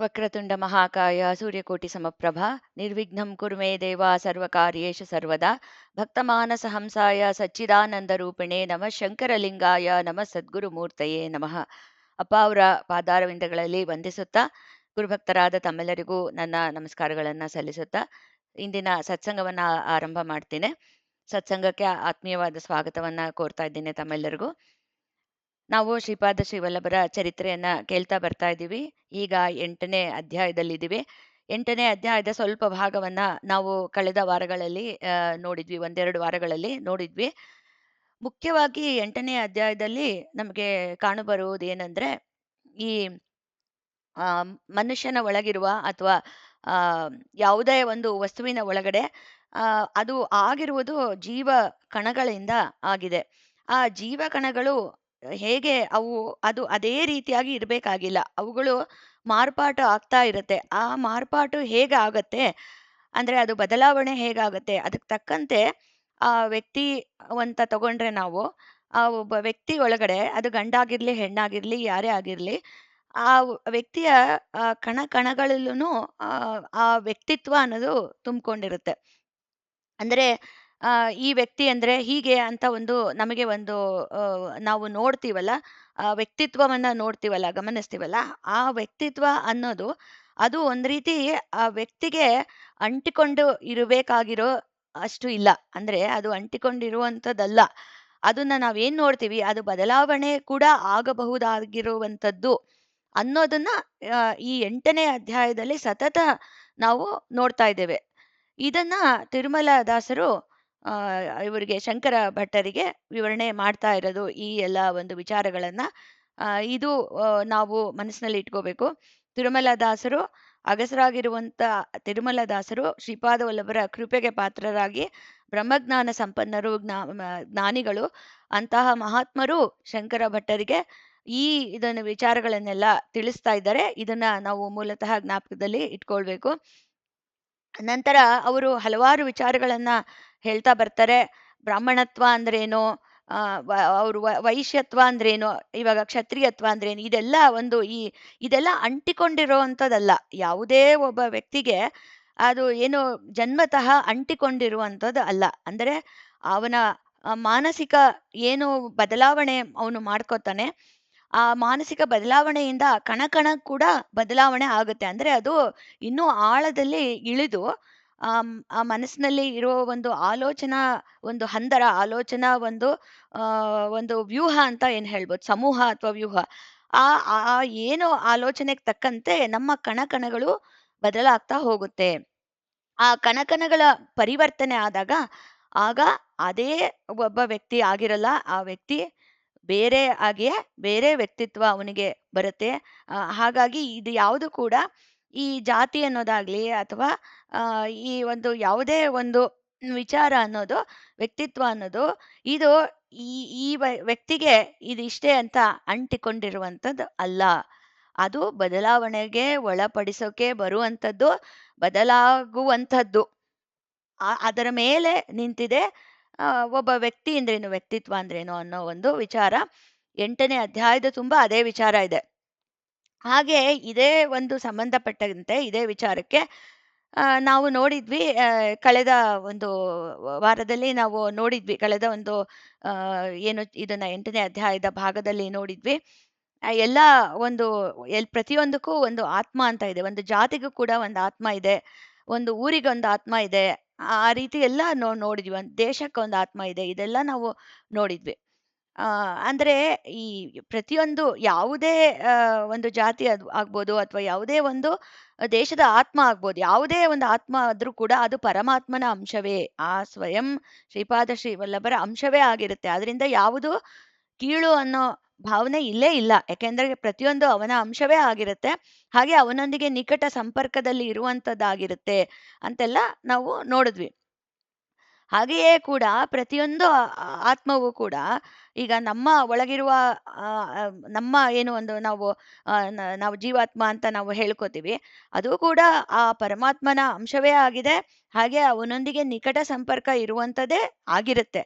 ವಕ್ರತುಂಡ ಮಹಾಕಾಯ ಸೂರ್ಯಕೋಟಿ ಸಮಪ್ರಭಾ ನಿರ್ವಿಘ್ನಂ ಕುರು ಮೇ ದೇವ ಸರ್ವಕಾರ್ಯೇಷು ಸರ್ವದಾ ಭಕ್ತಮಾನಸ ಹಂಸಾಯ ಸಚ್ಚಿದಾನಂದ ರೂಪಿಣೆ ನಮಃ ಶಂಕರಲಿಂಗಾಯ ನಮಃ ಸದ್ಗುರು ಮೂರ್ತಯೇ ನಮಃ. ಅಪ್ಪ ಅವರ ಪಾದಾರವಿಂದಗಳಲ್ಲಿ ವಂದಿಸುತ್ತಾ ಗುರುಭಕ್ತರಾದ ತಮ್ಮೆಲ್ಲರಿಗೂ ನನ್ನ ನಮಸ್ಕಾರಗಳನ್ನು ಸಲ್ಲಿಸುತ್ತಾ ಇಂದಿನ ಸತ್ಸಂಗವನ್ನ ಆರಂಭ ಮಾಡ್ತೇನೆ. ಸತ್ಸಂಗಕ್ಕೆ ಆತ್ಮೀಯವಾದ ಸ್ವಾಗತವನ್ನ ಕೋರ್ತಾ ಇದ್ದೇನೆ ತಮ್ಮೆಲ್ಲರಿಗೂ. ನಾವು ಶ್ರೀಪಾದ ಶ್ರೀವಲ್ಲಭರ ಚರಿತ್ರೆಯನ್ನ ಕೇಳ್ತಾ ಬರ್ತಾ ಇದ್ದೀವಿ. ಈಗ 8ನೇ ಅಧ್ಯಾಯದಲ್ಲಿದ್ದೀವಿ. 8ನೇ ಅಧ್ಯಾಯದ ಸ್ವಲ್ಪ ಭಾಗವನ್ನ ನಾವು ಕಳೆದ ವಾರಗಳಲ್ಲಿ ನೋಡಿದ್ವಿ. ಒಂದೆರಡು ವಾರಗಳಲ್ಲಿ ನೋಡಿದ್ವಿ. ಮುಖ್ಯವಾಗಿ 8ನೇ ಅಧ್ಯಾಯದಲ್ಲಿ ನಮಗೆ ಕಾಣಬರುವುದೇನೆಂದ್ರೆ, ಈ ಆ ಮನುಷ್ಯನ ಒಳಗಿರುವ ಅಥವಾ ಆ ಯಾವುದೇ ಒಂದು ವಸ್ತುವಿನ ಒಳಗಡೆ ಅದು ಆಗಿರುವುದು ಜೀವ ಕಣಗಳಿಂದ ಆಗಿದೆ. ಆ ಜೀವ ಕಣಗಳು ಹೇಗೆ ಅದು ಅದೇ ರೀತಿಯಾಗಿ ಇರಬೇಕಾಗಿಲ್ಲ. ಅವುಗಳು ಮಾರ್ಪಾಟು ಆಗ್ತಾ ಇರುತ್ತೆ. ಆ ಮಾರ್ಪಾಟು ಹೇಗಾಗತ್ತೆ ಅಂದ್ರೆ ಅದು ಬದಲಾವಣೆ ಹೇಗಾಗತ್ತೆ ಅದಕ್ಕೆ ತಕ್ಕಂತೆ ಆ ವ್ಯಕ್ತಿ ಅಂತ ತಗೊಂಡ್ರೆ ನಾವು ಆ ಒಬ್ಬ ವ್ಯಕ್ತಿ ಒಳಗಡೆ ಅದು ಗಂಡಾಗಿರ್ಲಿ ಹೆಣ್ಣಾಗಿರ್ಲಿ ಯಾರೇ ಆಗಿರ್ಲಿ ವ್ಯಕ್ತಿಯ ಕಣ ಕಣಗಳಲ್ಲೂ ಆ ವ್ಯಕ್ತಿತ್ವ ಅನ್ನೋದು ತುಂಬಿಕೊಂಡಿರುತ್ತೆ. ಅಂದ್ರೆ ಈ ವ್ಯಕ್ತಿ ಅಂದ್ರೆ ಹೀಗೆ ಅಂತ ಒಂದು ನಮಗೆ ಒಂದು ನಾವು ನೋಡ್ತೀವಲ್ಲ, ಆ ವ್ಯಕ್ತಿತ್ವವನ್ನ ನೋಡ್ತೀವಲ್ಲ, ಗಮನಿಸ್ತೀವಲ್ಲ, ಆ ವ್ಯಕ್ತಿತ್ವ ಅನ್ನೋದು ಅದು ಒಂದ್ ರೀತಿ ಆ ವ್ಯಕ್ತಿಗೆ ಅಂಟಿಕೊಂಡು ಇರಬೇಕಾಗಿರೋ ಅಷ್ಟು ಇಲ್ಲ. ಅಂದ್ರೆ ಅದು ಅಂಟಿಕೊಂಡಿರುವಂಥದ್ದಲ್ಲ. ಅದನ್ನ ನಾವೇನ್ ನೋಡ್ತೀವಿ ಅದು ಬದಲಾವಣೆ ಕೂಡ ಆಗಬಹುದಾಗಿರುವಂಥದ್ದು ಅನ್ನೋದನ್ನ ಈ 8ನೇ ಅಧ್ಯಾಯದಲ್ಲಿ ಸತತ ನಾವು ನೋಡ್ತಾ ಇದ್ದೇವೆ. ಇದನ್ನ ತಿರುಮಲ ದಾಸರು ಆ ಇವರಿಗೆ ಶಂಕರ ಭಟ್ಟರಿಗೆ ವಿವರಣೆ ಮಾಡ್ತಾ ಇರೋದು ಈ ಎಲ್ಲ ಒಂದು ವಿಚಾರಗಳನ್ನ. ಇದು ನಾವು ಮನಸ್ಸಿನಲ್ಲಿ ಇಟ್ಕೋಬೇಕು. ತಿರುಮಲ ದಾಸರು ಅಗಸರಾಗಿರುವಂತ ತಿರುಮಲ ದಾಸರು ಶ್ರೀಪಾದ ವಲ್ಲಭರ ಕೃಪೆಗೆ ಪಾತ್ರರಾಗಿ ಬ್ರಹ್ಮಜ್ಞಾನ ಸಂಪನ್ನರು, ಜ್ಞಾನಿಗಳು. ಅಂತಹ ಮಹಾತ್ಮರು ಶಂಕರ ಭಟ್ಟರಿಗೆ ಈ ಇದನ್ನು ವಿಚಾರಗಳನ್ನೆಲ್ಲ ತಿಳಿಸ್ತಾ ಇದ್ದಾರೆ. ಇದನ್ನ ನಾವು ಮೂಲತಃ ಜ್ಞಾಪಕದಲ್ಲಿ ಇಟ್ಕೊಳ್ಬೇಕು. ನಂತರ ಅವರು ಹಲವಾರು ವಿಚಾರಗಳನ್ನ ಹೇಳ್ತಾ ಬರ್ತಾರೆ. ಬ್ರಾಹ್ಮಣತ್ವ ಅಂದ್ರೇನು, ಅವರು ವೈಶ್ಯತ್ವ ಅಂದ್ರೇನು, ಇವಾಗ ಕ್ಷತ್ರಿಯತ್ವ ಅಂದ್ರೇನು, ಇದೆಲ್ಲ ಇದೆಲ್ಲ ಅಂಟಿಕೊಂಡಿರುವಂಥದ್ದಲ್ಲ. ಯಾವುದೇ ಒಬ್ಬ ವ್ಯಕ್ತಿಗೆ ಅದು ಏನು ಜನ್ಮತಃ ಅಂಟಿಕೊಂಡಿರುವಂಥದ್ದು ಅಲ್ಲ. ಅಂದರೆ ಅವನ ಮಾನಸಿಕ ಏನು ಬದಲಾವಣೆ ಅವನು ಮಾಡ್ಕೋತಾನೆ, ಆ ಮಾನಸಿಕ ಬದಲಾವಣೆಯಿಂದ ಕಣ ಕೂಡ ಬದಲಾವಣೆ ಆಗುತ್ತೆ. ಅಂದ್ರೆ ಅದು ಇನ್ನೂ ಆಳದಲ್ಲಿ ಇಳಿದು ಆ ಮನಸ್ಸಿನಲ್ಲಿ ಇರೋ ಒಂದು ಆಲೋಚನಾ ಒಂದು ಹಂದರ ಆಲೋಚನಾ ಒಂದು ವ್ಯೂಹ ಅಂತ ಏನ್ ಹೇಳ್ಬೋದು, ಸಮೂಹ ಅಥವಾ ವ್ಯೂಹ. ಆ ಆ ಏನು ಆಲೋಚನೆಗೆ ತಕ್ಕಂತೆ ನಮ್ಮ ಕಣಗಳು ಬದಲಾಗ್ತಾ ಹೋಗುತ್ತೆ. ಆ ಕಣಗಳ ಪರಿವರ್ತನೆ ಆದಾಗ ಆಗ ಅದೇ ಒಬ್ಬ ವ್ಯಕ್ತಿ ಆಗಿರಲ್ಲ. ಆ ವ್ಯಕ್ತಿ ಬೇರೆ ಆಗಿಯೇ ಬೇರೆ ವ್ಯಕ್ತಿತ್ವ ಅವನಿಗೆ ಬರುತ್ತೆ. ಹಾಗಾಗಿ ಇದು ಯಾವುದು ಕೂಡ ಈ ಜಾತಿ ಅನ್ನೋದಾಗ್ಲಿ ಅಥವಾ ಈ ಒಂದು ಯಾವುದೇ ಒಂದು ವಿಚಾರ ಅನ್ನೋದು, ವ್ಯಕ್ತಿತ್ವ ಅನ್ನೋದು, ಇದು ಈ ಈ ವ್ಯಕ್ತಿಗೆ ಇದಿಷ್ಟೇ ಅಂತ ಅಂಟಿಕೊಂಡಿರುವಂಥದ್ದು ಅಲ್ಲ. ಅದು ಬದಲಾವಣೆಗೆ ಒಳಪಡಿಸೋಕೆ ಬರುವಂಥದ್ದು, ಬದಲಾಗುವಂಥದ್ದು. ಅದರ ಮೇಲೆ ನಿಂತಿದೆ ಒಬ್ಬ ವ್ಯಕ್ತಿ ಅಂದ್ರೇನು, ವ್ಯಕ್ತಿತ್ವ ಅಂದ್ರೇನು ಅನ್ನೋ ಒಂದು ವಿಚಾರ. 8ನೇ ಅಧ್ಯಾಯದ ತುಂಬ ಅದೇ ವಿಚಾರ ಇದೆ. ಹಾಗೆ ಇದೇ ಒಂದು ಸಂಬಂಧಪಟ್ಟಂತೆ ಇದೇ ವಿಚಾರಕ್ಕೆ ನಾವು ನೋಡಿದ್ವಿ. ಕಳೆದ ಒಂದು ವಾರದಲ್ಲಿ ನಾವು ನೋಡಿದ್ವಿ. ಕಳೆದ ಒಂದು ಏನು ಇದನ್ನ 8ನೇ ಅಧ್ಯಾಯದ ಭಾಗದಲ್ಲಿ ನೋಡಿದ್ವಿ. ಎಲ್ಲ ಒಂದು ಪ್ರತಿಯೊಂದಕ್ಕೂ ಒಂದು ಆತ್ಮ ಅಂತ ಇದೆ. ಒಂದು ಜಾತಿಗೂ ಕೂಡ ಒಂದು ಆತ್ಮ ಇದೆ. ಒಂದು ಊರಿಗೊಂದು ಆತ್ಮ ಇದೆ. ಆ ರೀತಿ ಎಲ್ಲ ನೋಡಿದ್ವಿ. ಒಂದು ದೇಶಕ್ಕೊಂದು ಆತ್ಮ ಇದೆ. ಇದೆಲ್ಲ ನಾವು ನೋಡಿದ್ವಿ. ಅಂದ್ರೆ ಈ ಪ್ರತಿಯೊಂದು ಯಾವುದೇ ಒಂದು ಜಾತಿ ಆಗ್ಬೋದು ಅಥವಾ ಯಾವುದೇ ಒಂದು ದೇಶದ ಆತ್ಮ ಆಗ್ಬೋದು. ಯಾವುದೇ ಒಂದು ಆತ್ಮ ಆದ್ರೂ ಕೂಡ ಅದು ಪರಮಾತ್ಮನ ಅಂಶವೇ. ಆ ಸ್ವಯಂ ಶ್ರೀಪಾದ ಶ್ರೀ ವಲ್ಲಭರ ಅಂಶವೇ ಆಗಿರುತ್ತೆ. ಅದರಿಂದ ಯಾವುದು ಕೀಳು ಅನ್ನೋ ಭಾವನೆ ಇಲ್ಲೇ ಇಲ್ಲ. ಯಾಕೆಂದ್ರೆ ಪ್ರತಿಯೊಂದು ಅವನ ಅಂಶವೇ ಆಗಿರುತ್ತೆ. ಹಾಗೆ ಅವನೊಂದಿಗೆ ನಿಕಟ ಸಂಪರ್ಕದಲ್ಲಿ ಇರುವಂತದ್ದಾಗಿರುತ್ತೆ ಅಂತೆಲ್ಲ ನಾವು ನೋಡಿದ್ವಿ. ಹಾಗೆಯೇ ಕೂಡ ಪ್ರತಿಯೊಂದು ಆತ್ಮವೂ ಕೂಡ ಈಗ ನಮ್ಮ ಒಳಗಿರುವ ಆ, ಆ, ನಮ್ಮ ಏನು ಒಂದು ನಾವು ಜೀವಾತ್ಮ ಅಂತ ನಾವು ಹೇಳ್ಕೊತೀವಿ. ಅದು ಕೂಡ ಆ ಪರಮಾತ್ಮನ ಅಂಶವೇ ಆಗಿದೆ. ಹಾಗೆ ಅವನೊಂದಿಗೆ ನಿಕಟ ಸಂಪರ್ಕ ಇರುವಂಥದ್ದೇ ಆಗಿರುತ್ತೆ.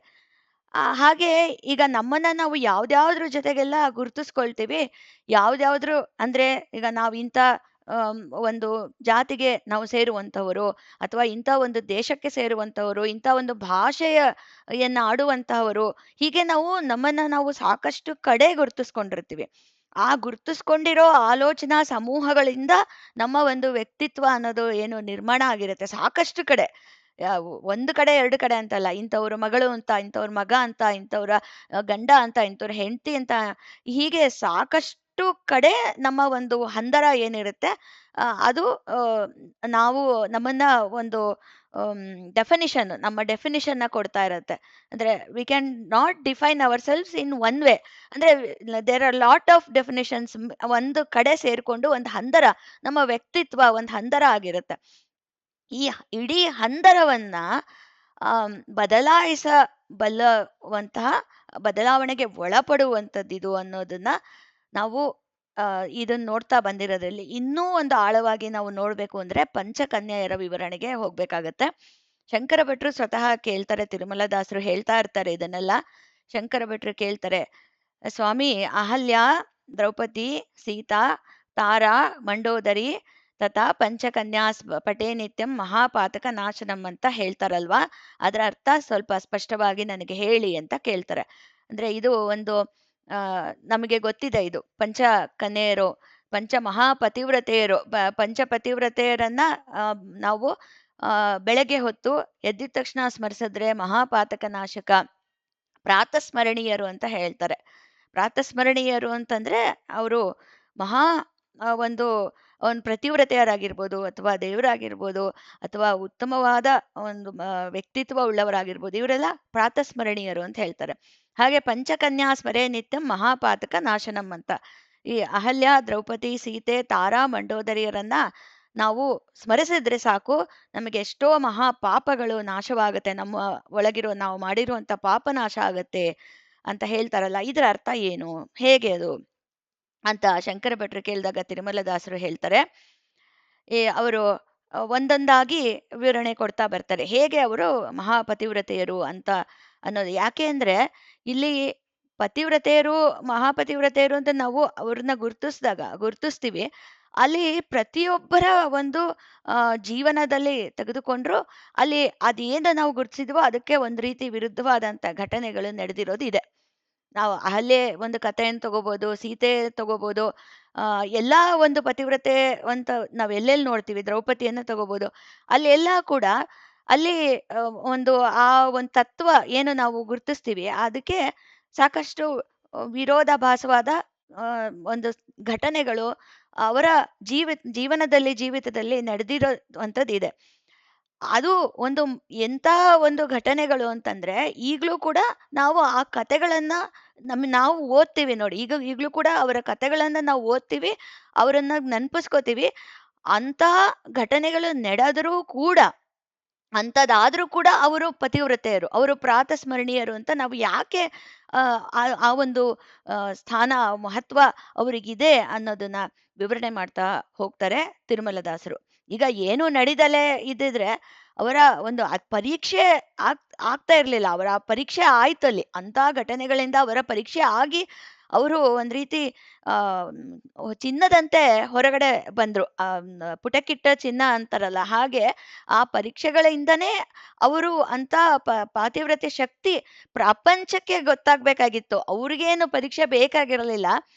ಹಾಗೆ ಈಗ ನಮ್ಮನ್ನ ನಾವು ಯಾವ್ದ್ಯಾವ್ದ್ರ ಜೊತೆಗೆಲ್ಲ ಗುರುತಿಸ್ಕೊಳ್ತೀವಿ, ಯಾವ್ದ್ಯಾವ್ದ್ರು ಅಂದ್ರೆ ಈಗ ನಾವು ಇಂಥ ಆಮ್, ಒಂದು ಜಾತಿಗೆ ನಾವು ಸೇರುವಂತಹವರು ಅಥವಾ ಇಂಥ ಒಂದು ದೇಶಕ್ಕೆ ಸೇರುವಂತಹವರು, ಇಂಥ ಒಂದು ಭಾಷೆಯನ್ನ ಆಡುವಂತಹವರು, ಹೀಗೆ ನಾವು ಸಾಕಷ್ಟು ಕಡೆ ಗುರುತಿಸ್ಕೊಂಡಿರ್ತೀವಿ. ಆ ಗುರುತಿಸ್ಕೊಂಡಿರೋ ಆಲೋಚನಾ ಸಮೂಹಗಳಿಂದ ನಮ್ಮ ಒಂದು ವ್ಯಕ್ತಿತ್ವ ಅನ್ನೋದು ಏನು ನಿರ್ಮಾಣ ಆಗಿರುತ್ತೆ ಸಾಕಷ್ಟು ಕಡೆ. ಒಂದು ಕಡೆ ಎರಡು ಕಡೆ ಅಂತಲ್ಲ. ಇಂಥವ್ರ ಮಗಳು ಅಂತ, ಇಂಥವ್ರ ಮಗ ಅಂತ, ಇಂಥವ್ರ ಗಂಡ ಅಂತ, ಇಂಥವ್ರ ಹೆಂಡತಿ ಅಂತ, ಹೀಗೆ ಸಾಕಷ್ಟು ಕಡೆ ನಮ್ಮ ಒಂದು ಹಂದರ ಏನಿರುತ್ತೆ ಅದು ಆ, ನಾವು ನಮ್ಮನ್ನ ಒಂದು ಡೆಫಿನಿಷನ್ನ ಕೊಡ್ತಾ ಇರತ್ತೆ. ಅಂದ್ರೆ we can not define ourselves in one way. ಅಂದ್ರೆ there are lot of definitions. ಒಂದು ಕಡೆ ಸೇರ್ಕೊಂಡು ಒಂದು ಹಂದರ, ನಮ್ಮ ವ್ಯಕ್ತಿತ್ವ ಒಂದು ಹಂದರ ಆಗಿರುತ್ತೆ. ಈ ಇಡೀ ಹಂದರವನ್ನ ಬದಲಾಯಿಸಬಲ್ಲವಂತಹ, ಬದಲಾವಣೆಗೆ ಒಳಪಡುವಂಥದ್ದಿದು ಅನ್ನೋದನ್ನ ನಾವು ಇದನ್ನ ನೋಡ್ತಾ ಬಂದಿರೋದ್ರಲ್ಲಿ ಇನ್ನೂ ಒಂದು ಆಳವಾಗಿ ನಾವು ನೋಡ್ಬೇಕು ಅಂದ್ರೆ ಪಂಚಕನ್ಯೆಯರ ವಿವರಣೆಗೆ ಹೋಗ್ಬೇಕಾಗತ್ತೆ. ಶಂಕರ ಭಟ್ರು ಸ್ವತಃ ಕೇಳ್ತಾರೆ, ತಿರುಮಲದಾಸರು ಹೇಳ್ತಾ ಇರ್ತಾರೆ ಇದನ್ನೆಲ್ಲ. ಶಂಕರ ಭಟ್ರು ಕೇಳ್ತಾರೆ, ಸ್ವಾಮಿ, ಅಹಲ್ಯ, ದ್ರೌಪದಿ, ಸೀತಾ, ತಾರಾ, ಮಂಡೋದರಿ ತಥಾ ಪಂಚಕನ್ಯಾ ಪಟೇ ನಿತ್ಯಂ ಮಹಾಪಾತಕ ನಾಶನಂ ಅಂತ ಹೇಳ್ತಾರಲ್ವಾ, ಅದರ ಅರ್ಥ ಸ್ವಲ್ಪ ಸ್ಪಷ್ಟವಾಗಿ ನನಗೆ ಹೇಳಿ ಅಂತ ಕೇಳ್ತಾರೆ. ಅಂದ್ರೆ ಇದು ಒಂದು ಆ ನಮಗೆ ಗೊತ್ತಿದೆ, ಇದು ಪಂಚ ಕನ್ಯೆಯರು, ಪಂಚ ಮಹಾಪತಿವ್ರತೆಯರು, ಪಂಚಪತಿವ್ರತೆಯರನ್ನ ಆ, ನಾವು ಬೆಳಗ್ಗೆ ಹೊತ್ತು ಎದ್ದಿದ ತಕ್ಷಣ ಸ್ಮರಿಸಿದ್ರೆ ಮಹಾಪಾತಕ ನಾಶಕ, ಪ್ರಾತಸ್ಮರಣೀಯರು ಅಂತ ಹೇಳ್ತಾರೆ. ಪ್ರಾತಸ್ಮರಣೀಯರು ಅಂತಂದ್ರೆ ಅವರು ಮಹಾ ಒಂದು ಪತಿವ್ರತೆಯರಾಗಿರ್ಬೋದು, ಅಥವಾ ದೇವರಾಗಿರ್ಬೋದು, ಅಥವಾ ಉತ್ತಮವಾದ ಒಂದು ವ್ಯಕ್ತಿತ್ವ ಉಳ್ಳವರಾಗಿರ್ಬೋದು, ಇವರೆಲ್ಲ ಪ್ರಾತಸ್ಮರಣೀಯರು ಅಂತ ಹೇಳ್ತಾರೆ. ಹಾಗೆ ಪಂಚಕನ್ಯಾ ಸ್ಮರೇ ನಿತ್ಯಂ ಮಹಾಪಾತಕ ನಾಶನಂ ಅಂತ, ಈ ಅಹಲ್ಯ, ದ್ರೌಪದಿ, ಸೀತೆ, ತಾರಾ, ಮಂಡೋದರಿಯರನ್ನ ನಾವು ಸ್ಮರಿಸಿದ್ರೆ ಸಾಕು, ನಮಗೆ ಎಷ್ಟೋ ಮಹಾ ಪಾಪಗಳು ನಾಶವಾಗತ್ತೆ, ನಮ್ಮ ಒಳಗಿರೋ ನಾವು ಮಾಡಿರುವಂತ ಪಾಪ ನಾಶ ಆಗತ್ತೆ ಅಂತ ಹೇಳ್ತಾರಲ್ಲ. ಇದರ ಅರ್ಥ ಏನು, ಹೇಗೆ ಅದು ಅಂತ ಶಂಕರ ಭಟ್ರು ಕೇಳಿದಾಗ ತಿರುಮಲದಾಸರು ಹೇಳ್ತಾರೆ. ಅವರು ಒಂದೊಂದಾಗಿ ವಿವರಣೆ ಕೊಡ್ತಾ ಬರ್ತಾರೆ, ಹೇಗೆ ಅವರು ಮಹಾಪತಿವ್ರತೆಯರು ಅಂತ ಅನ್ನೋದು. ಯಾಕೆ ಅಂದ್ರೆ ಇಲ್ಲಿ ಪತಿವ್ರತೆಯರು, ಮಹಾಪತಿವ್ರತೆಯರು ಅಂತ ನಾವು ಅವ್ರನ್ನ ಗುರ್ತಿಸ್ತೀವಿ. ಅಲ್ಲಿ ಪ್ರತಿಯೊಬ್ಬರ ಒಂದು ಜೀವನದಲ್ಲಿ ತೆಗೆದುಕೊಂಡ್ರು, ಅಲ್ಲಿ ಅದೇನು ನಾವು ಗುರ್ತಿಸಿದ್ವೋ ಅದಕ್ಕೆ ಒಂದು ರೀತಿ ವಿರುದ್ಧವಾದಂತ ಘಟನೆಗಳು ನಡೆದಿರೋದು ಇದೆ. ನಾವು ಅಹಲ್ಯೆ ಒಂದು ಕಥೆಯನ್ನು ತಗೋಬಹುದು, ಸೀತೆ ತಗೋಬಹುದು, ಎಲ್ಲಾ ಒಂದು ಪತಿವ್ರತೆ ಅಂತ ನಾವ್ ಎಲ್ಲೆಲ್ಲಿ ನೋಡ್ತೀವಿ, ದ್ರೌಪದಿಯನ್ನ ತಗೋಬಹುದು. ಅಲ್ಲಿ ಎಲ್ಲಾ ಕೂಡ ಅಲ್ಲಿ ಒಂದು ಆ ಒಂದು ತತ್ವ ಏನು ನಾವು ಗುರುತಿಸ್ತೀವಿ, ಅದಕ್ಕೆ ಸಾಕಷ್ಟು ವಿರೋಧಾಭಾಸವಾದ ಒಂದು ಘಟನೆಗಳು ಅವರ ಜೀವನದಲ್ಲಿ ನಡೆದಿರೋವಂಥದ್ದು ಇದೆ. ಅದು ಒಂದು ಎಂಥ ಒಂದು ಘಟನೆಗಳು ಅಂತಂದ್ರೆ, ಈಗ್ಲೂ ಕೂಡ ನಾವು ಆ ಕಥೆಗಳನ್ನ ನಾವು ಓದ್ತೀವಿ ನೋಡಿ. ಈಗ್ಲೂ ಕೂಡ ಅವರ ಕಥೆಗಳನ್ನ ನಾವು ಓದ್ತೀವಿ, ಅವರನ್ನ ನೆನಪಿಸ್ಕೋತೀವಿ. ಅಂತಹ ಘಟನೆಗಳು ನಡೆದರೂ ಕೂಡ, ಅಂಥದ್ದಾದ್ರೂ ಕೂಡ ಅವರು ಪತಿವ್ರತೆಯರು, ಅವರು ಪ್ರಾತಸ್ಮರಣೀಯರು ಅಂತ ನಾವು ಯಾಕೆ ಆ ಆ ಆ ಒಂದು ಸ್ಥಾನ, ಮಹತ್ವ ಅವರಿಗಿದೆ ಅನ್ನೋದನ್ನ ವಿವರಣೆ ಮಾಡ್ತಾ ಹೋಗ್ತಾರೆ ತಿರುಮಲದಾಸರು. ಈಗ ಏನು ನಡೀದಲೇ ಇದ್ದಿದ್ರೆ ಅವರ ಒಂದು ಪರೀಕ್ಷೆ ಆಗ್ತಾ ಇರ್ಲಿಲ್ಲ. ಅವರ ಆ ಪರೀಕ್ಷೆ ಆಯ್ತಲ್ಲಿ. ಅಂಥ ಘಟನೆಗಳಿಂದ ಅವರ ಪರೀಕ್ಷೆ ಆಗಿ ಅವರು ಒಂದ್ ರೀತಿ ಆ ಚಿನ್ನದಂತೆ ಹೊರಗಡೆ ಬಂದ್ರು. ಪುಟಕ್ಕಿಟ್ಟ ಚಿನ್ನ ಅಂತಾರಲ್ಲ ಹಾಗೆ, ಆ ಪರೀಕ್ಷೆಗಳಿಂದನೇ ಅವರು ಅಂತ ಪಾತಿವ್ರತ್ಯ ಶಕ್ತಿ ಪ್ರಪಂಚಕ್ಕೆ ಗೊತ್ತಾಗ್ಬೇಕಾಗಿತ್ತು. ಅವ್ರಿಗೇನು ಪರೀಕ್ಷೆ ಬೇಕಾಗಿರಲಿಲ್ಲ.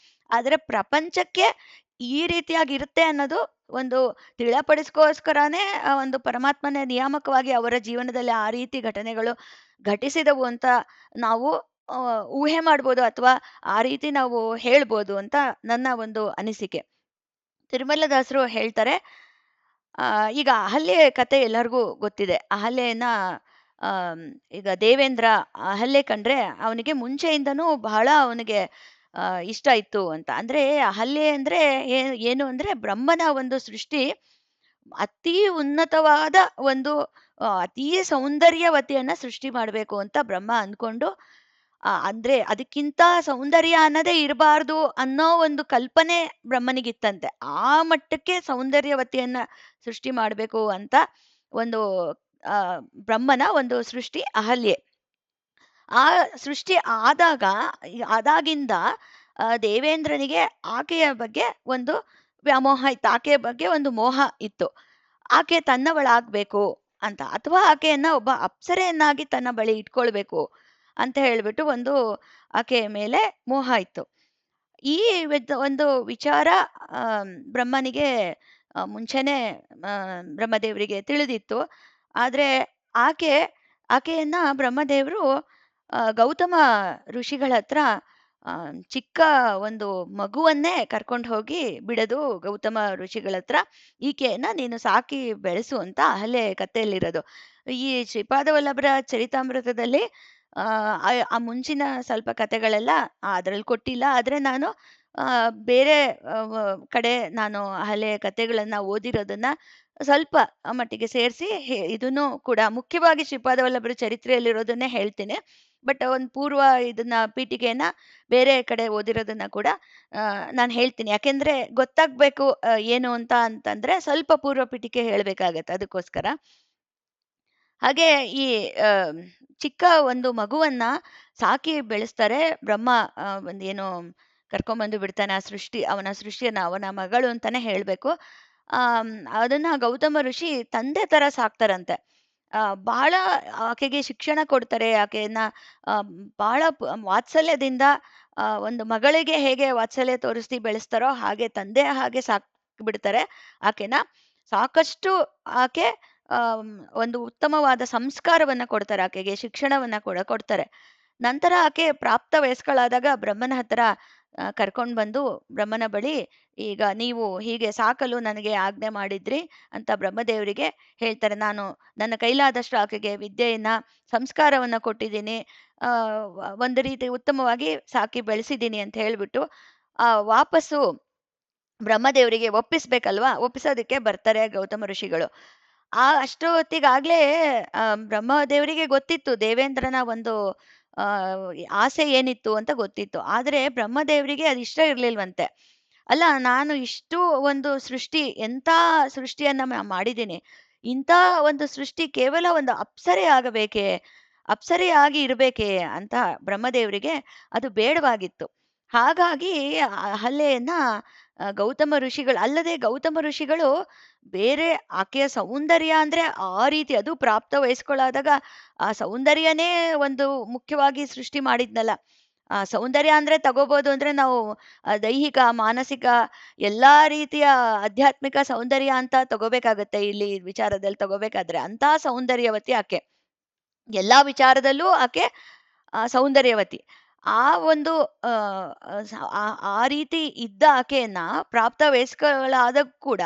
ಆದ್ರೆ ಪ್ರಪಂಚಕ್ಕೆ ಈ ರೀತಿಯಾಗಿರುತ್ತೆ ಅನ್ನೋದು ಒಂದು ತಿಳಿಯಪಡಿಸ್ಕೋಸ್ಕರನೇ ಒಂದು ಪರಮಾತ್ಮನೇ ನಿಯಾಮಕವಾಗಿ ಅವರ ಜೀವನದಲ್ಲಿ ಆ ರೀತಿ ಘಟನೆಗಳು ಘಟಿಸಿದವು ಅಂತ ನಾವು ಊಹೆ ಮಾಡ್ಬೋದು, ಅಥವಾ ಆ ರೀತಿ ನಾವು ಹೇಳ್ಬೋದು ಅಂತ ನನ್ನ ಒಂದು ಅನಿಸಿಕೆ. ತಿರುಮಲದಾಸರು ಹೇಳ್ತಾರೆ, ಈಗ ಅಹಲ್ಯೆ ಕತೆ ಎಲ್ಲರಿಗೂ ಗೊತ್ತಿದೆ. ಅಹಲ್ಯೆಯನ್ನ ಆಮ್, ಈಗ ದೇವೇಂದ್ರ ಅಹಲ್ಯೆ ಕಂಡ್ರೆ ಅವನಿಗೆ ಮುಂಚೆಯಿಂದನೂ ಬಹಳ ಅವನಿಗೆ ಇಷ್ಟ ಇತ್ತು ಅಂತ. ಅಂದ್ರೆ ಅಹಲ್ಯೆ ಅಂದ್ರೆ ಏನು ಅಂದ್ರೆ ಬ್ರಹ್ಮನ ಒಂದು ಸೃಷ್ಟಿ ಅತೀ ಉನ್ನತವಾದ ಒಂದು ಅತೀ ಸೌಂದರ್ಯವತಿಯನ್ನ ಸೃಷ್ಟಿ ಮಾಡ್ಬೇಕು ಅಂತ ಬ್ರಹ್ಮ ಅಂದ್ಕೊಂಡು, ಅಂದ್ರೆ ಅದಕ್ಕಿಂತ ಸೌಂದರ್ಯ ಅನ್ನೋದೇ ಇರಬಾರ್ದು ಅನ್ನೋ ಒಂದು ಕಲ್ಪನೆ ಬ್ರಹ್ಮನಿಗಿತ್ತಂತೆ. ಆ ಮಟ್ಟಕ್ಕೆ ಸೌಂದರ್ಯವತಿಯನ್ನ ಸೃಷ್ಟಿ ಮಾಡ್ಬೇಕು ಅಂತ ಒಂದು ಆ ಬ್ರಹ್ಮನ ಒಂದು ಸೃಷ್ಟಿ ಅಹಲ್ಯೆ. ಆ ಸೃಷ್ಟಿ ಆದಾಗಿಂದ ದೇವೇಂದ್ರನಿಗೆ ಆಕೆಯ ಬಗ್ಗೆ ಒಂದು ವ್ಯಾಮೋಹ ಇತ್ತು. ಆಕೆಯ ಬಗ್ಗೆ ಒಂದು ಮೋಹ ಇತ್ತು. ಆಕೆ ತನ್ನವಳಾಗ್ಬೇಕು ಅಂತ, ಅಥವಾ ಆಕೆಯನ್ನ ಒಬ್ಬ ಅಪ್ಸರೆಯನ್ನಾಗಿ ತನ್ನ ಬಳಿ ಇಟ್ಕೊಳ್ಬೇಕು ಅಂತ ಹೇಳ್ಬಿಟ್ಟು ಒಂದು ಆಕೆಯ ಮೇಲೆ ಮೋಹ ಇತ್ತು. ಈ ಒಂದು ವಿಚಾರ ಬ್ರಹ್ಮನಿಗೆ ಮುಂಚೆನೇ ಬ್ರಹ್ಮದೇವರಿಗೆ ತಿಳಿದಿತ್ತು. ಆದ್ರೆ ಆಕೆ ಆಕೆಯನ್ನ ಬ್ರಹ್ಮದೇವರು ಗೌತಮ ಋಷಿಗಳ ಹತ್ರ ಚಿಕ್ಕ ಒಂದು ಮಗುವನ್ನೇ ಕರ್ಕೊಂಡು ಹೋಗಿ ಬಿಡದು ಗೌತಮ ಋಷಿಗಳ ಹತ್ರ. ಈಕೆಯನ್ನ ನೀನು ಸಾಕಿ ಬೆಳೆಸು ಅಂತ ಅಹಲ್ಯೆ ಕಥೆಯಲ್ಲಿರೋದು. ಈ ಶ್ರೀಪಾದ ವಲ್ಲಭರ ಚರಿತಾಮೃತದಲ್ಲಿ ಆ ಆ ಮುಂಚಿನ ಸ್ವಲ್ಪ ಕಥೆಗಳೆಲ್ಲ ಅದ್ರಲ್ಲಿ ಕೊಟ್ಟಿಲ್ಲ. ಆದ್ರೆ ನಾನು ಬೇರೆ ಕಡೆ ನಾನು ಹಳೆಯ ಕಥೆಗಳನ್ನ ಓದಿರೋದನ್ನ ಸ್ವಲ್ಪ ಮಟ್ಟಿಗೆ ಸೇರಿಸಿ ಇದನ್ನು ಕೂಡ ಮುಖ್ಯವಾಗಿ ಶ್ರೀಪಾದ ವಲ್ಲಭರ ಚರಿತ್ರೆಯಲ್ಲಿರೋದನ್ನೇ ಹೇಳ್ತೀನಿ. ಬಟ್ ಒಂದು ಪೂರ್ವ ಇದನ್ನ ಪೀಠಿಕೆಯನ್ನ ಬೇರೆ ಕಡೆ ಓದಿರೋದನ್ನ ಕೂಡ ನಾನು ಹೇಳ್ತೀನಿ. ಯಾಕೆಂದ್ರೆ ಗೊತ್ತಾಗ್ಬೇಕು ಏನು ಅಂತಂದ್ರೆ ಸ್ವಲ್ಪ ಪೂರ್ವ ಪೀಠಿಕೆ ಹೇಳ್ಬೇಕಾಗತ್ತೆ ಅದಕ್ಕೋಸ್ಕರ. ಹಾಗೆ ಈ ಆ, ಚಿಕ್ಕ ಒಂದು ಮಗುವನ್ನ ಸಾಕಿ ಬೆಳೆಸ್ತಾರೆ ಬ್ರಹ್ಮ. ಒಂದು ಏನೋ ಕರ್ಕೊಂಬಂದು ಬಿಡ್ತಾನೆ ಆ ಅವನ ಸೃಷ್ಟಿಯನ್ನ, ಅವನ ಮಗಳು ಅಂತಾನೆ ಹೇಳ್ಬೇಕು. ಆಮ್, ಅದನ್ನ ಗೌತಮ ಋಷಿ ತಂದೆ ತರ ಸಾಕ್ತಾರಂತೆ. ಬಹಳ ಆಕೆಗೆ ಶಿಕ್ಷಣ ಕೊಡ್ತಾರೆ. ಆಕೆಯನ್ನ ಆ, ಬಹಳ ವಾತ್ಸಲ್ಯದಿಂದ, ಒಂದು ಮಗಳಿಗೆ ಹೇಗೆ ವಾತ್ಸಲ್ಯ ತೋರಿಸಿ ಬೆಳೆಸ್ತಾರೋ ಹಾಗೆ ತಂದೆ ಹಾಗೆ ಸಾಕ್ ಬಿಡ್ತಾರೆ ಆಕೆನ. ಸಾಕಷ್ಟು ಆಕೆ ಆಮ್, ಒಂದು ಉತ್ತಮವಾದ ಸಂಸ್ಕಾರವನ್ನ ಕೊಡ್ತಾರೆ ಆಕೆಗೆ, ಶಿಕ್ಷಣವನ್ನ ಕೂಡ ಕೊಡ್ತಾರೆ. ನಂತರ ಆಕೆ ಪ್ರಾಪ್ತ ವಯಸ್ಕಳಾದಾಗ ಬ್ರಹ್ಮನ ಹತ್ರ ಕರ್ಕೊಂಡು ಬಂದು ಬ್ರಹ್ಮನ ಬಳಿ, ಈಗ ನೀವು ಹೀಗೆ ಸಾಕಲು ನನಗೆ ಆಜ್ಞೆ ಮಾಡಿದ್ರಿ ಅಂತ ಬ್ರಹ್ಮದೇವರಿಗೆ ಹೇಳ್ತಾರೆ. ನಾನು ನನ್ನ ಕೈಲಾದಷ್ಟು ಆಕೆಗೆ ವಿದ್ಯೆಯನ್ನ, ಸಂಸ್ಕಾರವನ್ನ ಕೊಟ್ಟಿದ್ದೀನಿ. ಆ ಒಂದು ರೀತಿ ಉತ್ತಮವಾಗಿ ಸಾಕಿ ಬೆಳೆಸಿದ್ದೀನಿ ಅಂತ ಹೇಳ್ಬಿಟ್ಟು ವಾಪಸ್ಸು ಬ್ರಹ್ಮದೇವರಿಗೆ ಒಪ್ಪಿಸ್ಬೇಕಲ್ವಾ, ಒಪ್ಪಿಸೋದಕ್ಕೆ ಬರ್ತಾರೆ ಗೌತಮ ಋಷಿಗಳು. ಅಷ್ಟೊತ್ತಿಗಾಗ್ಲೇ ಬ್ರಹ್ಮದೇವರಿಗೆ ಗೊತ್ತಿತ್ತು ದೇವೇಂದ್ರನ ಒಂದು ಆ ಆಸೆ ಏನಿತ್ತು ಅಂತ ಗೊತ್ತಿತ್ತು. ಆದ್ರೆ ಬ್ರಹ್ಮದೇವರಿಗೆ ಅದು ಇಷ್ಟ ಇರ್ಲಿಲ್ವಂತೆ. ಅಲ್ಲ, ನಾನು ಇಷ್ಟು ಒಂದು ಸೃಷ್ಟಿ, ಎಂಥ ಸೃಷ್ಟಿಯನ್ನ ಮಾಡಿದ್ದೀನಿ, ಇಂಥ ಒಂದು ಸೃಷ್ಟಿ ಕೇವಲ ಒಂದು ಅಪ್ಸರೆ ಆಗಬೇಕೇ, ಅಪ್ಸರೆಯಾಗಿ ಇರಬೇಕೇ ಅಂತ ಬ್ರಹ್ಮದೇವರಿಗೆ ಅದು ಬೇಡವಾಗಿತ್ತು. ಹಾಗಾಗಿ ಅಹಲ್ಯೆಯನ್ನ ಗೌತಮ ಋಷಿಗಳು, ಅಲ್ಲದೆ ಗೌತಮ ಋಷಿಗಳು ಬೇರೆ ಆಕೆಯ ಸೌಂದರ್ಯ ಅಂದ್ರೆ ಆ ರೀತಿ, ಅದು ಪ್ರಾಪ್ತ ವಯಸ್ಕೊಳಾದಾಗ ಆ ಸೌಂದರ್ಯನೇ ಒಂದು ಮುಖ್ಯವಾಗಿ ಸೃಷ್ಟಿ ಮಾಡಿದ್ನಲ್ಲ. ಸೌಂದರ್ಯ ಅಂದ್ರೆ ತಗೋಬಹುದು ಅಂದ್ರೆ ನಾವು ದೈಹಿಕ, ಮಾನಸಿಕ ಎಲ್ಲಾ ರೀತಿಯ ಆಧ್ಯಾತ್ಮಿಕ ಸೌಂದರ್ಯ ಅಂತ ತಗೋಬೇಕಾಗತ್ತೆ. ಇಲ್ಲಿ ವಿಚಾರದಲ್ಲಿ ತಗೋಬೇಕಾದ್ರೆ ಅಂತ ಸೌಂದರ್ಯವತಿ ಆಕೆ. ಎಲ್ಲಾ ವಿಚಾರದಲ್ಲೂ ಆಕೆ ಸೌಂದರ್ಯವತಿ. ಆ ಒಂದು ಆ ಆ ರೀತಿ ಇದ್ದ ಆಕೆಯನ್ನ ಪ್ರಾಪ್ತ ವಯಸ್ಕಳಾದಾಗ ಕೂಡ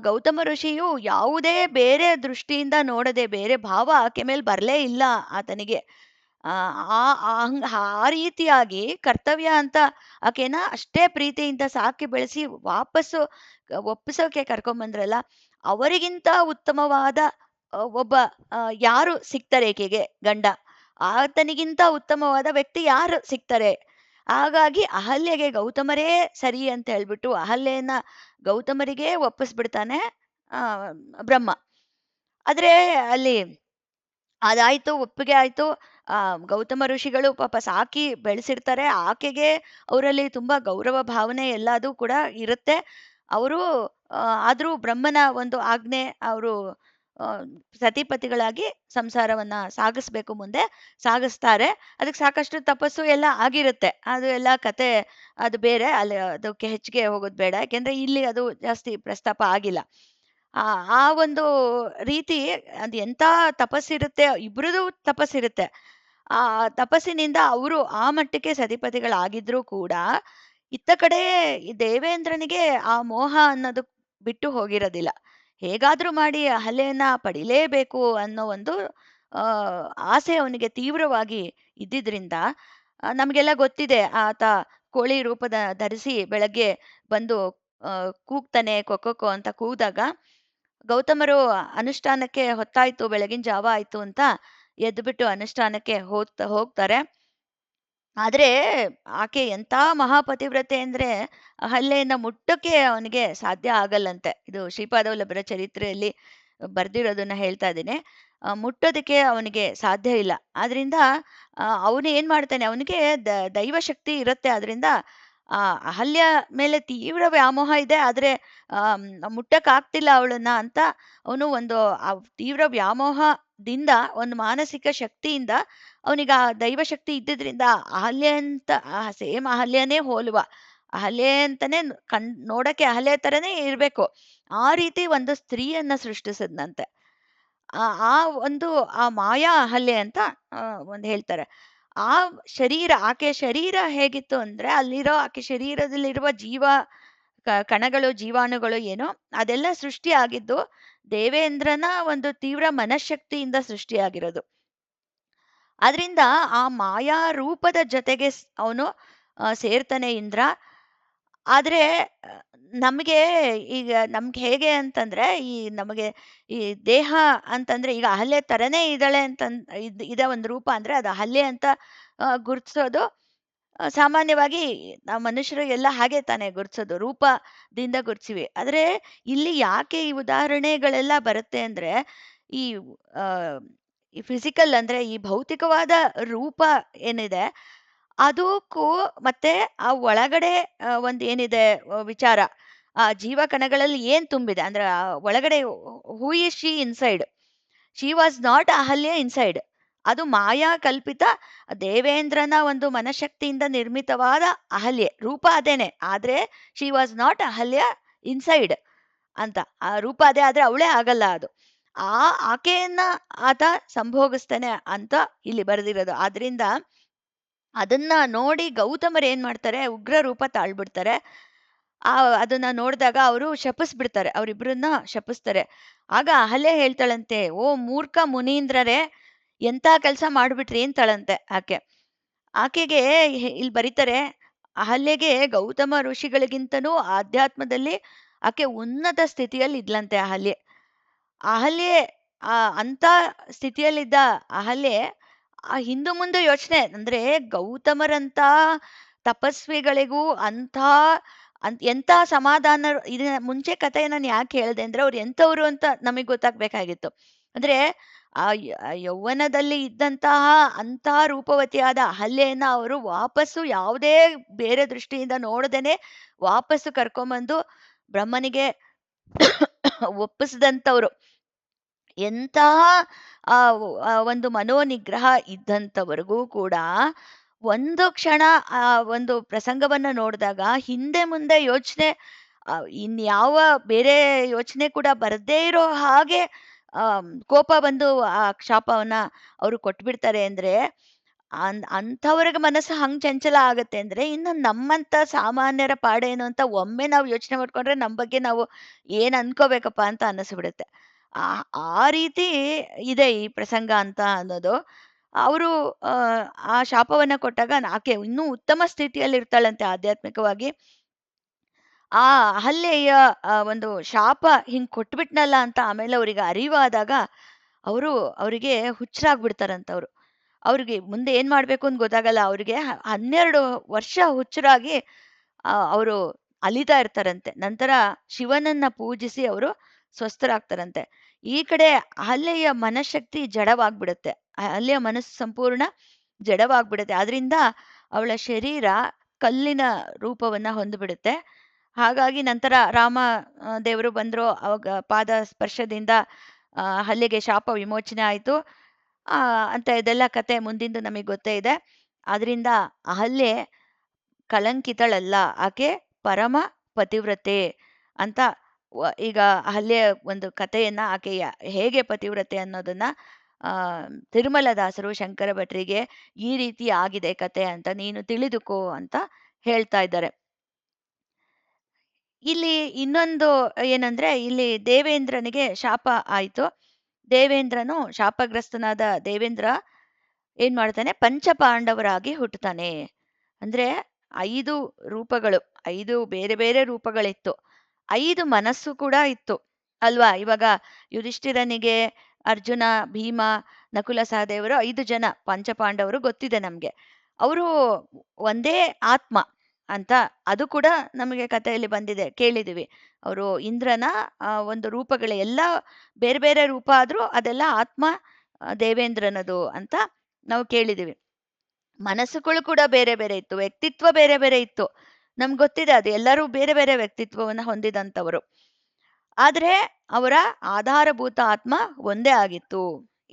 ಗೌತಮ ಋಷಿಯು ಯಾವುದೇ ಬೇರೆ ದೃಷ್ಟಿಯಿಂದ ನೋಡದೆ, ಬೇರೆ ಭಾವ ಆಕೆ ಮೇಲೆ ಬರಲೇ ಇಲ್ಲ ಆತನಿಗೆ. ಆ ಆ ಆ ರೀತಿಯಾಗಿ ಕರ್ತವ್ಯ ಅಂತ ಆಕೆನ ಅಷ್ಟೇ ಪ್ರೀತಿಯಿಂದ ಸಾಕಿ ಬೆಳೆಸಿ ವಾಪಸ್ಸು ಒಪ್ಪಿಸೋಕೆ ಕರ್ಕೊಂಬಂದ್ರಲ್ಲ, ಅವರಿಗಿಂತ ಉತ್ತಮವಾದ ಒಬ್ಬ ಯಾರು ಸಿಗ್ತಾರೆ ಈಕೆಗೆ ಗಂಡ, ಆತನಿಗಿಂತ ಉತ್ತಮವಾದ ವ್ಯಕ್ತಿ ಯಾರು ಸಿಗ್ತಾರೆ. ಹಾಗಾಗಿ ಅಹಲ್ಯೆಗೆ ಗೌತಮರೇ ಸರಿ ಅಂತ ಹೇಳ್ಬಿಟ್ಟು ಅಹಲ್ಯೆಯನ್ನ ಗೌತಮರಿಗೆ ಒಪ್ಪಿಸ್ಬಿಡ್ತಾನೆ ಆ ಬ್ರಹ್ಮ. ಆದ್ರೆ ಅಲ್ಲಿ ಅದಾಯ್ತು, ಒಪ್ಪಿಗೆ ಆಯ್ತು. ಗೌತಮ ಋಷಿಗಳು ಪಾಪ ಸಾಕಿ ಬೆಳೆಸಿರ್ತಾರೆ. ಆಕೆಗೆ ಅವರಲ್ಲಿ ತುಂಬಾ ಗೌರವ ಭಾವನೆ ಎಲ್ಲದೂ ಕೂಡ ಇರುತ್ತೆ. ಅವರು ಆದ್ರೂ ಬ್ರಹ್ಮನ ಒಂದು ಆಜ್ಞೆ, ಅವರು ಸತಿಪತಿಗಳಾಗಿ ಸಂಸಾರವನ್ನ ಸಾಗಿಸ್ಬೇಕು, ಮುಂದೆ ಸಾಗಿಸ್ತಾರೆ. ಅದಕ್ಕೆ ಸಾಕಷ್ಟು ತಪಸ್ಸು ಎಲ್ಲ ಆಗಿರುತ್ತೆ. ಅದು ಎಲ್ಲ ಕತೆ, ಅದು ಬೇರೆ, ಅಲ್ಲಿ ಅದಕ್ಕೆ ಹೆಚ್ಚಿಗೆ ಹೋಗೋದು ಬೇಡ, ಯಾಕೆಂದ್ರೆ ಇಲ್ಲಿ ಅದು ಜಾಸ್ತಿ ಪ್ರಸ್ತಾಪ ಆಗಿಲ್ಲ. ಆ ಆ ಒಂದು ರೀತಿ ಅದು ಎಂತ ತಪಸ್ಸಿರುತ್ತೆ, ಇಬ್ರದು ತಪಸ್ಸಿರುತ್ತೆ. ಆ ತಪಸ್ಸಿನಿಂದ ಅವರು ಆ ಮಟ್ಟಕ್ಕೆ ಸತಿಪತಿಗಳಾಗಿದ್ರೂ ಕೂಡ ಇತ್ತ ಕಡೆ ಈ ದೇವೇಂದ್ರನಿಗೆ ಆ ಮೋಹ ಅನ್ನೋದು ಬಿಟ್ಟು ಹೋಗಿರೋದಿಲ್ಲ. ಹೇಗಾದ್ರೂ ಮಾಡಿ ಅಹಲ್ಯೆಯನ್ನ ಪಡಿಲೇಬೇಕು ಅನ್ನೋ ಒಂದು ಆ ಆಸೆ ಅವನಿಗೆ ತೀವ್ರವಾಗಿ ಇದ್ದಿದ್ರಿಂದ, ನಮಗೆಲ್ಲ ಗೊತ್ತಿದೆ ಆತ ಕೋಳಿ ರೂಪದ ಧರಿಸಿ ಬೆಳಗ್ಗೆ ಬಂದು ಕೂಗ್ತಾನೆ, ಕೊಕ್ಕೊ ಅಂತ ಕೂಗಿದಾಗ ಗೌತಮರು ಅನುಷ್ಠಾನಕ್ಕೆ ಹೊತ್ತಾಯ್ತು, ಬೆಳಗಿನ ಜಾವ ಆಯ್ತು ಅಂತ ಎದ್ಬಿಟ್ಟು ಅನುಷ್ಠಾನಕ್ಕೆ ಹೋಗ್ತಾರೆ. ಆದ್ರೆ ಆಕೆ ಎಂಥ ಮಹಾಪತಿವ್ರತೆ ಅಂದ್ರೆ ಅಹಲ್ಯೆಯನ್ನ ಮುಟ್ಟಕ್ಕೆ ಅವನಿಗೆ ಸಾಧ್ಯ ಆಗಲ್ಲಂತೆ. ಇದು ಶ್ರೀಪಾದ ವಲ್ಲಭರ ಚರಿತ್ರೆಯಲ್ಲಿ ಬರ್ದಿರೋದನ್ನ ಹೇಳ್ತಾ ಇದ್ದೀನಿ. ಮುಟ್ಟೋದಕ್ಕೆ ಅವನಿಗೆ ಸಾಧ್ಯ ಇಲ್ಲ. ಆದ್ರಿಂದ ಅವನು ಏನ್ ಮಾಡ್ತಾನೆ, ಅವನಿಗೆ ದೈವ ಶಕ್ತಿ ಇರುತ್ತೆ. ಆದ್ರಿಂದ ಆ ಅಹಲ್ಯ ಮೇಲೆ ತೀವ್ರ ವ್ಯಾಮೋಹ ಇದೆ. ಆದ್ರೆ ಮುಟ್ಟಕ್ಕಾಗ್ತಿಲ್ಲ ಅವಳನ್ನ ಅಂತ ಅವನು ಒಂದು ಆ ತೀವ್ರ ವ್ಯಾಮೋಹದಿಂದ ಒಂದು ಮಾನಸಿಕ ಶಕ್ತಿಯಿಂದ ಅವನಿಗೆ ಆ ದೈವಶಕ್ತಿ ಇದ್ದಿದ್ರಿಂದ ಅಹಲ್ಯೆ ಅಂತ ಸೇಮ್ ಅಹಲ್ಯನೇ ಹೋಲುವ ಅಹಲ್ಯೆ ಅಂತಾನೆ ನೋಡಕ್ಕೆ ಅಹಲ್ಯೆ ತರನೇ ಇರ್ಬೇಕು. ಆ ರೀತಿ ಒಂದು ಸ್ತ್ರೀಯನ್ನ ಸೃಷ್ಟಿಸಿದ್ನಂತೆ. ಆ ಆ ಒಂದು ಆ ಮಾಯಾ ಅಹಲ್ಯೆ ಅಂತ ಒಂದು ಹೇಳ್ತಾರೆ. ಆ ಆಕೆಯ ಶರೀರ ಹೇಗಿತ್ತು ಅಂದ್ರೆ ಅಲ್ಲಿರೋ ಆಕೆ ಶರೀರದಲ್ಲಿರುವ ಕಣಗಳು ಜೀವಾಣುಗಳು ಏನೋ ಅದೆಲ್ಲ ಸೃಷ್ಟಿಯಾಗಿದ್ದು ದೇವೇಂದ್ರನ ಒಂದು ತೀವ್ರ ಮನಃಶಕ್ತಿಯಿಂದ ಸೃಷ್ಟಿಯಾಗಿರೋದು. ಆದ್ರಿಂದ ಆ ಮಾಯಾ ರೂಪದ ಜೊತೆಗೆ ಅವನು ಸೇರ್ತಾನೆ ಇಂದ್ರ. ಆದ್ರೆ ನಮ್ಗೆ ಈಗ ನಮ್ಗೆ ಹೇಗೆ ಅಂತಂದ್ರೆ ನಮಗೆ ಈ ದೇಹ ಅಂತಂದ್ರೆ ಈಗ ಅಹಲ್ಯೆ ತರನೇ ಇದ್ದಾಳೆ ಅಂತ ಇದೆ ಒಂದು ರೂಪ ಅಂದ್ರೆ ಅದು ಅಹಲ್ಯೆ ಅಂತ ಗುರ್ತಿಸೋದು ಸಾಮಾನ್ಯವಾಗಿ ನಾವು ಮನುಷ್ಯರು ಎಲ್ಲ ಹಾಗೆ ತಾನೇ ಗುರ್ತಿಸೋದು, ರೂಪದಿಂದ ಗುರ್ತಿಸಿವಿ. ಆದ್ರೆ ಇಲ್ಲಿ ಯಾಕೆ ಈ ಉದಾಹರಣೆಗಳೆಲ್ಲ ಬರುತ್ತೆ ಅಂದ್ರೆ ಈ ಆ ಈ ಫಿಸಿಕಲ್ ಅಂದ್ರೆ ಈ ಭೌತಿಕವಾದ ರೂಪ ಏನಿದೆ ಅದಕ್ಕೂ ಮತ್ತೆ ಆ ಒಳಗಡೆ ಒಂದ್ ಏನಿದೆ ವಿಚಾರ, ಆ ಜೀವಕಣಗಳಲ್ಲಿ ಏನ್ ತುಂಬಿದೆ ಅಂದ್ರೆ ಆ ಒಳಗಡೆ who is she inside. She was not Ahalya inside. ಅದು ಮಾಯಾ ಕಲ್ಪಿತ ದೇವೇಂದ್ರನ ಒಂದು ಮನಶಕ್ತಿಯಿಂದ ನಿರ್ಮಿತವಾದ ಅಹಲ್ಯೆ ರೂಪ ಅದೇನೆ. ಆದ್ರೆ she was not Ahalya inside ಅಂತ. ಆ ರೂಪ ಅದೇ ಆದ್ರೆ ಅವಳೇ ಆಗಲ್ಲ ಅದು. ಆಕೆಯನ್ನ ಆತ ಸಂಭೋಗಿಸ್ತಾನೆ ಅಂತ ಇಲ್ಲಿ ಬರೆದಿರೋದು. ಆದ್ರಿಂದ ಅದನ್ನ ನೋಡಿ ಗೌತಮರು ಏನ್ ಮಾಡ್ತಾರೆ, ಉಗ್ರ ರೂಪ ತಾಳ್ಬಿಡ್ತಾರೆ. ಆ ಅದನ್ನ ನೋಡಿದಾಗ ಅವರು ಶಪಿಸ್ಬಿಡ್ತಾರೆ, ಅವರಿಬ್ಬರನ್ನ ಶಪಿಸ್ತಾರೆ. ಆಗ ಅಹಲ್ಯೆ ಹೇಳ್ತಾಳಂತೆ, ಓ ಮೂರ್ಖ ಮುನೀಂದ್ರರೇ, ಎಂತ ಕೆಲಸ ಮಾಡ್ಬಿಟ್ರಿ ಅಂತಾಳಂತೆ ಆಕೆ. ಆಕೆಗೆ ಇಲ್ಲಿ ಬರೀತಾರೆ, ಅಹಲ್ಯೆಗೆ ಗೌತಮ ಋಷಿಗಳಿಗಿಂತನೂ ಆಧ್ಯಾತ್ಮದಲ್ಲಿ ಆಕೆ ಉನ್ನತ ಸ್ಥಿತಿಯಲ್ಲಿ ಇದ್ಲಂತೆ ಅಹಲ್ಯೆ. ಅಹಲ್ಯೆ ಅಂತ ಸ್ಥಿತಿಯಲ್ಲಿದ್ದ ಅಹಲ್ಯೆ ಹಿಂದು ಮುಂದೆ ಯೋಚನೆ ಅಂದ್ರೆ ಗೌತಮರಂತ ತಪಸ್ವಿಗಳಿಗೂ ಎಂತ ಸಮಾಧಾನ. ಇದನ್ನ ಮುಂಚೆ ಕಥೆ ನಾನು ಯಾಕೆ ಹೇಳ್ದೆ ಅಂದ್ರೆ ಅವ್ರು ಎಂಥವ್ರು ಅಂತ ನಮಗೆ ಗೊತ್ತಾಗ್ಬೇಕಾಗಿತ್ತು. ಅಂದ್ರೆ ಯೌವನದಲ್ಲಿ ಇದ್ದಂತಹ ಅಂತಹ ರೂಪವತಿಯಾದ ಅಹಲ್ಯೆಯನ್ನ ಅವರು ವಾಪಸ್ಸು ಯಾವುದೇ ಬೇರೆ ದೃಷ್ಟಿಯಿಂದ ನೋಡದೇನೆ ವಾಪಸ್ಸು ಕರ್ಕೊಂಬಂದು ಬ್ರಹ್ಮನಿಗೆ ಒಪ್ಪಿಸಿದಂಥವ್ರು. ಎಂತಹ ಒಂದು ಮನೋನಿಗ್ರಹ ಇದ್ದಂಥವರೆಗೂ ಕೂಡ ಒಂದು ಕ್ಷಣ ಆ ಒಂದು ಪ್ರಸಂಗವನ್ನ ನೋಡಿದಾಗ ಹಿಂದೆ ಮುಂದೆ ಯೋಚನೆ ಇನ್ಯಾವ ಬೇರೆ ಯೋಚನೆ ಕೂಡ ಬರದೇ ಇರೋ ಹಾಗೆ ಕೋಪ ಬಂದು ಆ ಶಾಪವನ್ನ ಅವರು ಕೊಟ್ಬಿಡ್ತಾರೆ ಅಂದ್ರೆ ಅಂಥವ್ರಿಗೆ ಮನಸ್ಸು ಹಂಗ್ ಚಂಚಲ ಆಗತ್ತೆ ಅಂದ್ರೆ ಇನ್ನು ನಮ್ಮಂತ ಸಾಮಾನ್ಯರ ಪಾಡೇನು ಅಂತ ಒಮ್ಮೆ ನಾವು ಯೋಚನೆ ಮಾಡ್ಕೊಂಡ್ರೆ ನಮ್ಮ ಬಗ್ಗೆ ನಾವು ಏನ್ ಅನ್ಕೋಬೇಕಪ್ಪ ಅಂತ ಅನ್ನಿಸ್ಬಿಡುತ್ತೆ. ಆ ಆ ರೀತಿ ಇದೆ ಈ ಪ್ರಸಂಗ ಅಂತ ಅನ್ನೋದು. ಅವರು ಆ ಶಾಪವನ್ನ ಕೊಟ್ಟಾಗ ಆಕೆ ಇನ್ನೂ ಉತ್ತಮ ಸ್ಥಿತಿಯಲ್ಲಿ ಇರ್ತಾಳಂತೆ ಆಧ್ಯಾತ್ಮಿಕವಾಗಿ. ಆ ಅಹಲ್ಯೆಯ ಒಂದು ಶಾಪ ಹಿಂಗ್ ಕೊಟ್ಬಿಟ್ನಲ್ಲ ಅಂತ ಆಮೇಲೆ ಅವರಿಗೆ ಅರಿವಾದಾಗ ಅವರಿಗೆ ಹುಚ್ಚರಾಗ್ಬಿಡ್ತಾರಂತವ್ರು. ಅವ್ರಿಗೆ ಮುಂದೆ ಏನ್ ಮಾಡ್ಬೇಕು ಅಂತ ಗೊತ್ತಾಗಲ್ಲ. ಅವ್ರಿಗೆ 12 ವರ್ಷ ಹುಚ್ಚರಾಗಿ ಅವರು ಅಲಿತಾ ಇರ್ತಾರಂತೆ. ನಂತರ ಶಿವನನ್ನ ಪೂಜಿಸಿ ಅವರು ಸ್ವಸ್ಥರಾಗ್ತಾರಂತೆ. ಈ ಕಡೆ ಅಹಲ್ಯೆಯ ಮನಃಶಕ್ತಿ ಜಡವಾಗ್ಬಿಡುತ್ತೆ. ಅಹಲ್ಯೆಯ ಮನಸ್ಸು ಸಂಪೂರ್ಣ ಜಡವಾಗ್ಬಿಡುತ್ತೆ. ಆದ್ರಿಂದ ಅವಳ ಶರೀರ ಕಲ್ಲಿನ ರೂಪವನ್ನ ಹೊಂದ್ಬಿಡುತ್ತೆ. ಹಾಗಾಗಿ ನಂತರ ರಾಮ ದೇವರು ಬಂದ್ರು. ಅವಾಗ ಪಾದ ಸ್ಪರ್ಶದಿಂದ ಅಹಲ್ಯೆಗೆ ಶಾಪ ವಿಮೋಚನೆ ಆಯ್ತು. ಅಂತ ಇದೆಲ್ಲ ಕತೆ ಮುಂದಿಂದು ನಮಗೆ ಗೊತ್ತೇ ಇದೆ. ಆದ್ರಿಂದ ಅಹಲ್ಯೆ ಕಳಂಕಿತಳಲ್ಲ, ಆಕೆ ಪರಮ ಪತಿವ್ರತೆ ಅಂತ ಈಗ ಅಹಲ್ಯೆ ಒಂದು ಕಥೆಯನ್ನ ಆಕೆ ಹೇಗೆ ಪತಿವ್ರತೆ ಅನ್ನೋದನ್ನ ತಿರುಮಲದಾಸರು ಶಂಕರ ಭಟ್ರಿಗೆ ಈ ರೀತಿ ಆಗಿದೆ ಕತೆ ಅಂತ ನೀನು ತಿಳಿದುಕೋ ಅಂತ ಹೇಳ್ತಾ ಇದ್ದಾರೆ. ಇಲ್ಲಿ ಇನ್ನೊಂದು ಏನಂದ್ರೆ ಇಲ್ಲಿ ದೇವೇಂದ್ರನಿಗೆ ಶಾಪ ಆಯ್ತು. ದೇವೇಂದ್ರನು ಶಾಪಗ್ರಸ್ತನಾದ ದೇವೇಂದ್ರ ಏನ್ ಮಾಡ್ತಾನೆ, ಪಂಚಪಾಂಡವರಾಗಿ ಹುಟ್ಟುತ್ತಾನೆ. ಅಂದ್ರೆ 5 ರೂಪಗಳು, 5 ಬೇರೆ ಬೇರೆ ರೂಪಗಳಿತ್ತು. 5 ಮನಸ್ಸು ಕೂಡ ಇತ್ತು ಅಲ್ವಾ? ಇವಾಗ ಯುಧಿಷ್ಠಿರನಿಗೆ ಅರ್ಜುನ, ಭೀಮ, ನಕುಲ ಸಹದೇವರು 5 ಜನ ಪಂಚಪಾಂಡವರು ಗೊತ್ತಿದೆ ನಮ್ಗೆ. ಅವರು ಒಂದೇ ಆತ್ಮ ಅಂತ ಅದು ಕೂಡ ನಮಗೆ ಕಥೆಯಲ್ಲಿ ಬಂದಿದೆ, ಕೇಳಿದೀವಿ. ಅವರು ಇಂದ್ರನ ಒಂದು ರೂಪಗಳು ಎಲ್ಲ ಬೇರೆ ಬೇರೆ ರೂಪ ಆದ್ರೂ ಅದೆಲ್ಲ ಆತ್ಮ ದೇವೇಂದ್ರನದು ಅಂತ ನಾವು ಕೇಳಿದೀವಿ. ಮನಸ್ಸುಗಳು ಕೂಡ ಬೇರೆ ಬೇರೆ ಇತ್ತು, ವ್ಯಕ್ತಿತ್ವ ಬೇರೆ ಬೇರೆ ಇತ್ತು. ನಮ್ಗೆ ಗೊತ್ತಿದೆ ಅದು ಎಲ್ಲರೂ ಬೇರೆ ಬೇರೆ ವ್ಯಕ್ತಿತ್ವವನ್ನು ಹೊಂದಿದಂಥವರು. ಆದ್ರೆ ಅವರ ಆಧಾರಭೂತ ಆತ್ಮ ಒಂದೇ ಆಗಿತ್ತು.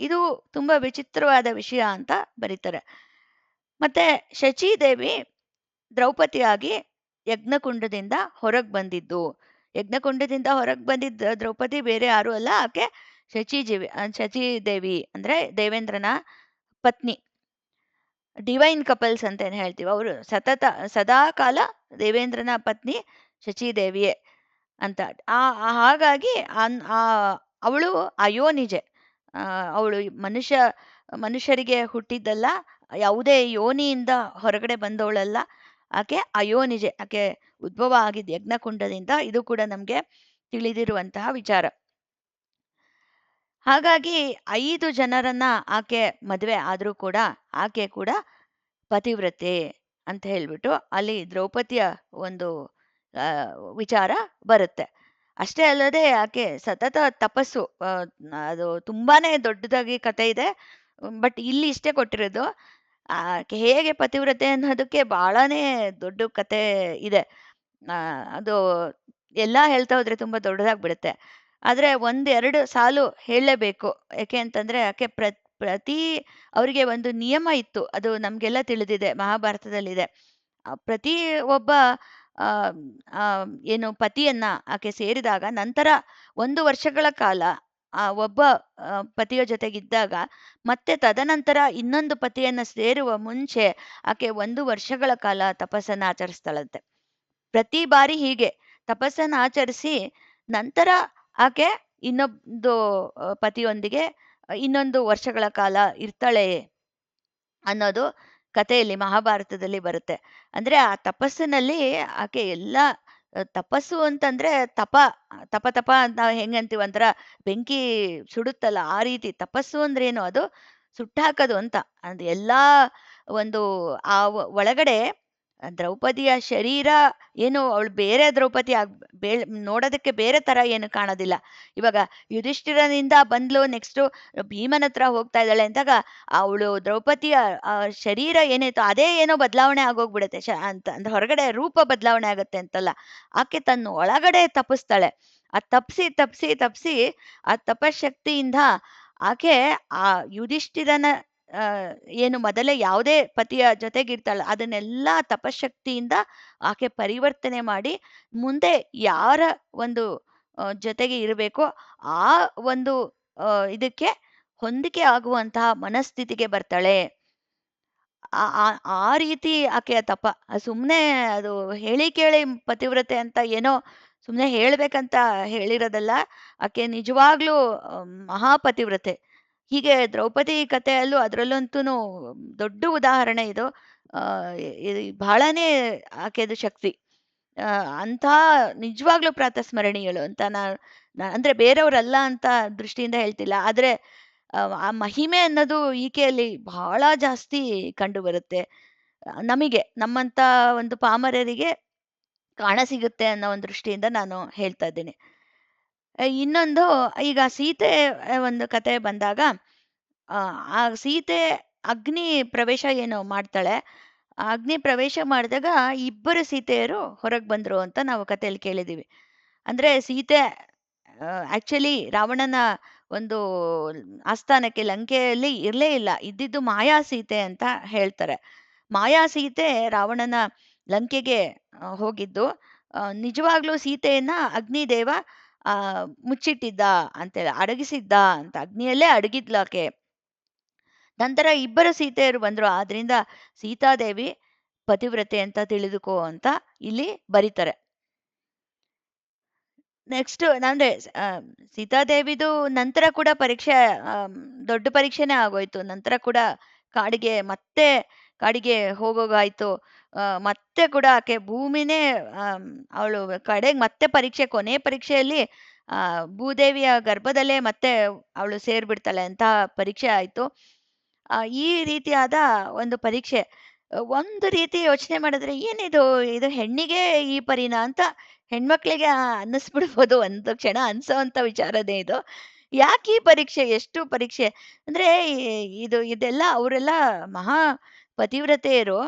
ಇದು ತುಂಬಾ ವಿಚಿತ್ರವಾದ ವಿಷಯ ಅಂತ ಬರೀತಾರೆ. ಮತ್ತೆ ಶಚೀದೇವಿ ದ್ರೌಪದಿಯಾಗಿ ಯಜ್ಞಕುಂಡದಿಂದ ಹೊರಗೆ ಬಂದಿದ್ದು. ಯಜ್ಞಕುಂಡದಿಂದ ಹೊರಗೆ ಬಂದಿದ್ದ ದ್ರೌಪದಿ ಬೇರೆ ಯಾರು ಅಲ್ಲ, ಆಕೆ ಶಚೀದೇವಿ ಅಂದ್ರೆ ದೇವೇಂದ್ರನ ಪತ್ನಿ. ಡಿವೈನ್ ಕಪಲ್ಸ್ ಅಂತ ಏನ್ ಹೇಳ್ತೀವಿ, ಅವರು ಸದಾ ಕಾಲ ದೇವೇಂದ್ರನ ಪತ್ನಿ ಶಚೀದೇವಿಯೇ ಅಂತ. ಹಾಗಾಗಿ ಅವಳು ಅಯೋನಿಜೆ. ಅವಳು ಮನುಷ್ಯರಿಗೆ ಹುಟ್ಟಿದ್ದಲ್ಲ, ಯಾವುದೇ ಯೋನಿಯಿಂದ ಹೊರಗಡೆ ಬಂದವಳಲ್ಲ. ಆಕೆ ಅಯೋನಿಜೆ. ಆಕೆ ಉದ್ಭವ ಆಗಿದ್ದು ಯಜ್ಞಕುಂಡದಿಂದ. ಇದು ಕೂಡ ನಮ್ಗೆ ತಿಳಿದಿರುವಂತಹ ವಿಚಾರ. ಹಾಗಾಗಿ 5 ಜನರನ್ನ ಆಕೆ ಮದುವೆ ಆದ್ರೂ ಕೂಡ ಆಕೆ ಕೂಡ ಪತಿವ್ರತೆ ಅಂತ ಹೇಳ್ಬಿಟ್ಟು ಅಲ್ಲಿ ದ್ರೌಪದಿಯ ಒಂದು ಆ, ವಿಚಾರ ಬರುತ್ತೆ. ಅಷ್ಟೇ ಅಲ್ಲದೆ ಆಕೆ ಸತತ ತಪಸ್ಸು, ಅದು ತುಂಬಾನೇ ದೊಡ್ಡದಾಗಿ ಕತೆ ಇದೆ. ಬಟ್ ಇಲ್ಲಿ ಇಷ್ಟೇ ಕೊಟ್ಟಿರೋದು. ಆಕೆ ಹೇಗೆ ಪತಿವ್ರತೆ ಅನ್ನೋದಕ್ಕೆ ಬಹಳನೇ ದೊಡ್ಡ ಕತೆ ಇದೆ. ಅದು ಎಲ್ಲ ಹೇಳ್ತಾ ಹೋದ್ರೆ ತುಂಬಾ ದೊಡ್ಡದಾಗ್ಬಿಡುತ್ತೆ. ಆದ್ರೆ ಒಂದೆರಡು ಸಾಲು ಹೇಳಲೇಬೇಕು. ಯಾಕೆ ಅಂತಂದ್ರೆ ಆಕೆ ಪ್ರತಿ ಅವರಿಗೆ ಒಂದು ನಿಯಮ ಇತ್ತು. ಅದು ನಮ್ಗೆಲ್ಲ ತಿಳಿದಿದೆ, ಮಹಾಭಾರತದಲ್ಲಿದೆ. ಪ್ರತಿ ಒಬ್ಬ ಆ ಆ ಏನು ಪತಿಯನ್ನ ಆಕೆ ಸೇರಿದಾಗ ನಂತರ 1 ವರ್ಷಗಳ ಕಾಲ ಆ ಒಬ್ಬ ಪತಿಯ ಜೊತೆಗಿದ್ದಾಗ ಮತ್ತೆ ತದನಂತರ ಇನ್ನೊಂದು ಪತಿಯನ್ನ ಸೇರುವ ಮುಂಚೆ ಆಕೆ 1 ವರ್ಷಗಳ ಕಾಲ ತಪಸ್ಸನ್ನ ಆಚರಿಸ್ತಾಳಂತೆ. ಪ್ರತಿ ಬಾರಿ ಹೀಗೆ ತಪಸ್ಸನ್ನ ಆಚರಿಸಿ ನಂತರ ಆಕೆ ಇನ್ನೊಂದು ಪತಿಯೊಂದಿಗೆ ಇನ್ನೊಂದು ವರ್ಷಗಳ ಕಾಲ ಇರ್ತಾಳೆ ಅನ್ನೋದು ಕಥೆಯಲ್ಲಿ, ಮಹಾಭಾರತದಲ್ಲಿ ಬರುತ್ತೆ. ಅಂದ್ರೆ ಆ ತಪಸ್ಸಿನಲ್ಲಿ ಆಕೆ ಎಲ್ಲ ತಪಸ್ಸು ಅಂತಂದ್ರೆ ತಪ ತಪ ತಪ ಅಂತ ನಾವು ಹೆಂಗಂತೀವಿ, ಒಂಥರ ಬೆಂಕಿ ಸುಡುತ್ತಲ್ಲ ಆ ರೀತಿ. ತಪಸ್ಸು ಅಂದ್ರೇನು, ಅದು ಸುಟ್ಟಾಕೋದು ಅಂತ. ಅದು ಎಲ್ಲಾ ಒಂದು ಒಳಗಡೆ ದ್ರೌಪದಿಯ ಶರೀರ ಏನು, ಅವಳು ಬೇರೆ ದ್ರೌಪದಿ ನೋಡೋದಕ್ಕೆ ಬೇರೆ ತರ ಏನು ಕಾಣೋದಿಲ್ಲ. ಇವಾಗ ಯುಧಿಷ್ಠಿರನಿಂದ ಬಂದ್ಲು, ನೆಕ್ಸ್ಟ್ ಭೀಮನ ಹತ್ರ ಹೋಗ್ತಾ ಇದ್ದಾಳೆ ಅಂದಾಗ ಅವಳು ದ್ರೌಪದಿಯ ಶರೀರ ಏನಾಯ್ತು ಅದೇ ಏನೋ ಬದಲಾವಣೆ ಆಗೋಗ್ಬಿಡುತ್ತೆ ಅಂತ. ಅಂದ್ರೆ ಹೊರಗಡೆ ರೂಪ ಬದಲಾವಣೆ ಆಗುತ್ತೆ ಅಂತಲ್ಲ, ಆಕೆ ತನ್ನ ಒಳಗಡೆ ತಪಿಸ್ತಾಳೆ. ಆ ತಪ್ಸಿ ತಪ್ಸಿ ತಪ್ಸಿ ಆ ತಪಶಕ್ತಿಯಿಂದ ಆಕೆ ಆ ಯುಧಿಷ್ಠಿರನ ಏನು ಮೊದಲೇ ಯಾವುದೇ ಪತಿಯ ಜೊತೆಗಿರ್ತಾಳೆ ಅದನ್ನೆಲ್ಲ ತಪಶಕ್ತಿಯಿಂದ ಆಕೆ ಪರಿವರ್ತನೆ ಮಾಡಿ ಮುಂದೆ ಯಾರ ಒಂದು ಜೊತೆಗೆ ಇರಬೇಕೋ ಆ ಒಂದು ಇದಕ್ಕೆ ಹೊಂದಿಕೆ ಆಗುವಂತಹ ಮನಸ್ಥಿತಿಗೆ ಬರ್ತಾಳೆ. ಆ ಆ ಆ ರೀತಿ ಆಕೆಯ ತಪ. ಸುಮ್ಮನೆ ಅದು ಹೇಳಿ ಕೇಳಿ ಪತಿವ್ರತೆ ಅಂತ ಏನೋ ಸುಮ್ಮನೆ ಹೇಳ್ಬೇಕಂತ ಹೇಳಿರೋದಲ್ಲ. ಆಕೆ ನಿಜವಾಗ್ಲೂ ಮಹಾಪತಿವ್ರತೆ. ಹೀಗೆ ದ್ರೌಪದಿ ಕಥೆಯಲ್ಲೂ ಅದರಲ್ಲಂತೂ ದೊಡ್ಡ ಉದಾಹರಣೆ ಇದು. ಬಹಳನೇ ಆಕೆದು ಶಕ್ತಿ. ಅಂಥ ನಿಜವಾಗ್ಲೂ ಪ್ರಾತಸ್ಮರಣೀಯಳು ಅಂತ ಅಂದ್ರೆ ಬೇರೆಯವರಲ್ಲ ಅಂತ ದೃಷ್ಟಿಯಿಂದ ಹೇಳ್ತಿಲ್ಲ. ಆದ್ರೆ ಆ ಮಹಿಮೆ ಅನ್ನೋದು ಈಕೆಯಲ್ಲಿ ಬಹಳ ಜಾಸ್ತಿ ಕಂಡು ಬರುತ್ತೆ. ನಮಗೆ ನಮ್ಮಂತ ಒಂದು ಪಾಮರರಿಗೆ ಕಾಣಸಿಗುತ್ತೆ ಅನ್ನೋ ಒಂದು ದೃಷ್ಟಿಯಿಂದ ನಾನು ಹೇಳ್ತಾ ಇದ್ದೀನಿ. ಇನ್ನೊಂದು, ಈಗ ಸೀತೆ ಒಂದು ಕತೆ ಬಂದಾಗ ಆ ಸೀತೆ ಅಗ್ನಿ ಪ್ರವೇಶ ಏನು ಮಾಡ್ತಾಳೆ, ಆ ಅಗ್ನಿ ಪ್ರವೇಶ ಮಾಡಿದಾಗ ಇಬ್ಬರು ಸೀತೆಯರು ಹೊರಗೆ ಬಂದ್ರು ಅಂತ ನಾವು ಕಥೆಯಲ್ಲಿ ಕೇಳಿದೀವಿ. ಅಂದ್ರೆ ಸೀತೆ ಆಕ್ಚುಲಿ ರಾವಣನ ಒಂದು ಆಸ್ಥಾನಕ್ಕೆ ಲಂಕೆಯಲ್ಲಿ ಇರ್ಲೇ ಇಲ್ಲ, ಇದ್ದಿದ್ದು ಮಾಯಾ ಸೀತೆ ಅಂತ ಹೇಳ್ತಾರೆ. ಮಾಯಾ ಸೀತೆ ರಾವಣನ ಲಂಕೆಗೆ ಹೋಗಿದ್ದು. ನಿಜವಾಗ್ಲೂ ಸೀತೆಯನ್ನ ಅಗ್ನಿದೇವ ಮುಚ್ಚಿಟ್ಟಿದ್ದ ಅಂತೇಳಿ, ಅಡಗಿಸಿದ್ದ ಅಂತ. ಅಗ್ನಿಯಲ್ಲೇ ಅಡಗಿದ್ಲಾಕೆ. ನಂತರ ಇಬ್ಬರು ಸೀತೆಯರು ಬಂದ್ರು, ಆದ್ರಿಂದ ಸೀತಾದೇವಿ ಪತಿವ್ರತೆ ಅಂತ ತಿಳಿದುಕೋ ಅಂತ ಇಲ್ಲಿ ಬರೀತಾರೆ. ನೆಕ್ಸ್ಟ್ ಅಂದ್ರೆ ಸೀತಾದೇವಿದು ನಂತರ ಕೂಡ ಪರೀಕ್ಷೆ, ದೊಡ್ಡ ಪರೀಕ್ಷೆನೇ ಆಗೋಯ್ತು. ನಂತರ ಕೂಡ ಕಾಡಿಗೆ ಹೋಗೋಗಾಯ್ತು. ಮತ್ತೆ ಕೂಡ ಆಕೆ ಭೂಮಿನೇ ಅವಳು ಕಡೆಗೆ ಮತ್ತೆ ಪರೀಕ್ಷೆ, ಕೊನೆ ಪರೀಕ್ಷೆಯಲ್ಲಿ ಭೂದೇವಿಯ ಗರ್ಭದಲ್ಲೇ ಮತ್ತೆ ಅವಳು ಸೇರ್ಬಿಡ್ತಾಳೆ ಅಂತ ಪರೀಕ್ಷೆ ಆಯ್ತು. ಈ ರೀತಿಯಾದ ಒಂದು ಪರೀಕ್ಷೆ. ಒಂದು ರೀತಿ ಯೋಚನೆ ಮಾಡಿದ್ರೆ ಏನಿದು, ಇದು ಹೆಣ್ಣಿಗೆ ಈ ಪರಿನ ಅಂತ ಹೆಣ್ಮಕ್ಳಿಗೆ ಅನ್ನಿಸ್ಬಿಡ್ಬೋದು, ಒಂದು ಕ್ಷಣ ಅನ್ಸೋವಂಥ ವಿಚಾರನೇ ಇದು. ಯಾಕೆ ಈ ಪರೀಕ್ಷೆ, ಎಷ್ಟು ಪರೀಕ್ಷೆ ಅಂದ್ರೆ ಇದೆಲ್ಲ ಅವರೆಲ್ಲ ಮಹಾ ಪತಿವ್ರತೆಯರು.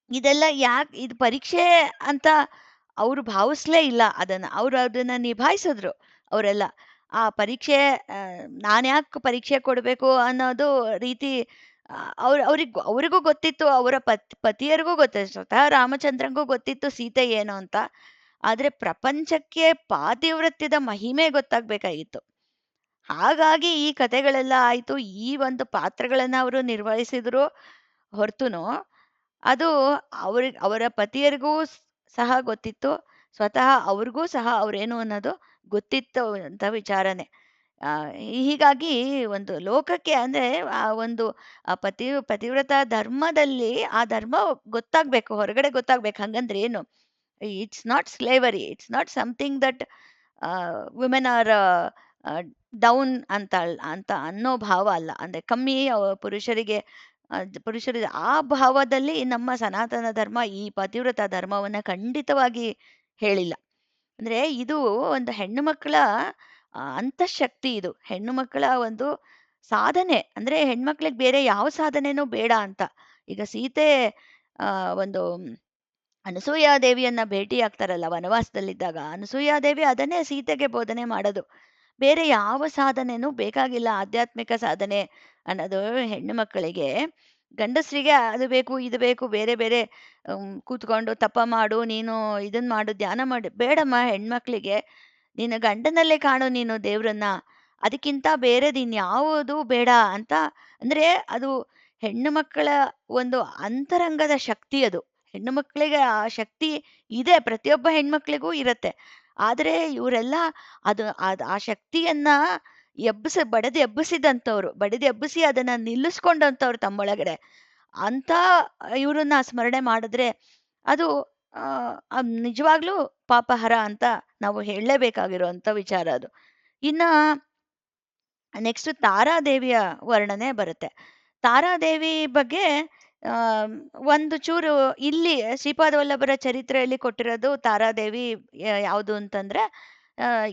ಇದೆಲ್ಲ ಯಾಕೆ ಇದು ಪರೀಕ್ಷೆ ಅಂತ ಅವ್ರು ಭಾವಿಸ್ಲೇ ಇಲ್ಲ ಅದನ್ನ. ಅವ್ರು ಅದನ್ನ ನಿಭಾಯಿಸಿದ್ರು ಅವರೆಲ್ಲ. ಆ ಪರೀಕ್ಷೆ ನಾನ್ಯಾಕೆ ಪರೀಕ್ಷೆ ಕೊಡಬೇಕು ಅನ್ನೋದು ರೀತಿ ಅವ್ರಿಗೂ ಗೊತ್ತಿತ್ತು, ಅವರ ಪತಿಯರಿಗೂ ಗೊತ್ತಿತ್ತು, ಸ್ವತಃ ರಾಮಚಂದ್ರಂಗೂ ಗೊತ್ತಿತ್ತು ಸೀತೆ ಏನು ಅಂತ. ಆದ್ರೆ ಪ್ರಪಂಚಕ್ಕೆ ಪಾತಿವ್ರತ್ಯದ ಮಹಿಮೆ ಗೊತ್ತಾಗ್ಬೇಕಾಗಿತ್ತು. ಹಾಗಾಗಿ ಈ ಕಥೆಗಳೆಲ್ಲ ಆಯ್ತು. ಈ ಒಂದು ಪಾತ್ರಗಳನ್ನ ಅವರು ನಿರ್ವಹಿಸಿದ್ರು ಹೊರತುನು ಅದು ಅವರ ಪತಿಯರಿಗೂ ಸಹ ಗೊತ್ತಿತ್ತು. ಸ್ವತಃ ಅವ್ರಿಗೂ ಸಹ ಅವ್ರೇನು ಅನ್ನೋದು ಗೊತ್ತಿತ್ತು ಅಂತ ವಿಚಾರನೆ. ಆ, ಹೀಗಾಗಿ ಒಂದು ಲೋಕಕ್ಕೆ ಅಂದ್ರೆ ಆ ಒಂದು ಪತಿವ್ರತ ಧರ್ಮದಲ್ಲಿ ಆ ಧರ್ಮ ಗೊತ್ತಾಗ್ಬೇಕು, ಹೊರಗಡೆ ಗೊತ್ತಾಗ್ಬೇಕು. ಹಂಗಂದ್ರೆ ಏನು? It's not slavery, it's not something that women are down ಅಂತ ಅನ್ನೋ ಭಾವ ಅಲ್ಲ. ಅಂದ್ರೆ ಕಮ್ಮಿ ಪುರುಷರಿಗೆ ಪುರುಷರು ಆ ಭಾವದಲ್ಲಿ ನಮ್ಮ ಸನಾತನ ಧರ್ಮ ಈ ಪತಿವ್ರತ ಧರ್ಮವನ್ನ ಖಂಡಿತವಾಗಿ ಹೇಳಿಲ್ಲ. ಅಂದ್ರೆ ಇದು ಒಂದು ಹೆಣ್ಣು ಮಕ್ಕಳ ಅಂತಃಶಕ್ತಿ. ಇದು ಹೆಣ್ಣು ಮಕ್ಕಳ ಒಂದು ಸಾಧನೆ. ಅಂದ್ರೆ ಹೆಣ್ಮಕ್ಳಿಗೆ ಬೇರೆ ಯಾವ ಸಾಧನೆನೂ ಬೇಡ ಅಂತ. ಈಗ ಸೀತೆ ಒಂದು ಅನಸೂಯಾದೇವಿಯನ್ನ ಭೇಟಿ ಆಗ್ತಾರಲ್ಲ ವನವಾಸದಲ್ಲಿದ್ದಾಗ, ಅನಸೂಯಾದೇವಿ ಅದನ್ನೇ ಸೀತೆಗೆ ಬೋಧನೆ ಮಾಡೋದು. ಬೇರೆ ಯಾವ ಸಾಧನೆನೂ ಬೇಕಾಗಿಲ್ಲ, ಆಧ್ಯಾತ್ಮಿಕ ಸಾಧನೆ ಅನ್ನೋದು ಹೆಣ್ಣು ಮಕ್ಕಳಿಗೆ. ಗಂಡಸರಿಗೆ ಅದು ಬೇಕು ಇದು ಬೇಕು, ಬೇರೆ ಬೇರೆ ಕೂತ್ಕೊಂಡು ತಪ ಮಾಡು, ನೀನು ಇದನ್ ಮಾಡು, ಧ್ಯಾನ ಮಾಡು, ಬೇಡಮ್ಮ. ಹೆಣ್ಮಕ್ಳಿಗೆ ನೀನು ಗಂಡನಲ್ಲೇ ಕಾಣು ನೀನು ದೇವ್ರನ್ನ, ಅದಕ್ಕಿಂತ ಬೇರೆದು ಇನ್ಯಾವುದು ಬೇಡ ಅಂತ. ಅಂದ್ರೆ ಅದು ಹೆಣ್ಣು ಮಕ್ಕಳ ಒಂದು ಅಂತರಂಗದ ಶಕ್ತಿ ಅದು. ಹೆಣ್ಣು ಮಕ್ಕಳಿಗೆ ಆ ಶಕ್ತಿ ಇದೆ, ಪ್ರತಿಯೊಬ್ಬ ಹೆಣ್ಮಕ್ಳಿಗೂ ಇರತ್ತೆ. ಆದ್ರೆ ಇವರೆಲ್ಲ ಆ ಶಕ್ತಿಯನ್ನ ಬಡಿದು ಎಬ್ಬಿಸಿದಂಥವ್ರು, ಬಡಿದು ಎಬ್ಬಿಸಿ ಅದನ್ನ ನಿಲ್ಲಿಸ್ಕೊಂಡಂಥವ್ರು ತಮ್ಮೊಳಗಡೆ ಅಂತ. ಇವ್ರನ್ನ ಸ್ಮರಣೆ ಮಾಡಿದ್ರೆ ಅದು ನಿಜವಾಗ್ಲೂ ಪಾಪಹರ ಅಂತ ನಾವು ಹೇಳಲೇಬೇಕಾಗಿರುವಂತ ವಿಚಾರ ಅದು. ಇನ್ನ ನೆಕ್ಸ್ಟ್ ತಾರಾದೇವಿಯ ವರ್ಣನೆ ಬರುತ್ತೆ. ತಾರಾದೇವಿ ಬಗ್ಗೆ ಆ, ಒಂದು ಚೂರು ಇಲ್ಲಿ ಶ್ರೀಪಾದ ವಲ್ಲಭರ ಚರಿತ್ರೆಯಲ್ಲಿ ಕೊಟ್ಟಿರೋದು ತಾರಾದೇವಿ ಯಾವುದು ಅಂತಂದ್ರೆ,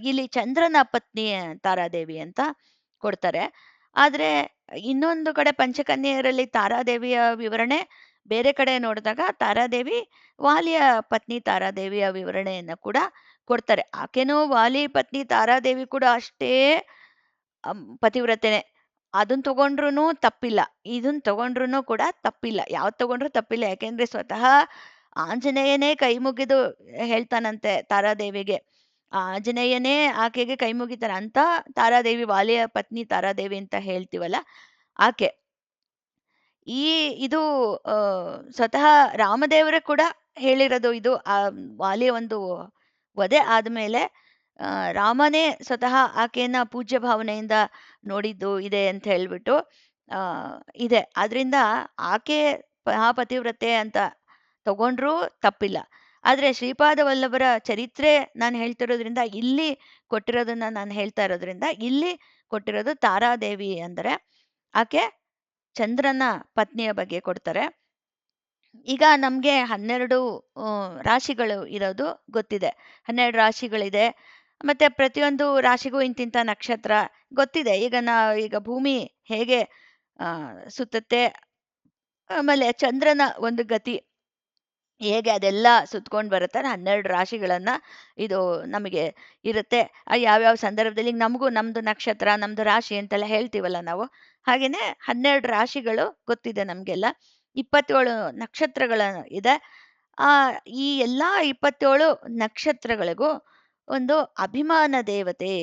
ಇಲ್ಲಿ ಚಂದ್ರನ ಪತ್ನಿ ತಾರಾದೇವಿ ಅಂತ ಕೊಡ್ತಾರೆ. ಆದ್ರೆ ಇನ್ನೊಂದು ಕಡೆ ಪಂಚಕನ್ಯೆಯರಲ್ಲಿ ತಾರಾದೇವಿಯ ವಿವರಣೆ ಬೇರೆ ಕಡೆ ನೋಡಿದಾಗ ತಾರಾದೇವಿ ವಾಲಿಯ ಪತ್ನಿ ತಾರಾದೇವಿಯ ವಿವರಣೆಯನ್ನ ಕೂಡ ಕೊಡ್ತಾರೆ. ಆಕೆನೂ ವಾಲಿ ಪತ್ನಿ ತಾರಾದೇವಿ ಕೂಡ ಅಷ್ಟೇ ಪತಿವ್ರತೆನೆ. ಅದನ್ ತಗೊಂಡ್ರುನು ತಪ್ಪಿಲ್ಲ, ಇದನ್ ತಗೊಂಡ್ರುನು ಕೂಡ ತಪ್ಪಿಲ್ಲ. ಯಾವ್ದು ತಗೊಂಡ್ರು ತಪ್ಪಿಲ್ಲ. ಯಾಕೆಂದ್ರೆ ಸ್ವತಃ ಆಂಜನೇಯನೇ ಕೈ ಮುಗಿದು ಹೇಳ್ತಾನಂತೆ ತಾರಾದೇವಿಗೆ. ಆ ಆಂಜನೇಯನೇ ಆಕೆಗೆ ಕೈ ಮುಗಿತಾನೆ ಅಂತ. ತಾರಾದೇವಿ, ವಾಲಿಯ ಪತ್ನಿ ತಾರಾದೇವಿ ಅಂತ ಹೇಳ್ತೀವಲ್ಲ ಆಕೆ. ಈ ಇದು ಆ, ಸ್ವತಃ ರಾಮದೇವರೇ ಕೂಡ ಹೇಳಿರೋದು ಇದು. ಆ ವಾಲಿಯ ಒಂದು ವಧೆ ಆದ್ಮೇಲೆ ಆ, ರಾಮನೇ ಸ್ವತಃ ಆಕೆಯನ್ನ ಪೂಜ್ಯ ಭಾವನೆಯಿಂದ ನೋಡಿದ್ದು ಇದೆ ಅಂತ ಹೇಳ್ಬಿಟ್ಟು ಆ, ಇದೆ. ಆದ್ರಿಂದ ಆಕೆ ಮಹಾಪತಿವ್ರತೆ ಅಂತ ತಗೊಂಡ್ರೂ ತಪ್ಪಿಲ್ಲ. ಆದ್ರೆ ಶ್ರೀಪಾದ ವಲ್ಲಭರ ಚರಿತ್ರೆ ನಾನು ಹೇಳ್ತಿರೋದ್ರಿಂದ, ಇಲ್ಲಿ ಕೊಟ್ಟಿರೋದನ್ನ ನಾನು ಹೇಳ್ತಾ ಇರೋದ್ರಿಂದ, ಇಲ್ಲಿ ಕೊಟ್ಟಿರೋದು ತಾರಾದೇವಿ ಅಂದರೆ ಆಕೆ ಚಂದ್ರನ ಪತ್ನಿಯ ಬಗ್ಗೆ ಕೊಡ್ತಾರೆ. ಈಗ ನಮ್ಗೆ 12 ರಾಶಿಗಳು ಇರೋದು ಗೊತ್ತಿದೆ. 12 ರಾಶಿಗಳಿದೆ. ಮತ್ತೆ ಪ್ರತಿಯೊಂದು ರಾಶಿಗೂ ಇಂತಿಂಥ ನಕ್ಷತ್ರ ಗೊತ್ತಿದೆ. ಈಗ ಭೂಮಿ ಹೇಗೆ ಸುತ್ತುತ್ತೆ, ಆಮೇಲೆ ಚಂದ್ರನ ಒಂದು ಗತಿ ಹೇಗೆ ಅದೆಲ್ಲ ಸುತ್ಕೊಂಡು ಬರುತ್ತೆ. 12 ರಾಶಿಗಳನ್ನ ಇದು ನಮಗೆ ಇರುತ್ತೆ. ಯಾವ್ಯಾವ ಸಂದರ್ಭದಲ್ಲಿ ಈಗ ನಮ್ದು ನಕ್ಷತ್ರ, ನಮ್ದು ರಾಶಿ ಅಂತೆಲ್ಲ ಹೇಳ್ತೀವಲ್ಲ ನಾವು. ಹಾಗೇನೆ 12 ರಾಶಿಗಳು ಗೊತ್ತಿದೆ ನಮ್ಗೆಲ್ಲ. 27 ನಕ್ಷತ್ರಗಳ ಇದೆ. ಆ ಈ ಎಲ್ಲಾ 27 ನಕ್ಷತ್ರಗಳಿಗೂ ಒಂದು ಅಭಿಮಾನ ದೇವತೆ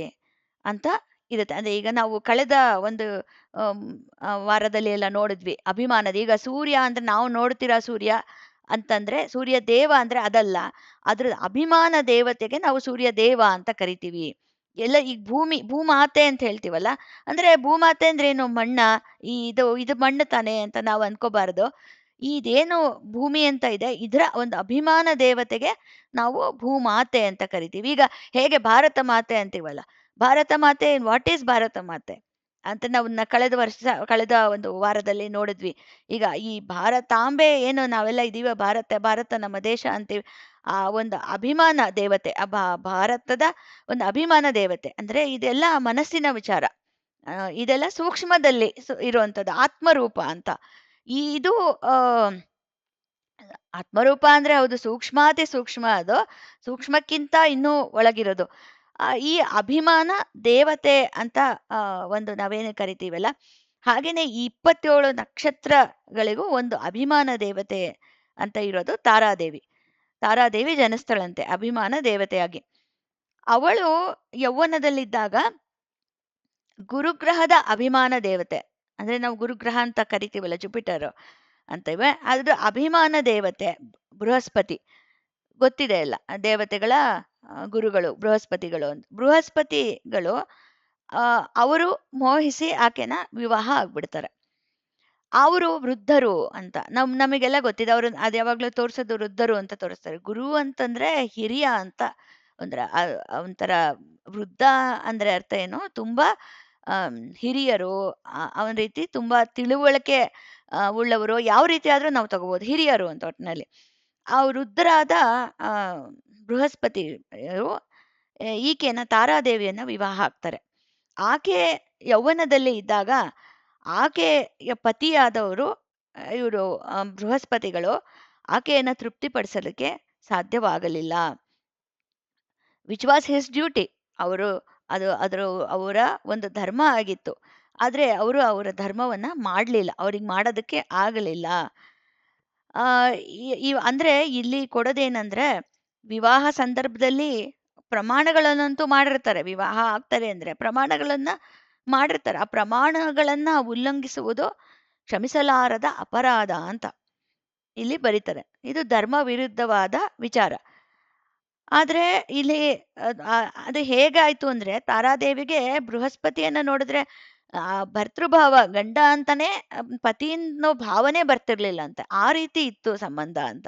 ಅಂತ ಇರುತ್ತೆ. ಅಂದ್ರೆ ಈಗ ನಾವು ಕಳೆದ ಒಂದು ವಾರದಲ್ಲಿ ಎಲ್ಲ ನೋಡಿದ್ವಿ ಅಭಿಮಾನದ. ಈಗ ಸೂರ್ಯ ಅಂದ್ರೆ ನಾವು ನೋಡ್ತಿರೋ ಸೂರ್ಯ ಅಂತಂದ್ರೆ ಸೂರ್ಯ ದೇವ ಅಂದ್ರೆ ಅದಲ್ಲ. ಅದ್ರ ಅಭಿಮಾನ ದೇವತೆಗೆ ನಾವು ಸೂರ್ಯ ದೇವ ಅಂತ ಕರಿತೀವಿ. ಎಲ್ಲ ಈಗ ಭೂಮಾತೆ ಅಂತ ಹೇಳ್ತೀವಲ್ಲ. ಅಂದ್ರೆ ಭೂಮಾತೆ ಅಂದ್ರೆ ಏನು? ಮಣ್ಣ? ಇದು ಮಣ್ಣು ತಾನೆ ಅಂತ ನಾವು ಅನ್ಕೋಬಾರದು. ಇದೇನು ಭೂಮಿ ಅಂತ ಇದೆ, ಇದರ ಒಂದು ಅಭಿಮಾನ ದೇವತೆಗೆ ನಾವು ಭೂಮಾತೆ ಅಂತ ಕರಿತೀವಿ. ಈಗ ಹೇಗೆ ಭಾರತ ಮಾತೆ ಅಂತೀವಲ್ಲ, ಭಾರತ ಮಾತೆ, ವಾಟ್ ಈಸ್ ಭಾರತ ಮಾತೆ ಅಂತ ನಾವು ಕಳೆದ ಒಂದು ವಾರದಲ್ಲಿ ನೋಡಿದ್ವಿ. ಈಗ ಈ ಭಾರತಾಂಬೆ ಏನು ನಾವೆಲ್ಲ ಇದೀವ, ಭಾರತ ನಮ್ಮ ದೇಶ ಅಂತೀವಿ. ಆ ಒಂದು ಅಭಿಮಾನ ದೇವತೆ, ಭಾರತದ ಒಂದು ಅಭಿಮಾನ ದೇವತೆ ಅಂದ್ರೆ ಇದೆಲ್ಲ ಮನಸ್ಸಿನ ವಿಚಾರ. ಇದೆಲ್ಲ ಸೂಕ್ಷ್ಮದಲ್ಲಿ ಇರುವಂತದ್ದು ಆತ್ಮರೂಪ ಅಂತ. ಇದು ಆ ಆತ್ಮರೂಪ ಅಂದ್ರೆ ಹೌದು, ಸೂಕ್ಷ್ಮಾತಿ ಸೂಕ್ಷ್ಮ ಅದು. ಸೂಕ್ಷ್ಮಕ್ಕಿಂತ ಇನ್ನೂ ಒಳಗಿರೋದು. ಈ ಅಭಿಮಾನ ದೇವತೆ ಅಂತ ಒಂದು ನಾವೇನು ಕರಿತೀವಲ್ಲ, ಹಾಗೇನೆ ಈ 27 ನಕ್ಷತ್ರಗಳಿಗೂ ಒಂದು ಅಭಿಮಾನ ದೇವತೆ ಅಂತ ಇರೋದು ತಾರಾದೇವಿ. ತಾರಾದೇವಿ ಜನಿಸ್ತಾಳಂತೆ ಅಭಿಮಾನ ದೇವತೆಯಾಗಿ. ಅವಳು ಯೌವನದಲ್ಲಿದ್ದಾಗ ಗುರುಗ್ರಹದ ಅಭಿಮಾನ ದೇವತೆ, ಅಂದ್ರೆ ನಾವು ಗುರುಗ್ರಹ ಅಂತ ಕರಿತೀವಲ್ಲ, ಜುಪಿಟರ್ ಅಂತೇವೆ, ಅದ್ರ ಅಭಿಮಾನ ದೇವತೆ ಬೃಹಸ್ಪತಿ. ಗೊತ್ತಿದೆ ಅಲ್ಲ, ದೇವತೆಗಳ ಗುರುಗಳು ಬೃಹಸ್ಪತಿಗಳು ಅಂತ. ಬೃಹಸ್ಪತಿಗಳು ಅವರು ಮೋಹಿಸಿ ಆಕೆನ ವಿವಾಹ ಆಗ್ಬಿಡ್ತಾರೆ. ಅವರು ವೃದ್ಧರು ಅಂತ ನಮಗೆಲ್ಲ ಗೊತ್ತಿದೆ. ಅವರು ಅದು ಯಾವಾಗ್ಲೂ ತೋರ್ಸೋದು ವೃದ್ಧರು ಅಂತ ತೋರಿಸ್ತಾರೆ. ಗುರು ಅಂತಂದ್ರೆ ಹಿರಿಯ ಅಂತ. ಒಂಥರ ಒಂಥರ ವೃದ್ಧ ಅಂದ್ರೆ ಅರ್ಥ ಏನು, ತುಂಬಾ ಹಿರಿಯರು, ಅವನ ರೀತಿ ತುಂಬಾ ತಿಳುವಳಿಕೆ ಉಳ್ಳವರು, ಯಾವ ರೀತಿ ಆದ್ರೂ ನಾವು ತಗೋಬಹುದು, ಹಿರಿಯರು ಅಂತ ಒಟ್ಟಿನಲ್ಲಿ. ಆ ವೃದ್ಧರಾದ ಆ ಬೃಹಸ್ಪತಿಯರು ಈಕೆನ ತಾರಾದೇವಿಯನ್ನ ವಿವಾಹ ಆಗ್ತಾರೆ. ಆಕೆ ಯೌವನದಲ್ಲಿ ಇದ್ದಾಗ ಆಕೆಯ ಪತಿಯಾದವರು ಇವರು ಬೃಹಸ್ಪತಿಗಳು ಆಕೆಯನ್ನ ತೃಪ್ತಿಪಡಿಸಲಿಕ್ಕೆ ಸಾಧ್ಯವಾಗಲಿಲ್ಲ. Which was his duty. ಅವರು ಅದರ ಅವರ ಒಂದು ಧರ್ಮ ಆಗಿತ್ತು. ಆದ್ರೆ ಅವರು ಅವರ ಧರ್ಮವನ್ನ ಮಾಡಲಿಲ್ಲ, ಅವ್ರಿಗೆ ಮಾಡೋದಕ್ಕೆ ಆಗಲಿಲ್ಲ. ಆ ಅಂದ್ರೆ ಇಲ್ಲಿ ಕೊಡೋದೇನಂದ್ರೆ, ವಿವಾಹ ಸಂದರ್ಭದಲ್ಲಿ ಪ್ರಮಾಣಗಳನ್ನಂತೂ ಮಾಡಿರ್ತಾರೆ. ವಿವಾಹ ಆಗ್ತಾರೆ ಅಂದ್ರೆ ಪ್ರಮಾಣಗಳನ್ನ ಮಾಡಿರ್ತಾರೆ. ಆ ಪ್ರಮಾಣಗಳನ್ನ ಉಲ್ಲಂಘಿಸುವುದು ಕ್ಷಮಿಸಲಾರದ ಅಪರಾಧ ಅಂತ ಇಲ್ಲಿ ಬರೀತಾರೆ. ಇದು ಧರ್ಮ ವಿರುದ್ಧವಾದ ವಿಚಾರ. ಆದ್ರೆ ಇಲ್ಲಿ ಅದು ಹೇಗಾಯ್ತು ಅಂದ್ರೆ, ತಾರಾದೇವಿಗೆ ಬೃಹಸ್ಪತಿಯನ್ನ ನೋಡಿದ್ರೆ ಭರ್ತೃಭಾವ, ಗಂಡ ಅಂತಾನೆ ಪತಿ ಅನ್ನೋ ಭಾವನೆ ಬರ್ತಿರ್ಲಿಲ್ಲ ಅಂತ. ಆ ರೀತಿ ಇತ್ತು ಸಂಬಂಧ ಅಂತ.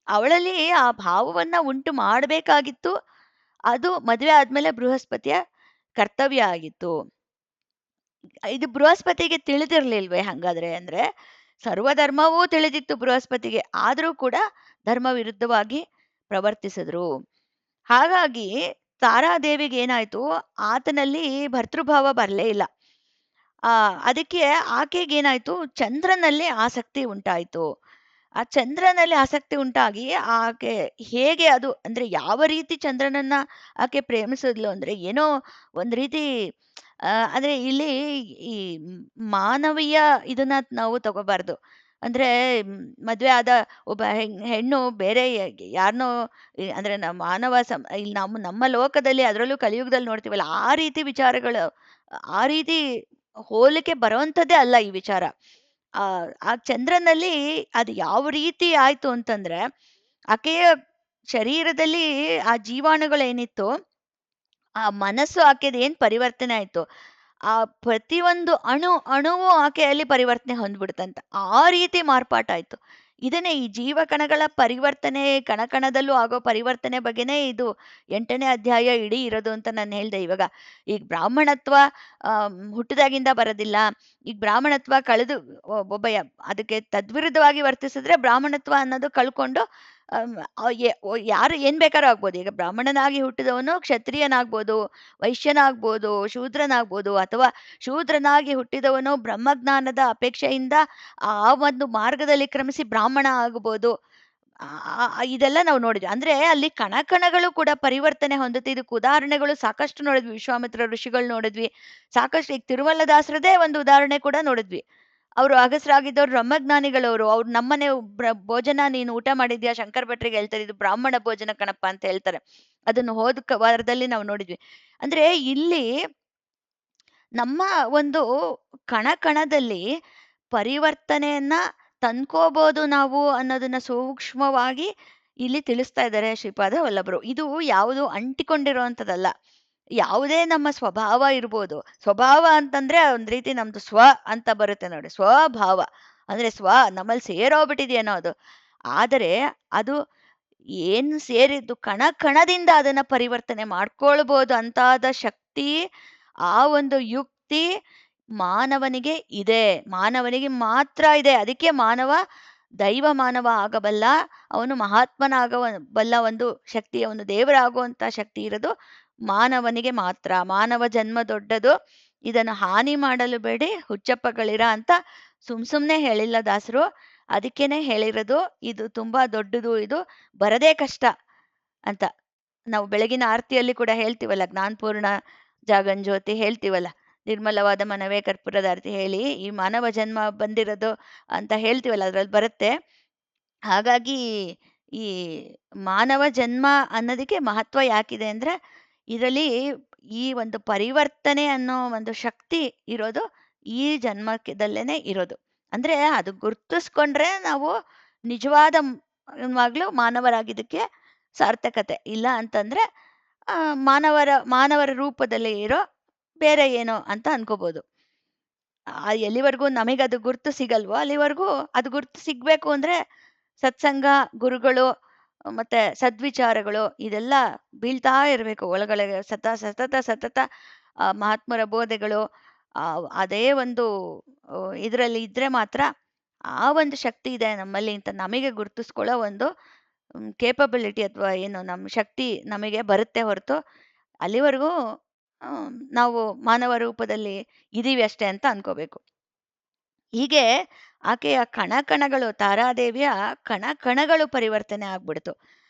ಅವಳಲ್ಲಿ ಆ ಭಾವವನ್ನ ಉಂಟು ಮಾಡಬೇಕಾಗಿತ್ತು. ಅದು ಮದುವೆ ಆದ್ಮೇಲೆ ಬೃಹಸ್ಪತಿಯ ಕರ್ತವ್ಯ ಆಗಿತ್ತು. ಇದು ಬೃಹಸ್ಪತಿಗೆ ತಿಳಿದಿರ್ಲಿಲ್ವೇ ಹಂಗಾದ್ರೆ? ಅಂದ್ರೆ ಸರ್ವಧರ್ಮವೂ ತಿಳಿದಿತ್ತು ಬೃಹಸ್ಪತಿಗೆ, ಆದರೂ ಕೂಡ ಧರ್ಮ ವಿರುದ್ಧವಾಗಿ ಪ್ರವರ್ತಿಸಿದ್ರು. ಹಾಗಾಗಿ ತಾರಾದೇವಿಗೆ ಏನಾಯ್ತು, ಆತನಲ್ಲಿ ಭರ್ತೃಭಾವ ಬರಲೇ ಇಲ್ಲ. ಅದಕ್ಕೆ ಆಕೆಗೇನಾಯ್ತು, ಚಂದ್ರನಲ್ಲಿ ಆಸಕ್ತಿ ಉಂಟಾಯಿತು. ಆ ಚಂದ್ರನಲ್ಲಿ ಆಸಕ್ತಿ ಉಂಟಾಗಿ ಆಕೆ ಹೇಗೆ ಅದು ಅಂದ್ರೆ ಯಾವ ರೀತಿ ಚಂದ್ರನನ್ನ ಆಕೆ ಪ್ರೇಮಿಸಿದ್ಲು ಅಂದ್ರೆ, ಏನೋ ಒಂದ್ ರೀತಿ ಅಂದ್ರೆ ಇಲ್ಲಿ ಈ ಮಾನವೀಯ ಇದನ್ನ ನಾವು ತಗೋಬಾರ್ದು. ಅಂದ್ರೆ ಮದ್ವೆ ಆದ ಒಬ್ಬ ಹೆಣ್ಣು ಬೇರೆ ಯಾರನ್ನೋ ಅಂದ್ರೆ ಮಾನವ ಇಲ್ಲಿ ನಮ್ಮ ಲೋಕದಲ್ಲಿ, ಅದರಲ್ಲೂ ಕಲಿಯುಗದಲ್ಲಿ ನೋಡ್ತೀವಲ್ಲ, ಆ ರೀತಿ ವಿಚಾರಗಳು, ಆ ರೀತಿ ಹೋಲಿಕೆ ಬರುವಂಥದ್ದೇ ಅಲ್ಲ ಈ ವಿಚಾರ. ಆ ಚಂದ್ರನಲ್ಲಿ ಅದು ಯಾವ ರೀತಿ ಆಯ್ತು ಅಂತಂದ್ರೆ, ಆಕೆಯ ಶರೀರದಲ್ಲಿ ಆ ಜೀವಾಣುಗಳೇನಿತ್ತು, ಆ ಮನಸ್ಸು ಆಕೆದು ಏನ್ ಪರಿವರ್ತನೆ ಆಯ್ತು, ಆ ಪ್ರತಿಯೊಂದು ಅಣುವು ಆಕೆಯಲ್ಲಿ ಪರಿವರ್ತನೆ ಹೊಂದ್ಬಿಡ್ತಂತ. ಆ ರೀತಿ ಮಾರ್ಪಾಟಾಯ್ತು. ಇದನ್ನೇ ಈ ಜೀವಕಣಗಳ ಪರಿವರ್ತನೆ, ಕಣಕಣದಲ್ಲೂ ಆಗೋ ಪರಿವರ್ತನೆ ಬಗ್ಗೆನೇ ಇದು 8ನೇ ಅಧ್ಯಾಯ ಇಡೀ ಇರೋದು ಅಂತ ನಾನು ಹೇಳ್ದೆ ಇವಾಗ. ಈಗ ಬ್ರಾಹ್ಮಣತ್ವ ಹುಟ್ಟಿದಾಗಿಂದ ಬರೋದಿಲ್ಲ. ಈಗ ಬ್ರಾಹ್ಮಣತ್ವ ಕಳೆದು ಅದಕ್ಕೆ ತದ್ವಿರುದ್ಧವಾಗಿ ವರ್ತಿಸಿದ್ರೆ ಬ್ರಾಹ್ಮಣತ್ವ ಅನ್ನೋದು ಕಳ್ಕೊಂಡು ಯಾರು ಏನ್ ಬೇಕಾದ್ರೂ ಆಗ್ಬೋದು. ಈಗ ಬ್ರಾಹ್ಮಣನಾಗಿ ಹುಟ್ಟಿದವನು ಕ್ಷತ್ರಿಯನಾಗ್ಬೋದು, ವೈಶ್ಯನಾಗ್ಬೋದು, ಶೂದ್ರನಾಗ್ಬೋದು, ಅಥವಾ ಶೂದ್ರನಾಗಿ ಹುಟ್ಟಿದವನು ಬ್ರಹ್ಮಜ್ಞಾನದ ಅಪೇಕ್ಷೆಯಿಂದ ಆ ಒಂದು ಮಾರ್ಗದಲ್ಲಿ ಕ್ರಮಿಸಿ ಬ್ರಾಹ್ಮಣ ಆಗ್ಬೋದು. ಇದೆಲ್ಲ ನಾವು ನೋಡಿದ್ವಿ. ಅಂದ್ರೆ ಅಲ್ಲಿ ಕಣಕಣಗಳು ಕೂಡ ಪರಿವರ್ತನೆ ಹೊಂದುತ್ತೆ. ಇದಕ್ಕೆ ಉದಾಹರಣೆಗಳು ಸಾಕಷ್ಟು ನೋಡಿದ್ವಿ. ವಿಶ್ವಾಮಿತ್ರ ಋಷಿಗಳು ನೋಡಿದ್ವಿ ಸಾಕಷ್ಟು. ಈಗ ತಿರುಮಲದಾಸರದೇ ಒಂದು ಉದಾಹರಣೆ ಕೂಡ ನೋಡಿದ್ವಿ. ಅವರು ಅಗಸರಾಗಿದ್ದವ್ರು ಬ್ರಹ್ಮಜ್ಞಾನಿಗಳವರು. ಅವ್ರು ನಮ್ಮನೆ ಭೋಜನ ನೀನು ಊಟ ಮಾಡಿದ್ಯಾ, ಶಂಕರ ಭಟ್ರಿಗೆ ಹೇಳ್ತಾರೆ, ಇದು ಬ್ರಾಹ್ಮಣ ಭೋಜನ ಕಣಪ್ಪ ಅಂತ ಹೇಳ್ತಾರೆ. ಅದನ್ನು ಹೋದ ವಾರದಲ್ಲಿ ನಾವು ನೋಡಿದ್ವಿ. ಅಂದ್ರೆ ಇಲ್ಲಿ ನಮ್ಮ ಒಂದು ಕಣಕಣದಲ್ಲಿ ಪರಿವರ್ತನೆಯನ್ನ ತಂದ್ಕೋಬಹುದು ನಾವು ಅನ್ನೋದನ್ನ ಸೂಕ್ಷ್ಮವಾಗಿ ಇಲ್ಲಿ ತಿಳಿಸ್ತಾ ಇದ್ದಾರೆ ಶ್ರೀಪಾದ ವಲ್ಲಭರು. ಇದು ಯಾವುದು ಅಂಟಿಕೊಂಡಿರುವಂಥದ್ದಲ್ಲ. ಯಾವುದೇ ನಮ್ಮ ಸ್ವಭಾವ ಇರ್ಬೋದು. ಸ್ವಭಾವ ಅಂತಂದ್ರೆ ಒಂದ್ ರೀತಿ ನಮ್ದು ಸ್ವ ಅಂತ ಬರುತ್ತೆ ನೋಡಿ, ಸ್ವಭಾವ ಅಂದ್ರೆ ನಮ್ಮಲ್ಲಿ ಸೇರೋಗ್ಬಿಟ್ಟಿದೆಯೇನೋ ಅದು. ಆದರೆ ಅದು ಏನು ಸೇರಿದ್ದು ಕಣ ಕಣದಿಂದ ಅದನ್ನ ಪರಿವರ್ತನೆ ಮಾಡ್ಕೊಳ್ಬೋದು ಅಂತಾದ ಶಕ್ತಿ, ಆ ಒಂದು ಯುಕ್ತಿ ಮಾನವನಿಗೆ ಇದೆ. ಮಾನವನಿಗೆ ಮಾತ್ರ ಇದೆ. ಅದಕ್ಕೆ ಮಾನವ ದೈವ ಮಾನವ ಆಗಬಲ್ಲ, ಅವನು ಮಹಾತ್ಮನಾಗಬಲ್ಲ ಒಂದು ಶಕ್ತಿ, ಅವನು ದೇವರಾಗುವಂತ ಶಕ್ತಿ ಇರೋದು ಮಾನವನಿಗೆ ಮಾತ್ರ. ಮಾನವ ಜನ್ಮ ದೊಡ್ಡದು, ಇದನ್ನು ಹಾನಿ ಮಾಡಲು ಬೇಡಿ ಹುಚ್ಚಪ್ಪಗಳಿರ ಅಂತ ಸುಮ್ನೆ ಹೇಳಿಲ್ಲ ದಾಸರು. ಅದಕ್ಕೇನೆ ಹೇಳಿರೋದು ಇದು ತುಂಬಾ ದೊಡ್ಡದು, ಇದು ಬರದೇ ಕಷ್ಟ ಅಂತ. ನಾವು ಬೆಳಗಿನ ಆರತಿಯಲ್ಲಿ ಕೂಡ ಹೇಳ್ತೀವಲ್ಲ, ಜ್ಞಾನಪೂರ್ಣ ಜಾಗಂಜ್ಯೋತಿ ಹೇಳ್ತೀವಲ್ಲ, ನಿರ್ಮಲವಾದ ಮನವೇ ಕರ್ಪೂರದ ಆರತಿ ಹೇಳಿ ಈ ಮಾನವ ಜನ್ಮ ಬಂದಿರೋದು ಅಂತ ಹೇಳ್ತೀವಲ್ಲ, ಅದ್ರಲ್ಲಿ ಬರುತ್ತೆ. ಹಾಗಾಗಿ ಈ ಮಾನವ ಜನ್ಮ ಅನ್ನೋದಕ್ಕೆ ಮಹತ್ವ ಯಾಕಿದೆ ಅಂದ್ರೆ, ಇದರಲ್ಲಿ ಈ ಒಂದು ಪರಿವರ್ತನೆ ಅನ್ನೋ ಒಂದು ಶಕ್ತಿ ಇರೋದು ಈ ಜನ್ಮದಲ್ಲೇನೆ ಇರೋದು. ಅಂದ್ರೆ ಅದು ಗುರ್ತಿಸ್ಕೊಂಡ್ರೆ ನಾವು ನಿಜವಾದ ವಾಗ್ಲೂ ಮಾನವರಾಗಿದ್ದಕ್ಕೆ ಸಾರ್ಥಕತೆ. ಇಲ್ಲ ಅಂತಂದ್ರೆ ಆ, ಮಾನವರ ರೂಪದಲ್ಲಿ ಇರೋ ಬೇರೆ ಏನೋ ಅಂತ ಅನ್ಕೋಬಹುದು. ಎಲ್ಲಿವರೆಗೂ ನಮಗದು ಗುರ್ತು ಸಿಗಲ್ವೋ ಅಲ್ಲಿವರೆಗೂ ಅದು ಗುರ್ತು ಸಿಗ್ಬೇಕು ಅಂದ್ರೆ ಸತ್ಸಂಗ, ಗುರುಗಳು ಮತ್ತೆ ಸದ್ವಿಚಾರಗಳು ಇದೆಲ್ಲ ಬೀಳ್ತಾ ಇರಬೇಕು ಒಳಗಡೆ. ಸತತ ಸತತ ಮಹಾತ್ಮರ ಬೋಧೆಗಳು ಅದೇ ಒಂದು ಇದರಲ್ಲಿ ಇದ್ರೆ ಮಾತ್ರ ಆ ಒಂದು ಶಕ್ತಿ ಇದೆ ನಮ್ಮಲ್ಲಿ ಅಂತ ನಮಗೆ ಗುರ್ತಿಸ್ಕೊಳ್ಳೋ ಒಂದು ಕೇಪಬಿಲಿಟಿ ಅಥವಾ ಏನು ನಮ್ಮ ಶಕ್ತಿ ನಮಗೆ ಬರುತ್ತೆ ಹೊರತು ಅಲ್ಲಿವರೆಗೂ ನಾವು ಮಾನವ ರೂಪದಲ್ಲಿ ಇದೀವಿ ಅಷ್ಟೇ ಅಂತ ಅನ್ಕೋಬೇಕು. ಹೀಗೆ ಆಕೆಯ ಕಣಕಣಗಳು, ತಾರಾದೇವಿಯ ಕಣಕಣಗಳು ಪರಿವರ್ತನೆ ಆಗ್ಬಿಡ್ತು.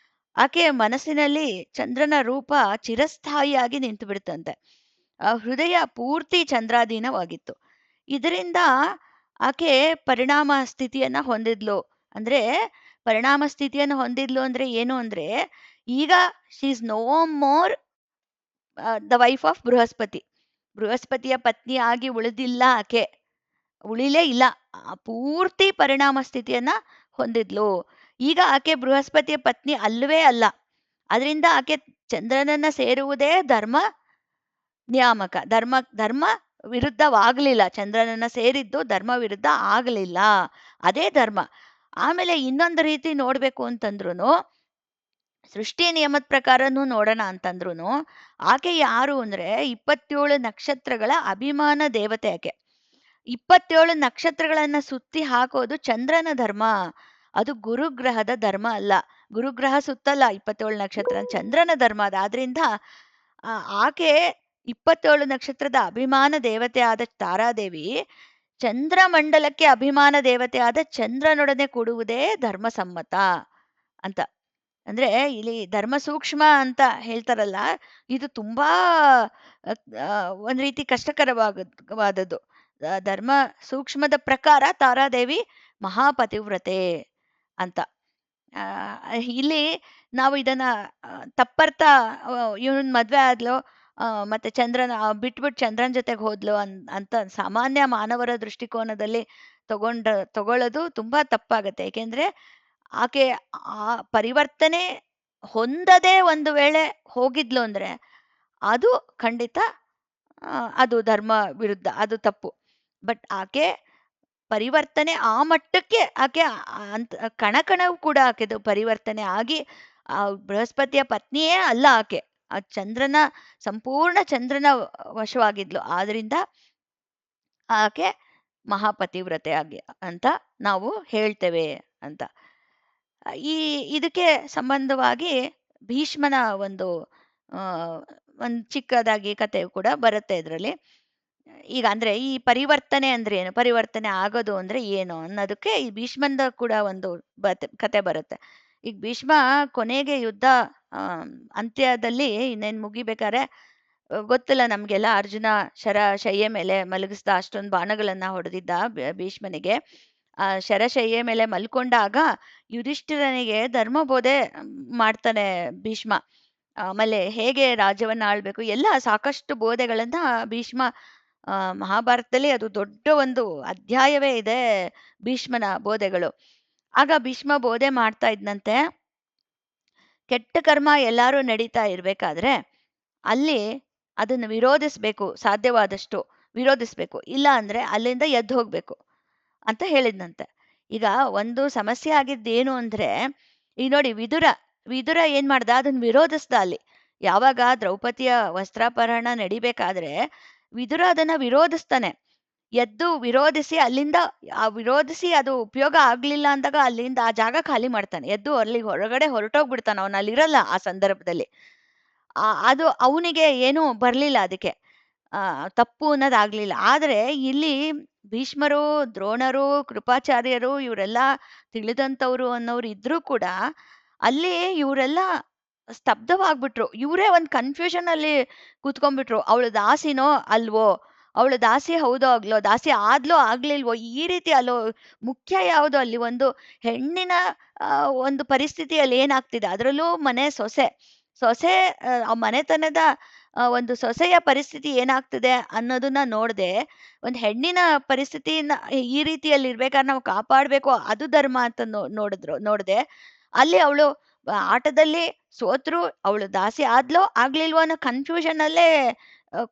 ಆಕೆಯ ಮನಸ್ಸಿನಲ್ಲಿ ಚಂದ್ರನ ರೂಪ ಚಿರಸ್ಥಾಯಿಯಾಗಿ ನಿಂತು ಬಿಡ್ತಂತೆ. ಆ ಹೃದಯ ಪೂರ್ತಿ ಚಂದ್ರಾಧೀನವಾಗಿತ್ತು. ಇದರಿಂದ ಆಕೆ ಪರಿಣಾಮ ಸ್ಥಿತಿಯನ್ನ ಹೊಂದಿದ್ಲು. ಅಂದ್ರೆ ಪರಿಣಾಮ ಸ್ಥಿತಿಯನ್ನು ಹೊಂದಿದ್ಲು ಅಂದ್ರೆ ಏನು ಅಂದ್ರೆ, ಈಗ she is no more the wife of Brihaspati. ಬೃಹಸ್ಪತಿಯ ಪತ್ನಿ ಆಗಿ ಉಳಿದಿಲ್ಲ ಆಕೆ, ಉಳಿಲೇ ಇಲ್ಲ. ಪೂರ್ತಿ ಪರಿಣಾಮ ಸ್ಥಿತಿಯನ್ನ ಹೊಂದಿದ್ಲು. ಈಗ ಆಕೆ ಬೃಹಸ್ಪತಿಯ ಪತ್ನಿ ಅಲ್ಲವೇ ಅಲ್ಲ. ಅದರಿಂದ ಆಕೆ ಚಂದ್ರನನ್ನ ಸೇರುವುದೇ ಧರ್ಮ ನಿಯಾಮಕ. ಧರ್ಮ ವಿರುದ್ಧವಾಗಲಿಲ್ಲ. ಚಂದ್ರನನ್ನ ಸೇರಿದ್ದು ಧರ್ಮ ವಿರುದ್ಧ ಆಗಲಿಲ್ಲ. ಅದೇ ಧರ್ಮ. ಆಮೇಲೆ ಇನ್ನೊಂದು ರೀತಿ ನೋಡ್ಬೇಕು ಅಂತಂದ್ರುನು, ಸೃಷ್ಟಿ ನಿಯಮದ ಪ್ರಕಾರನೂ ನೋಡೋಣ ಅಂತಂದ್ರುನು, ಆಕೆ ಯಾರು ಅಂದ್ರೆ 27 ನಕ್ಷತ್ರಗಳ ಅಭಿಮಾನ ದೇವತೆ ಆಕೆ. 27 ನಕ್ಷತ್ರಗಳನ್ನ ಸುತ್ತಿ ಹಾಕೋದು ಚಂದ್ರನ ಧರ್ಮ. ಅದು ಗುರುಗ್ರಹದ ಧರ್ಮ ಅಲ್ಲ. ಗುರುಗ್ರಹ ಸುತ್ತಲ್ಲ 27 ನಕ್ಷತ್ರ, ಚಂದ್ರನ ಧರ್ಮ ಅದು. ಆದ್ರಿಂದ ಆಕೆ 27 ನಕ್ಷತ್ರದ ಅಭಿಮಾನ ದೇವತೆ ಆದ ತಾರಾದೇವಿ ಚಂದ್ರಮಂಡಲಕ್ಕೆ ಅಭಿಮಾನ ದೇವತೆ ಆದ ಚಂದ್ರನೊಡನೆ ಕೂಡುವುದೇ ಧರ್ಮಸಮ್ಮತ ಅಂತ. ಅಂದ್ರೆ ಇಲ್ಲಿ ಧರ್ಮ ಸೂಕ್ಷ್ಮ ಅಂತ ಹೇಳ್ತಾರಲ್ಲ, ಇದು ತುಂಬಾ ಒಂದ್ ರೀತಿ ಕಷ್ಟಕರವಾದದ್ದು. ಧರ್ಮ ಸೂಕ್ಷ್ಮದ ಪ್ರಕಾರ ತಾರಾದೇವಿ ಮಹಾಪತಿವ್ರತೆ ಅಂತ. ಇಲ್ಲಿ ನಾವು ಇದನ್ನ ತಪ್ಪರ್ಥ ಇವನ್ ಮದ್ವೆ ಆದ್ಲು, ಮತ್ತೆ ಚಂದ್ರನ ಬಿಟ್ಬಿಟ್ಟು ಚಂದ್ರನ್ ಜೊತೆಗೆ ಹೋದ್ಲು ಅಂತ ಸಾಮಾನ್ಯ ಮಾನವರ ದೃಷ್ಟಿಕೋನದಲ್ಲಿ ತಗೊಳ್ಳೋದು ತುಂಬಾ ತಪ್ಪಾಗತ್ತೆ. ಏಕೆಂದ್ರೆ ಆಕೆ ಆ ಪರಿವರ್ತನೆ ಹೊಂದದೆ ಒಂದು ವೇಳೆ ಹೋಗಿದ್ಲು ಅಂದ್ರೆ ಅದು ಖಂಡಿತ ಅದು ಧರ್ಮ ವಿರುದ್ಧ, ಅದು ತಪ್ಪು. ಬಟ್ ಆಕೆ ಪರಿವರ್ತನೆ ಆ ಮಟ್ಟಕ್ಕೆ ಆಕೆ ಅಂತ ಕಣಕಣವು ಕೂಡ ಆಕೆದು ಪರಿವರ್ತನೆ ಆಗಿ ಆ ಬೃಹಸ್ಪತಿಯ ಪತ್ನಿಯೇ ಅಲ್ಲ ಆಕೆ. ಆ ಸಂಪೂರ್ಣ ಚಂದ್ರನ ವಶವಾಗಿದ್ಲು. ಆದ್ರಿಂದ ಆಕೆ ಮಹಾಪತಿವ್ರತೆ ಆಗಿ ಅಂತ ನಾವು ಹೇಳ್ತೇವೆ ಅಂತ. ಇದಕ್ಕೆ ಸಂಬಂಧವಾಗಿ ಭೀಷ್ಮನ ಒಂದು ಚಿಕ್ಕದಾಗಿ ಕತೆ ಕೂಡ ಬರುತ್ತೆ ಇದರಲ್ಲಿ. ಈಗ ಅಂದ್ರೆ ಈ ಪರಿವರ್ತನೆ ಅಂದ್ರೆ ಏನು, ಪರಿವರ್ತನೆ ಆಗೋದು ಅಂದ್ರೆ ಏನು ಅನ್ನೋದಕ್ಕೆ ಈ ಭೀಷ್ಮಂದ ಕೂಡ ಒಂದು ಕತೆ ಬರುತ್ತೆ. ಈಗ ಭೀಷ್ಮ ಕೊನೆಗೆ ಯುದ್ಧ ಅಂತ್ಯದಲ್ಲಿ ಇನ್ನೇನ್ ಮುಗಿಬೇಕಾದ್ರೆ ಗೊತ್ತಿಲ್ಲ ನಮ್ಗೆಲ್ಲ, ಅರ್ಜುನ ಶಯ್ಯ ಮೇಲೆ ಮಲಗಿಸ್ದ, ಅಷ್ಟೊಂದು ಬಾಣಗಳನ್ನ ಹೊಡೆದಿದ್ದ ಭೀಷ್ಮನಿಗೆ. ಆ ಶಯ್ಯ ಮೇಲೆ ಮಲ್ಕೊಂಡಾಗ ಯುಧಿಷ್ಠಿರನಿಗೆ ಧರ್ಮಬೋಧೆ ಮಾಡ್ತಾನೆ ಭೀಷ್ಮ. ಆಮೇಲೆ ಹೇಗೆ ರಾಜ್ಯವನ್ನ ಆಳ್ಬೇಕು ಎಲ್ಲ ಸಾಕಷ್ಟು ಬೋಧೆಗಳನ್ನ ಭೀಷ್ಮ, ಮಹಾಭಾರತದಲ್ಲಿ ಅದು ದೊಡ್ಡ ಒಂದು ಅಧ್ಯಾಯವೇ ಇದೆ ಭೀಷ್ಮನ ಬೋಧೆಗಳು. ಆಗ ಭೀಷ್ಮ ಬೋಧೆ ಮಾಡ್ತಾ ಇದ್ನಂತೆ, ಕೆಟ್ಟ ಕರ್ಮ ಎಲ್ಲಾರು ನಡೀತಾ ಇರ್ಬೇಕಾದ್ರೆ ಅಲ್ಲಿ ಅದನ್ನು ವಿರೋಧಿಸ್ಬೇಕು, ಸಾಧ್ಯವಾದಷ್ಟು ವಿರೋಧಿಸ್ಬೇಕು, ಇಲ್ಲ ಅಂದ್ರೆ ಅಲ್ಲಿಂದ ಎದ್ದು ಹೋಗ್ಬೇಕು ಅಂತ ಹೇಳಿದ್ನಂತೆ. ಈಗ ಒಂದು ಸಮಸ್ಯೆ ಆಗಿದ್ದೇನು ಅಂದ್ರೆ, ಈಗ ನೋಡಿ ವಿದುರ ಏನ್ ಮಾಡ್ದ, ಅದನ್ನ ವಿರೋಧಿಸ್ದ. ಅಲ್ಲಿ ಯಾವಾಗ ದ್ರೌಪದಿಯ ವಸ್ತ್ರಾಪಹರಣ ನಡಿಬೇಕಾದ್ರೆ ವಿದುರ ಅದನ್ನ ವಿರೋಧಿಸ್ತಾನೆ. ಎದ್ದು ವಿರೋಧಿಸಿ ಅಲ್ಲಿಂದ ವಿರೋಧಿಸಿ ಅದು ಉಪಯೋಗ ಆಗ್ಲಿಲ್ಲ ಅಂದಾಗ ಅಲ್ಲಿಂದ ಆ ಜಾಗ ಖಾಲಿ ಮಾಡ್ತಾನೆ. ಎದ್ದು ಅಲ್ಲಿ ಹೊರಗಡೆ ಹೊರಟೋಗ್ಬಿಡ್ತಾನೆ. ಅವನು ಅಲ್ಲಿರಲ್ಲ ಆ ಸಂದರ್ಭದಲ್ಲಿ. ಅದು ಅವನಿಗೆ ಏನೂ ಬರ್ಲಿಲ್ಲ ಅದಕ್ಕೆ ತಪ್ಪು ಅನ್ನೋದಾಗ್ಲಿಲ್ಲ. ಆದ್ರೆ ಇಲ್ಲಿ ಭೀಷ್ಮರು, ದ್ರೋಣರು, ಕೃಪಾಚಾರ್ಯರು ಇವರೆಲ್ಲ ತಿಳಿದಂಥವ್ರು ಅನ್ನೋರು ಇದ್ರೂ ಕೂಡ ಅಲ್ಲಿ ಇವರೆಲ್ಲ ಸ್ತಬ್ಧವಾಗ್ಬಿಟ್ರು. ಇವರೇ ಒಂದು ಕನ್ಫ್ಯೂಷನ್ ಅಲ್ಲಿ ಕೂತ್ಕೊಂಡ್ಬಿಟ್ರು. ಅವಳು ದಾಸಿನೋ ಅಲ್ವೋ? ಅವಳು ದಾಸಿ ಹೌದೋ ಆಗ್ಲೋ? ದಾಸಿ ಆದ್ಲೋ ಆಗ್ಲಿಲ್ವೋ? ಈ ರೀತಿ ಅಲ್ಲೋ ಮುಖ್ಯ ಯಾವುದು ಅಲ್ಲಿ ಒಂದು ಹೆಣ್ಣಿನ ಒಂದು ಪರಿಸ್ಥಿತಿಯಲ್ಲಿ ಏನಾಗ್ತಿದೆ? ಅದರಲ್ಲೂ ಮನೆ ಸೊಸೆ. ಸೊಸೆ ಆ ಮನೆತನದ ಒಂದು ಸೊಸೆಯ ಪರಿಸ್ಥಿತಿ ಏನಾಗ್ತಿದೆ ಅನ್ನೋದನ್ನ ನೋಡದೆ, ಒಂದು ಹೆಣ್ಣಿನ ಪರಿಸ್ಥಿತಿನ ಈ ರೀತಿಯಲ್ಲಿ ಇರ್ಬೇಕಾದ್ರೆ ನಾವು ಕಾಪಾಡಬೇಕು ಅದು ಧರ್ಮ ಅಂತ ನೋಡದೆ ಅಲ್ಲಿ ಅವಳು ಆಟದಲ್ಲಿ ಸೋತ್ರು, ಅವಳು ದಾಸಿ ಆದ್ಲೋ ಆಗ್ಲಿಲ್ವೋ ಅನ್ನೋ ಕನ್ಫ್ಯೂಷನ್ ಅಲ್ಲೇ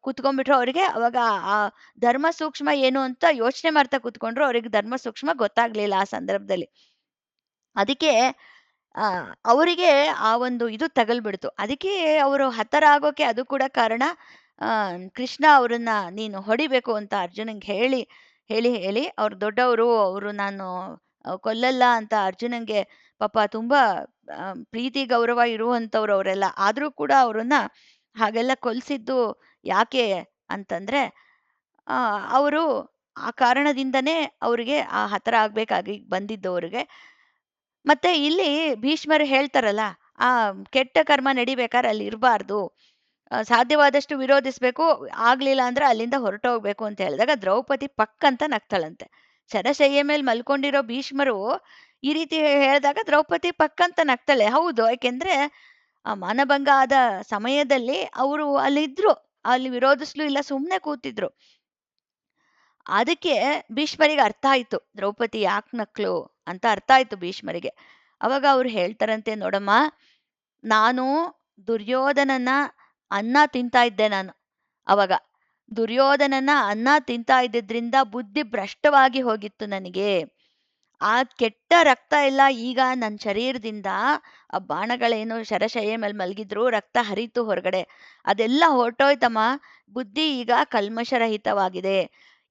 ಕುತ್ಕೊಂಡ್ಬಿಟ್ರು. ಅವರಿಗೆ ಅವಾಗ ಆ ಧರ್ಮ ಸೂಕ್ಷ್ಮ ಏನು ಅಂತ ಯೋಚನೆ ಮಾಡ್ತಾ ಕುತ್ಕೊಂಡ್ರು. ಅವ್ರಿಗೆ ಧರ್ಮ ಸೂಕ್ಷ್ಮ ಗೊತ್ತಾಗ್ಲಿಲ್ಲ ಆ ಸಂದರ್ಭದಲ್ಲಿ. ಅದಕ್ಕೆ ಅವರಿಗೆ ಆ ಒಂದು ಇದು ತಗಲ್ಬಿಡ್ತು. ಅದಕ್ಕೆ ಅವರು ಹತರಾಗೋಕೆ ಅದು ಕೂಡ ಕಾರಣ. ಕೃಷ್ಣ ಅವರನ್ನ ನೀನು ಹೊಡಿಬೇಕು ಅಂತ ಅರ್ಜುನಂಗೆ ಹೇಳಿ ಅವ್ರು ದೊಡ್ಡವರು, ಅವರು ನಾನು ಕೊಲ್ಲಲ್ಲ ಅಂತ ಅರ್ಜುನಂಗೆ ಪಾಪ ತುಂಬಾ ಪ್ರೀತಿ ಗೌರವ ಇರುವಂಥವ್ರು ಅವರೆಲ್ಲ. ಆದರೂ ಕೂಡ ಅವರನ್ನ ಹಾಗೆಲ್ಲ ಕೊಲ್ಸಿದ್ದು ಯಾಕೆ ಅಂತಂದ್ರೆ ಅವರು ಆ ಕಾರಣದಿಂದನೇ ಅವರಿಗೆ ಆ ಹತರ ಆಗ್ಬೇಕಾಗಿ ಬಂದಿದ್ದು ಅವ್ರಿಗೆ. ಮತ್ತೆ ಇಲ್ಲಿ ಭೀಷ್ಮರು ಹೇಳ್ತಾರಲ್ಲ, ಆ ಕೆಟ್ಟ ಕರ್ಮ ನಡಿಬೇಕಾದ್ರೆ ಅಲ್ಲಿ ಇರಬಾರ್ದು. ಸಾಧ್ಯವಾದಷ್ಟು ವಿರೋಧಿಸ್ಬೇಕು. ಆಗ್ಲಿಲ್ಲ ಅಂದ್ರೆ ಅಲ್ಲಿಂದ ಹೊರಟೋಗ್ಬೇಕು ಅಂತ ಹೇಳಿದಾಗ ದ್ರೌಪದಿ ಪಕ್ಕಂತ ನಗ್ತಾಳಂತೆ. ಶರಶಯ್ಯ ಮೇಲೆ ಮಲ್ಕೊಂಡಿರೋ ಭೀಷ್ಮರು ಈ ರೀತಿ ಹೇಳಿದಾಗ ದ್ರೌಪದಿ ಪಕ್ಕಂತ ನಗ್ತಾಳೆ. ಹೌದು, ಯಾಕೆಂದ್ರೆ ಆ ಮಾನಭಂಗ ಆದ ಸಮಯದಲ್ಲಿ ಅವರು ಅಲ್ಲಿದ್ರು. ಅಲ್ಲಿ ವಿರೋಧಿಸ್ಲು ಇಲ್ಲ, ಸುಮ್ಮನೆ ಕೂತಿದ್ರು. ಅದಕ್ಕೆ ಭೀಷ್ಮರಿಗೆ ಅರ್ಥ ಆಯ್ತು, ದ್ರೌಪದಿ ಯಾಕೆ ನಕ್ಳು ಅಂತ ಅರ್ಥ ಆಯ್ತು ಭೀಷ್ಮರಿಗೆ. ಅವಾಗ ಅವ್ರು ಹೇಳ್ತಾರಂತೆ, ನೋಡಮ್ಮ, ನಾನು ದುರ್ಯೋಧನನ ಅನ್ನ ತಿಂತಾ ಇದ್ದೆ ನಾನು. ಅವಾಗ ದುರ್ಯೋಧನನ ಅನ್ನ ತಿಂತಾ ಇದ್ದಿದ್ರಿಂದ ಬುದ್ಧಿ ಭ್ರಷ್ಟವಾಗಿ ಹೋಗಿತ್ತು ನನಗೆ. ಆ ಕೆಟ್ಟ ರಕ್ತ ಎಲ್ಲ ಈಗ ನನ್ನ ಶರೀರದಿಂದ, ಆ ಬಾಣಗಳೇನು ಶರಶಯ್ಯ ಮೇಲೆ ಮಲಗಿದ್ರು, ರಕ್ತ ಹರಿತು ಹೊರಗಡೆ, ಅದೆಲ್ಲ ಹೊರಟೋಯ್ತಮ್ಮ. ಬುದ್ಧಿ ಈಗ ಕಲ್ಮಶರಹಿತವಾಗಿದೆ.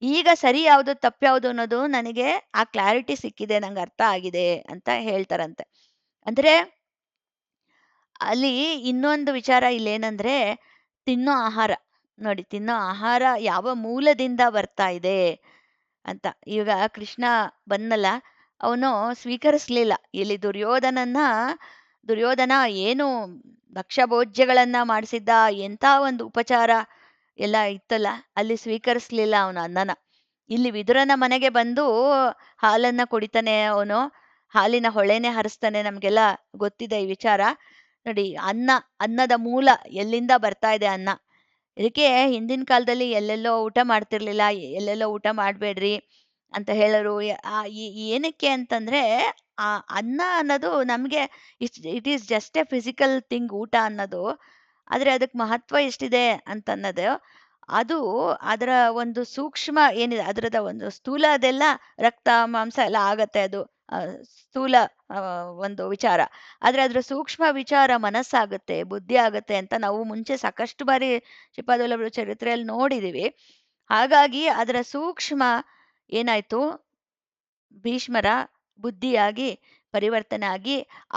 ಈಗ ಸರಿ ಯಾವುದು ತಪ್ಪು ಯಾವುದು ಅನ್ನೋದು ನನಗೆ ಆ ಕ್ಲಾರಿಟಿ ಸಿಕ್ಕಿದೆ, ನಂಗೆ ಅರ್ಥ ಆಗಿದೆ ಅಂತ ಹೇಳ್ತಾರಂತೆ. ಅಂದ್ರೆ ಅಲ್ಲಿ ಇನ್ನೊಂದು ವಿಚಾರ ಇಲ್ಲೇನಂದ್ರೆ, ತಿನ್ನೋ ಆಹಾರ ನೋಡಿ, ತಿನ್ನೋ ಆಹಾರ ಯಾವ ಮೂಲದಿಂದ ಬರ್ತಾ ಇದೆ ಅಂತ. ಈಗ ಕೃಷ್ಣ ಬಂದಲ್ಲ, ಅವನು ಸ್ವೀಕರಿಸ್ಲಿಲ್ಲ. ಇಲ್ಲಿ ದುರ್ಯೋಧನ ಏನು ಭಕ್ಷ್ಯಭೋಜ್ಯಗಳನ್ನ ಮಾಡಿಸಿದ್ದ, ಎಂಥ ಒಂದು ಉಪಚಾರ ಎಲ್ಲ ಇತ್ತಲ್ಲ, ಅಲ್ಲಿ ಸ್ವೀಕರಿಸ್ಲಿಲ್ಲ ಅವನು ಅನ್ನನ. ಇಲ್ಲಿ ವಿದುರನ ಮನೆಗೆ ಬಂದು ಹಾಲನ್ನ ಕುಡಿತಾನೆ ಅವನು, ಹಾಲಿನ ಹೊಳೆನೆ ಹರಿಸ್ತಾನೆ. ನಮ್ಗೆಲ್ಲ ಗೊತ್ತಿದೆ ಈ ವಿಚಾರ. ನೋಡಿ, ಅನ್ನದ ಮೂಲ ಎಲ್ಲಿಂದ ಬರ್ತಾ ಇದೆ ಅನ್ನ. ಇದಕ್ಕೆ ಹಿಂದಿನ ಕಾಲದಲ್ಲಿ ಎಲ್ಲೆಲ್ಲೋ ಊಟ ಮಾಡ್ತಿರ್ಲಿಲ್ಲ, ಎಲ್ಲೆಲ್ಲೋ ಊಟ ಮಾಡಬೇಡ್ರಿ ಅಂತ ಹೇಳೋರು. ಏನಕ್ಕೆ ಅಂತಂದ್ರೆ, ಆ ಅನ್ನ ಅನ್ನೋದು ನಮಗೆ it is just A physical thing, ಊಟ ಅನ್ನೋದು. ಆದರೆ ಅದಕ್ಕೆ ಮಹತ್ವ ಎಷ್ಟಿದೆ ಅಂತನ್ನೋದು, ಅದು ಅದರ ಒಂದು ಸೂಕ್ಷ್ಮ ಏನಿದೆ, ಅದರದ ಒಂದು ಸ್ಥೂಲ ಅದೆಲ್ಲ ರಕ್ತ ಮಾಂಸ ಎಲ್ಲ ಆಗತ್ತೆ, ಅದು ಸ್ಥೂಲ ಒಂದು ವಿಚಾರ. ಆದ್ರೆ ಅದರ ಸೂಕ್ಷ್ಮ ವಿಚಾರ ಮನಸ್ಸಾಗುತ್ತೆ, ಬುದ್ಧಿ ಆಗುತ್ತೆ ಅಂತ ನಾವು ಮುಂಚೆ ಸಾಕಷ್ಟು ಬಾರಿ ಶ್ರೀಪಾದವಲ್ಲಭರ ಚರಿತ್ರೆಯಲ್ಲಿ ನೋಡಿದೀವಿ. ಹಾಗಾಗಿ ಅದರ ಸೂಕ್ಷ್ಮ ಏನಾಯ್ತು, ಭೀಷ್ಮರ ಬುದ್ಧಿಯಾಗಿ ಪರಿವರ್ತನೆ ಆಗಿ,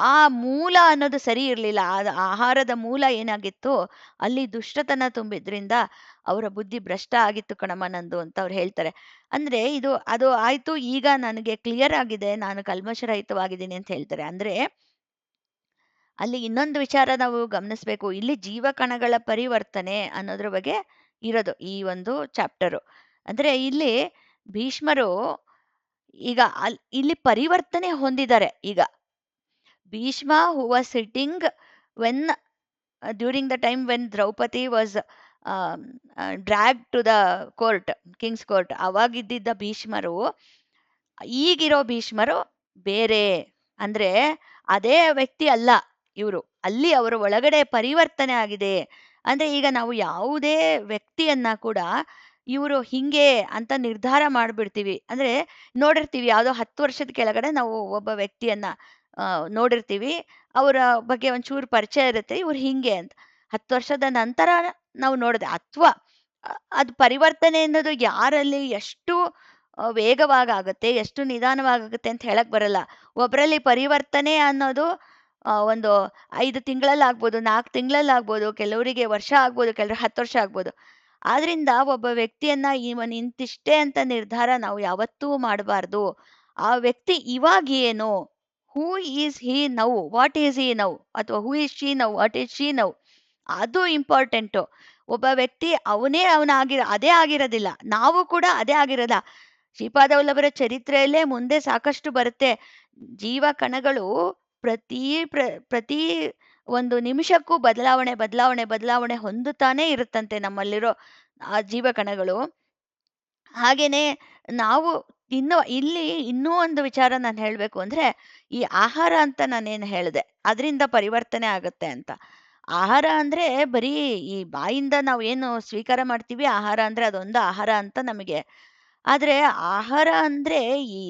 ಆ ಮೂಲ ಅನ್ನೋದು ಸರಿ ಇರಲಿಲ್ಲ. ಆಹಾರದ ಮೂಲ ಏನಾಗಿತ್ತು, ಅಲ್ಲಿ ದುಷ್ಟತನ ತುಂಬಿದ್ರಿಂದ ಅವರ ಬುದ್ಧಿ ಭ್ರಷ್ಟ ಆಗಿತ್ತು ಕಣಮ್ಮ ನಂದು ಅಂತ ಅವ್ರು ಹೇಳ್ತಾರೆ. ಅಂದ್ರೆ ಅದು ಆಯ್ತು, ಈಗ ನನಗೆ ಕ್ಲಿಯರ್ ಆಗಿದೆ, ನಾನು ಕಲ್ಮಶರಹಿತವಾಗಿದ್ದೀನಿ ಅಂತ ಹೇಳ್ತಾರೆ. ಅಂದ್ರೆ ಅಲ್ಲಿ ಇನ್ನೊಂದು ವಿಚಾರ ನಾವು ಗಮನಿಸ್ಬೇಕು. ಇಲ್ಲಿ ಜೀವಕಣಗಳ ಪರಿವರ್ತನೆ ಅನ್ನೋದ್ರ ಬಗ್ಗೆ ಇರೋದು ಈ ಒಂದು ಚಾಪ್ಟರು. ಅಂದ್ರೆ ಇಲ್ಲಿ ಭೀಷ್ಮರು ಈಗ ಇಲ್ಲಿ ಪರಿವರ್ತನೆ ಹೊಂದಿದ್ದಾರೆ. ಈಗ Bhishma who was sitting when during the time when Draupadi was drag to the court, king's court, ಅವಾಗಿದ್ದ ಭೀಷ್ಮರು ಈಗಿರೋ ಭೀಷ್ಮರು ಬೇರೆ. ಅಂದ್ರೆ ಅದೇ ವ್ಯಕ್ತಿ ಅಲ್ಲ ಇವರು, ಅಲ್ಲಿ ಅವರ ಒಳಗಡೆ ಪರಿವರ್ತನೆ ಆಗಿದೆ. ಅಂದ್ರೆ ಈಗ ನಾವು ಯಾವುದೇ ವ್ಯಕ್ತಿಯನ್ನ ಕೂಡ ಇವರು ಹಿಂಗೆ ಅಂತ ನಿರ್ಧಾರ ಮಾಡ್ಬಿಡ್ತೀವಿ. ಅಂದ್ರೆ ನೋಡಿರ್ತೀವಿ, ಯಾವುದೋ 10 ವರ್ಷದ ಕೆಳಗಡೆ ನಾವು ಒಬ್ಬ ವ್ಯಕ್ತಿಯನ್ನ ನೋಡಿರ್ತೀವಿ, ಅವರ ಬಗ್ಗೆ ಒಂಚೂರು ಪರಿಚಯ ಇರುತ್ತೆ, ಇವ್ರು ಹಿಂಗೆ ಅಂತ. 10 ವರ್ಷದ ನಂತರ ನಾವು ನೋಡಿದೆ, ಅಥವಾ ಅದು ಪರಿವರ್ತನೆ ಅನ್ನೋದು ಯಾರಲ್ಲಿ ಎಷ್ಟು ವೇಗವಾಗುತ್ತೆ, ಎಷ್ಟು ನಿಧಾನವಾಗುತ್ತೆ ಅಂತ ಹೇಳಕ್ ಬರಲ್ಲ. ಒಬ್ಬರಲ್ಲಿ ಪರಿವರ್ತನೆ ಅನ್ನೋದು ಒಂದು 5 ತಿಂಗಳಲ್ಲಿ ಆಗ್ಬೋದು, 4 ತಿಂಗಳಲ್ಲಿ ಆಗ್ಬೋದು, ಕೆಲವರಿಗೆ ವರ್ಷ ಆಗ್ಬೋದು, ಕೆಲವ್ರಿಗೆ 10 ವರ್ಷ ಆಗ್ಬೋದು. ಆದ್ರಿಂದ ಒಬ್ಬ ವ್ಯಕ್ತಿಯನ್ನ ಇವನ್ ಇಂತಿಷ್ಟೇ ಅಂತ ನಿರ್ಧಾರ ನಾವು ಯಾವತ್ತೂ ಮಾಡಬಾರ್ದು. ಆ ವ್ಯಕ್ತಿ ಇವಾಗ ಏನು? Who is he now? What is he now? ಅಥವಾ who is she now? What is she now? ಅದು ಇಂಪಾರ್ಟೆಂಟು. ಒಬ್ಬ ವ್ಯಕ್ತಿ ಅದೇ ಆಗಿರೋದಿಲ್ಲ. ನಾವು ಕೂಡ ಅದೇ ಆಗಿರಲ್ಲ. ಶ್ರೀಪಾದವಲ್ಲಭರ ಚರಿತ್ರೆಯಲ್ಲೇ ಮುಂದೆ ಸಾಕಷ್ಟು ಬರುತ್ತೆ. ಜೀವ ಕಣಗಳು ಪ್ರತಿ ಪ್ರ ಪ್ರತಿ ಒಂದು ನಿಮಿಷಕ್ಕೂ ಬದಲಾವಣೆ, ಬದಲಾವಣೆ, ಬದಲಾವಣೆ ಹೊಂದುತ್ತಾನೇ ಇರುತ್ತಂತೆ ನಮ್ಮಲ್ಲಿರೋ ಆ ಜೀವ ಕಣಗಳು. ಹಾಗೇನೆ ನಾವು ಇಲ್ಲಿ ಇನ್ನೂ ಒಂದು ವಿಚಾರ ನಾನು ಹೇಳಬೇಕು ಅಂದ್ರೆ, ಈ ಆಹಾರ ಅಂತ ನಾನೇನು ಹೇಳಿದೆ, ಅದರಿಂದ ಪರಿವರ್ತನೆ ಆಗುತ್ತೆ ಅಂತ. ಆಹಾರ ಅಂದ್ರೆ ಬರೀ ಈ ಬಾಯಿಂದ ನಾವು ಏನು ಸ್ವೀಕಾರ ಮಾಡ್ತೀವಿ, ಆಹಾರ ಅಂದ್ರೆ ಅದೊಂದು ಆಹಾರ ಅಂತ ನಮಗೆ. ಆದ್ರೆ ಆಹಾರ ಅಂದ್ರೆ ಈ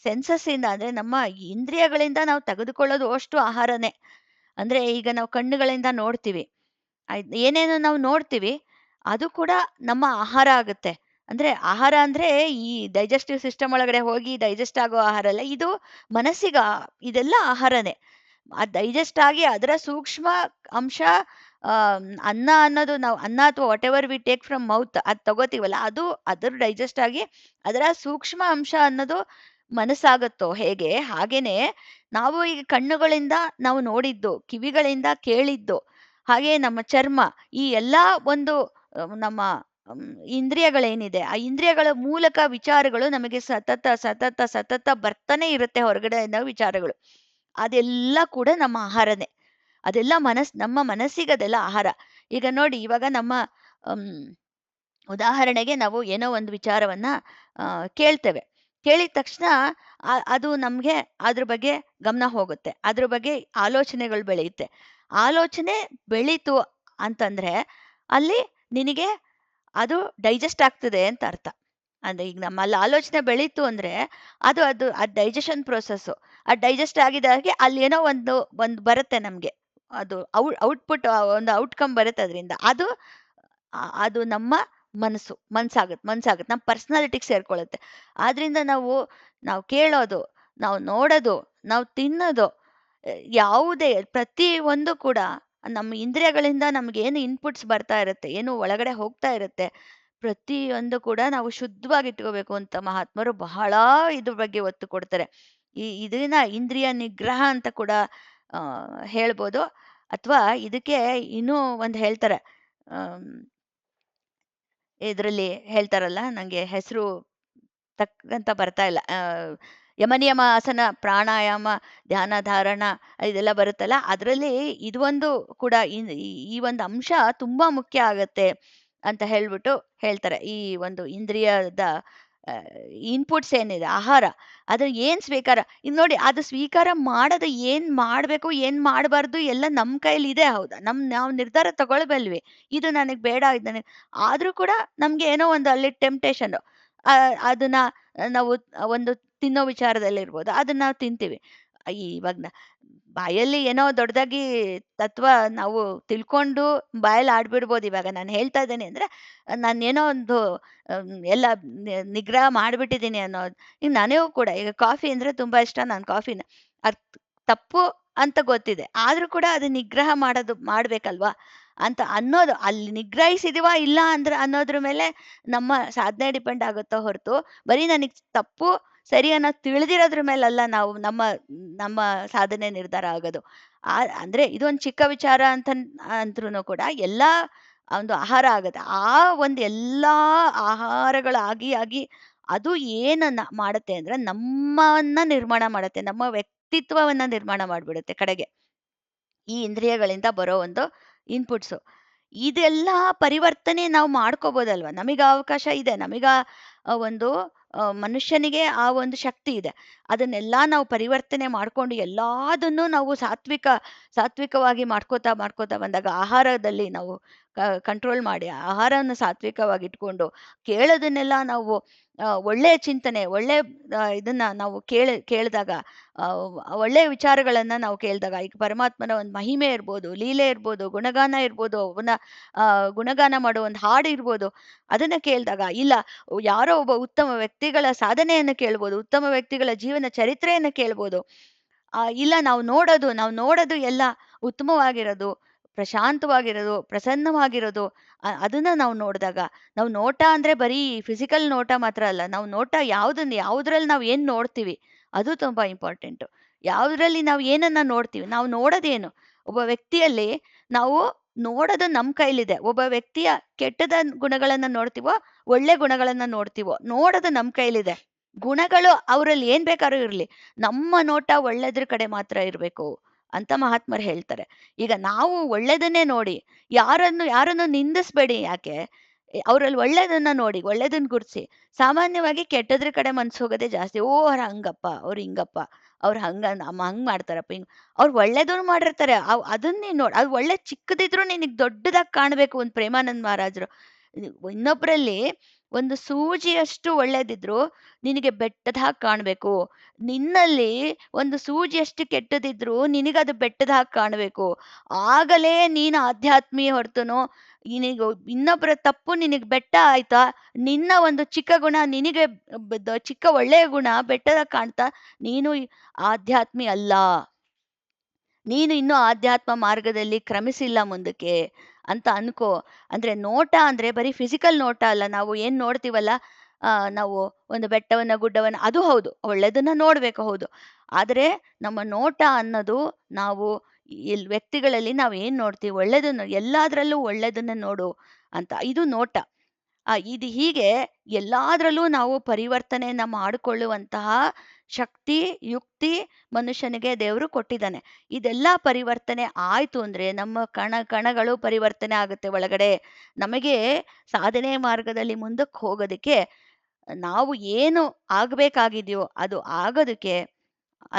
ಸೆನ್ಸಸ್ ಇಂದ, ಅಂದ್ರೆ ನಮ್ಮ ಇಂದ್ರಿಯಗಳಿಂದ ನಾವು ತೆಗೆದುಕೊಳ್ಳೋದು ಅಷ್ಟು ಆಹಾರನೇ. ಅಂದ್ರೆ ಈಗ ನಾವು ಕಣ್ಣುಗಳಿಂದ ನೋಡ್ತೀವಿ. ಏನೇನು ನಾವು ನೋಡ್ತೀವಿ, ಅದು ಕೂಡ ನಮ್ಮ ಆಹಾರ ಆಗುತ್ತೆ. ಅಂದ್ರೆ ಆಹಾರ ಅಂದ್ರೆ ಈ ಡೈಜೆಸ್ಟಿವ್ ಸಿಸ್ಟಮ್ ಒಳಗಡೆ ಹೋಗಿ ಡೈಜೆಸ್ಟ್ ಆಗೋ ಆಹಾರ ಅಲ್ಲ. ಇದು ಮನಸ್ಸಿಗ ಇದೆಲ್ಲ ಆಹಾರನೇ. ಡೈಜೆಸ್ಟ್ ಆಗಿ ಅದರ ಸೂಕ್ಷ್ಮ ಅಂಶ, ಅನ್ನ ಅನ್ನೋದು, ನಾವು ಅನ್ನ ಅಥವಾ what ever we take from mouth ಅದು ತಗೋತೀವಲ್ಲ, ಅದು ಅದ್ರ ಡೈಜೆಸ್ಟ್ ಆಗಿ ಅದರ ಸೂಕ್ಷ್ಮ ಅಂಶ ಅನ್ನೋದು ಮನಸ್ಸಾಗತ್ತೋ ಹೇಗೆ, ಹಾಗೇನೆ ನಾವು ಈಗ ಕಣ್ಣುಗಳಿಂದ ನಾವು ನೋಡಿದ್ದು, ಕಿವಿಗಳಿಂದ ಕೇಳಿದ್ದು, ಹಾಗೆ ನಮ್ಮ ಚರ್ಮ, ಈ ಎಲ್ಲಾ ಒಂದು ನಮ್ಮ ಮ್, ಇಂದ್ರಿಯಗಳೇನಿದೆ, ಆ ಇಂದ್ರಿಯಗಳ ಮೂಲಕ ವಿಚಾರಗಳು ನಮಗೆ ಸತತ ಸತತ ಸತತ ಬರ್ತಾನೆ ಇರುತ್ತೆ ಹೊರಗಡೆಯಿಂದ ವಿಚಾರಗಳು. ಅದೆಲ್ಲ ಕೂಡ ನಮ್ಮ ಆಹಾರನೇ. ಅದೆಲ್ಲ ನಮ್ಮ ಮನಸ್ಸಿಗೆ ಅದೆಲ್ಲ ಆಹಾರ. ಈಗ ನೋಡಿ, ಇವಾಗ ನಮ್ಮ ಅಮ್, ಉದಾಹರಣೆಗೆ ನಾವು ಏನೋ ಒಂದು ವಿಚಾರವನ್ನ ಕೇಳ್ತೇವೆ. ಕೇಳಿದ ತಕ್ಷಣ ಅದು ನಮ್ಗೆ ಅದ್ರ ಬಗ್ಗೆ ಗಮನ ಹೋಗುತ್ತೆ. ಅದ್ರ ಬಗ್ಗೆ ಆಲೋಚನೆಗಳು ಬೆಳೆಯುತ್ತೆ. ಆಲೋಚನೆ ಬೆಳೀತು ಅಂತಂದ್ರೆ ಅಲ್ಲಿ ನಿನಗೆ ಅದು ಡೈಜೆಸ್ಟ್ ಆಗ್ತದೆ ಅಂತ ಅರ್ಥ. ಅಂದ್ರೆ ಈಗ ನಮ್ಮಲ್ಲಿ ಆಲೋಚನೆ ಬೆಳೀತು ಅಂದ್ರೆ ಅದು ಡೈಜೆಷನ್ ಪ್ರೊಸೆಸ್ಸು. ಅದು ಡೈಜೆಸ್ಟ್ ಆಗಿದಾಗೆ ಅಲ್ಲಿ ಏನೋ ಒಂದು ಬರುತ್ತೆ ನಮ್ಗೆ. ಅದು ಔಟ್‌ಪುಟ್, ಒಂದು ಔಟ್‌ಕಮ್ ಬರುತ್ತೆ ಅದರಿಂದ. ಅದು ನಮ್ಮ ಮನ್ಸಾಗುತ್ತೆ. ನಮ್ಮ ಪರ್ಸನಾಲಿಟಿಗೆ ಸೇರ್ಕೊಳ್ಳುತ್ತೆ. ಆದ್ರಿಂದ ನಾವು ಕೇಳೋದು, ನಾವು ನೋಡೋದು, ನಾವು ತಿನ್ನೋದು, ಯಾವುದೇ ಪ್ರತಿ ಒಂದು ಕೂಡ ನಮ್ಮ ಇಂದ್ರಿಯಗಳಿಂದ ನಮ್ಗೇನು ಇನ್ಪುಟ್ಸ್ ಬರ್ತಾ ಇರುತ್ತೆ, ಏನು ಒಳಗಡೆ ಹೋಗ್ತಾ ಇರುತ್ತೆ, ಪ್ರತಿಯೊಂದು ಕೂಡ ನಾವು ಶುದ್ಧವಾಗಿ ಇಟ್ಕೋಬೇಕು ಅಂತ ಮಹಾತ್ಮರು ಬಹಳ ಇದ್ರ ಬಗ್ಗೆ ಒತ್ತು ಕೊಡ್ತಾರೆ. ಇದನ್ನ ಇಂದ್ರಿಯ ನಿಗ್ರಹ ಅಂತ ಕೂಡ ಆ, ಹೇಳ್ಬೋದು. ಅಥವಾ ಇದಕ್ಕೆ ಇನ್ನೂ ಒಂದು ಹೇಳ್ತಾರೆ. ಆಮ್, ಇದ್ರಲ್ಲಿ ಹೇಳ್ತಾರಲ್ಲ, ನಂಗೆ ಹೆಸರು ತಕ್ಕಂತ ಬರ್ತಾ ಇಲ್ಲ. ಯಮನಿಯಮ ಆಸನ, ಪ್ರಾಣಾಯಾಮ, ಧ್ಯಾನ ಧಾರಣ, ಇದೆಲ್ಲ ಬರುತ್ತಲ್ಲ, ಅದರಲ್ಲಿ ಇದು ಒಂದು ಕೂಡ ಈ ಒಂದು ಅಂಶ ತುಂಬಾ ಮುಖ್ಯ ಆಗತ್ತೆ ಅಂತ ಹೇಳ್ಬಿಟ್ಟು ಹೇಳ್ತಾರೆ. ಈ ಒಂದು ಇಂದ್ರಿಯದ ಇನ್ಪುಟ್ಸ್ ಏನಿದೆ, ಆಹಾರ, ಅದ್ರ ಏನ್ ಸ್ವೀಕಾರ, ಇದ್ ನೋಡಿ, ಅದು ಸ್ವೀಕಾರ ಮಾಡೋದು ಏನ್ ಮಾಡ್ಬೇಕು ಏನ್ ಮಾಡಬಾರ್ದು ಎಲ್ಲ ನಮ್ಮ ಕೈಲಿ ಇದೆ. ಹೌದಾ, ನಾವು ನಿರ್ಧಾರ ತಗೊಳ್ಬಲ್ವಿ. ಇದು ನನಗ್ ಬೇಡ, ಇದು ನನಗ್, ಆದ್ರೂ ಕೂಡ ನಮ್ಗೆ ಏನೋ ಒಂದು ಅಲ್ಲಿ ಟೆಂಪ್ಟೇಷನ್, ಅದನ್ನ ನಾವು ಒಂದು ತಿನ್ನೋ ವಿಚಾರದಲ್ಲಿರ್ಬೋದು, ಅದನ್ನ ನಾವು ತಿಂತೀವಿ. ಇವಾಗ ಬಾಯಲ್ಲಿ ಏನೋ ದೊಡ್ಡದಾಗಿ ತತ್ವ ನಾವು ತಿಳ್ಕೊಂಡು ಬಾಯಲ್ಲಿ ಆಡ್ಬಿಡ್ಬೋದು. ಇವಾಗ ನಾನು ಹೇಳ್ತಾ ಇದ್ದೇನೆ ಅಂದ್ರೆ ನಾನೇನೋ ಒಂದು ಎಲ್ಲ ನಿಗ್ರಹ ಮಾಡ್ಬಿಟ್ಟಿದ್ದೀನಿ ಅನ್ನೋದು. ಈಗ ನನಗೂ ಕೂಡ ಈಗ ಕಾಫಿ ಅಂದ್ರೆ ತುಂಬಾ ಇಷ್ಟ. ನಾನು ಕಾಫಿನ ಅದ್ ತಪ್ಪು ಅಂತ ಗೊತ್ತಿದೆ, ಆದ್ರೂ ಕೂಡ ಅದು ನಿಗ್ರಹ ಮಾಡ್ಬೇಕಲ್ವಾ ಅಂತ ಅನ್ನೋದು, ಅಲ್ಲಿ ನಿಗ್ರಹಿಸಿದೀವಾ ಇಲ್ಲ ಅಂದ್ರೆ ಅನ್ನೋದ್ರ ಮೇಲೆ ನಮ್ಮ ಸಾಧನೆ ಡಿಪೆಂಡ್ ಆಗುತ್ತೋ ಹೊರತು, ಬರೀ ನನಗ್ ತಪ್ಪು ಸರಿ ಅನ್ನೋದು ತಿಳಿದಿರೋದ್ರ ಮೇಲಲ್ಲ ನಾವು ನಮ್ಮ ಸಾಧನೆ ನಿರ್ಧಾರ ಆಗೋದು. ಅಂದ್ರೆ ಇದೊಂದು ಚಿಕ್ಕ ವಿಚಾರ ಅಂದ್ರೂ ಕೂಡ ಎಲ್ಲಾ ಒಂದು ಆಹಾರ ಆಗತ್ತೆ. ಆ ಒಂದು ಎಲ್ಲಾ ಆಹಾರಗಳಾಗಿ ಅದು ಏನನ್ನ ಮಾಡತ್ತೆ ಅಂದ್ರೆ ನಮ್ಮನ್ನ ನಿರ್ಮಾಣ ಮಾಡತ್ತೆ, ನಮ್ಮ ವ್ಯಕ್ತಿತ್ವವನ್ನ ನಿರ್ಮಾಣ ಮಾಡ್ಬಿಡುತ್ತೆ ಕಡೆಗೆ. ಈ ಇಂದ್ರಿಯಗಳಿಂದ ಬರೋ ಒಂದು ಇನ್ಪುಟ್ಸು. ಇದೆಲ್ಲ ಪರಿವರ್ತನೆ ನಾವು ಮಾಡ್ಕೋಬೋದಲ್ವಾ? ನಮಗೆ ಅವಕಾಶ ಇದೆ. ಒಂದು ಮನುಷ್ಯನಿಗೆ ಆ ಒಂದು ಶಕ್ತಿ ಇದೆ. ಅದನ್ನೆಲ್ಲ ನಾವು ಪರಿವರ್ತನೆ ಮಾಡ್ಕೊಂಡು ಎಲ್ಲಾದನ್ನೂ ನಾವು ಸಾತ್ವಿಕವಾಗಿ ಮಾಡ್ಕೋತಾ ಬಂದಾಗ, ಆಹಾರದಲ್ಲಿ ನಾವು ಕಂಟ್ರೋಲ್ ಮಾಡಿ ಆಹಾರವನ್ನು ಸಾತ್ವಿಕವಾಗಿ ಇಟ್ಕೊಂಡು, ಕೇಳೋದನ್ನೆಲ್ಲ ನಾವು ಒಳ್ಳೆಯ ಚಿಂತನೆ, ಇದನ್ನ ನಾವು ಕೇಳಿದಾಗ, ಒಳ್ಳೆಯ ವಿಚಾರಗಳನ್ನ ನಾವು ಕೇಳಿದಾಗ, ಈಗ ಪರಮಾತ್ಮನ ಒಂದು ಮಹಿಮೆ ಇರ್ಬೋದು, ಲೀಲೆ ಇರ್ಬೋದು, ಗುಣಗಾನ ಇರ್ಬೋದು, ಅವನ ಗುಣಗಾನ ಮಾಡೋ ಒಂದು ಹಾಡು ಇರ್ಬೋದು, ಅದನ್ನ ಕೇಳಿದಾಗ, ಇಲ್ಲ ಯಾರೋ ಒಬ್ಬ ಉತ್ತಮ ವ್ಯಕ್ತಿಗಳ ಸಾಧನೆಯನ್ನು ಕೇಳ್ಬೋದು, ಉತ್ತಮ ವ್ಯಕ್ತಿಗಳ ಜೀವನ ಚರಿತ್ರೆಯನ್ನು ಕೇಳ್ಬೋದು. ಇಲ್ಲ ನಾವು ನೋಡೋದು ಎಲ್ಲ ಉತ್ತಮವಾಗಿರೋದು, ಪ್ರಶಾಂತವಾಗಿರೋದು, ಪ್ರಸನ್ನವಾಗಿರೋದು, ಅದನ್ನ ನಾವು ನೋಡಿದಾಗ, ನಾವು ನೋಟ ಅಂದ್ರೆ ಬರೀ ಫಿಸಿಕಲ್ ನೋಟ ಮಾತ್ರ ಅಲ್ಲ. ನಾವು ನೋಟ ಯಾವುದ್ರಲ್ಲಿ ನಾವು ಏನ್ ನೋಡ್ತೀವಿ ಅದು ತುಂಬಾ ಇಂಪಾರ್ಟೆಂಟು. ಯಾವುದ್ರಲ್ಲಿ ನಾವು ಏನನ್ನ ನೋಡ್ತೀವಿ, ನಾವು ನೋಡೋದೇನು? ಒಬ್ಬ ವ್ಯಕ್ತಿಯಲ್ಲಿ ನಾವು ನೋಡೋದು ನಮ್ಮ ಕೈಲಿದೆ. ಒಬ್ಬ ವ್ಯಕ್ತಿಯ ಕೆಟ್ಟದ ಗುಣಗಳನ್ನ ನೋಡ್ತೀವೋ, ಒಳ್ಳೆ ಗುಣಗಳನ್ನ ನೋಡ್ತೀವೋ, ನೋಡೋದು ನಮ್ಮ ಕೈಲಿದೆ. ಗುಣಗಳು ಅವರಲ್ಲಿ ಏನ್ ಬೇಕಾದ್ರೂ ಇರ್ಲಿ, ನಮ್ಮ ನೋಟ ಒಳ್ಳೆದ್ರ ಕಡೆ ಮಾತ್ರ ಇರಬೇಕು ಅಂತ ಮಹಾತ್ಮರು ಹೇಳ್ತಾರೆ. ಈಗ ನಾವು ಒಳ್ಳೆದನ್ನೇ ನೋಡಿ, ಯಾರನ್ನು ನಿಂದಿಸ್ಬೇಡಿ. ಯಾಕೆ? ಅವರಲ್ಲಿ ಒಳ್ಳೆದನ್ನ ನೋಡಿ, ಒಳ್ಳೆದನ್ನ ಗುರ್ಸಿ. ಸಾಮಾನ್ಯವಾಗಿ ಕೆಟ್ಟದ್ರ ಕಡೆ ಮನ್ಸು ಹೋಗೋದೇ ಜಾಸ್ತಿ. ಓ, ಅವ್ರು ಹಂಗಪ್ಪ, ಅವ್ರು ಹಿಂಗಪ್ಪ, ಅವ್ರು ಹಂಗ್ ಮಾಡ್ತಾರಪ್ಪ, ಹಿಂಗ್. ಅವ್ರು ಒಳ್ಳೇದನ್ನು ಮಾಡಿರ್ತಾರೆ. ಅದನ್ನ ನೀನ್ ನೋಡ್. ಅದು ಒಳ್ಳೆ ಚಿಕ್ಕದಿದ್ರು ನಿನಗ್ ದೊಡ್ಡದಾಗಿ ಕಾಣ್ಬೇಕು. ಒಂದು ಪ್ರೇಮಾನಂದ್ ಮಹಾರಾಜರು ಇನ್ನೊಬ್ರಲ್ಲಿ ಒಂದು ಸೂಜಿಯಷ್ಟು ಒಳ್ಳೇದಿದ್ರು ನಿನಗೆ ಬೆಟ್ಟದ ಹಾಗೆ ಕಾಣ್ಬೇಕು. ನಿನ್ನಲ್ಲಿ ಒಂದು ಸೂಜಿಯಷ್ಟು ಕೆಟ್ಟದಿದ್ರು ನಿನಗದು ಬೆಟ್ಟದ ಹಾಗೆ ಕಾಣ್ಬೇಕು. ಆಗಲೇ ನೀನು ಆಧ್ಯಾತ್ಮೀಯ ಹೊರತುನು, ನಿನಗೆ ಇನ್ನೊಬ್ಬರ ತಪ್ಪು ನಿನಗೆ ಬೆಟ್ಟ ಆಯ್ತಾ, ನಿನ್ನ ಒಂದು ಚಿಕ್ಕ ಗುಣ ನಿನಗೆ ಚಿಕ್ಕ ಒಳ್ಳೆಯ ಗುಣ ಬೆಟ್ಟದಾಗ ಕಾಣ್ತಾ, ನೀನು ಆಧ್ಯಾತ್ಮಿ ಅಲ್ಲ. ನೀನು ಇನ್ನೂ ಆಧ್ಯಾತ್ಮ ಮಾರ್ಗದಲ್ಲಿ ಕ್ರಮಿಸಿಲ್ಲ ಮುಂದಕ್ಕೆ ಅಂತ ಅನ್ಕೋ. ಅಂದ್ರೆ ನೋಟ ಅಂದ್ರೆ ಬರೀ ಫಿಸಿಕಲ್ ನೋಟ ಅಲ್ಲ. ನಾವು ಏನ್ ನೋಡ್ತೀವಲ್ಲ, ನಾವು ಒಂದು ಬೆಟ್ಟವನ್ನ ಗುಡ್ಡವನ್ನ, ಅದು ಹೌದು, ಒಳ್ಳೆದನ್ನ ನೋಡ್ಬೇಕು, ಹೌದು. ಆದರೆ ನಮ್ಮ ನೋಟ ಅನ್ನೋದು, ನಾವು ವ್ಯಕ್ತಿಗಳಲ್ಲಿ ನಾವು ಏನ್ ನೋಡ್ತೀವಿ, ಒಳ್ಳೆದನ್ನು, ಎಲ್ಲಾದ್ರಲ್ಲೂ ಒಳ್ಳೆದನ್ನ ನೋಡು ಅಂತ, ಇದು ನೋಟ. ಇದು ಹೀಗೆ ಎಲ್ಲಾದ್ರಲ್ಲೂ ನಾವು ಪರಿವರ್ತನೆಯನ್ನ ಮಾಡಿಕೊಳ್ಳುವಂತಹ ಶಕ್ತಿ, ಯುಕ್ತಿ ಮನುಷ್ಯನಿಗೆ ದೇವರು ಕೊಟ್ಟಿದ್ದಾನೆ. ಇದೆಲ್ಲ ಪರಿವರ್ತನೆ ಆಯ್ತು ಅಂದ್ರೆ ನಮ್ಮ ಕಣಗಳು ಪರಿವರ್ತನೆ ಆಗುತ್ತೆ ಒಳಗಡೆ. ನಮಗೆ ಸಾಧನೆ ಮಾರ್ಗದಲ್ಲಿ ಮುಂದಕ್ಕೆ ಹೋಗೋದಕ್ಕೆ, ನಾವು ಏನು ಆಗ್ಬೇಕಾಗಿದೆಯೋ ಅದು ಆಗೋದಕ್ಕೆ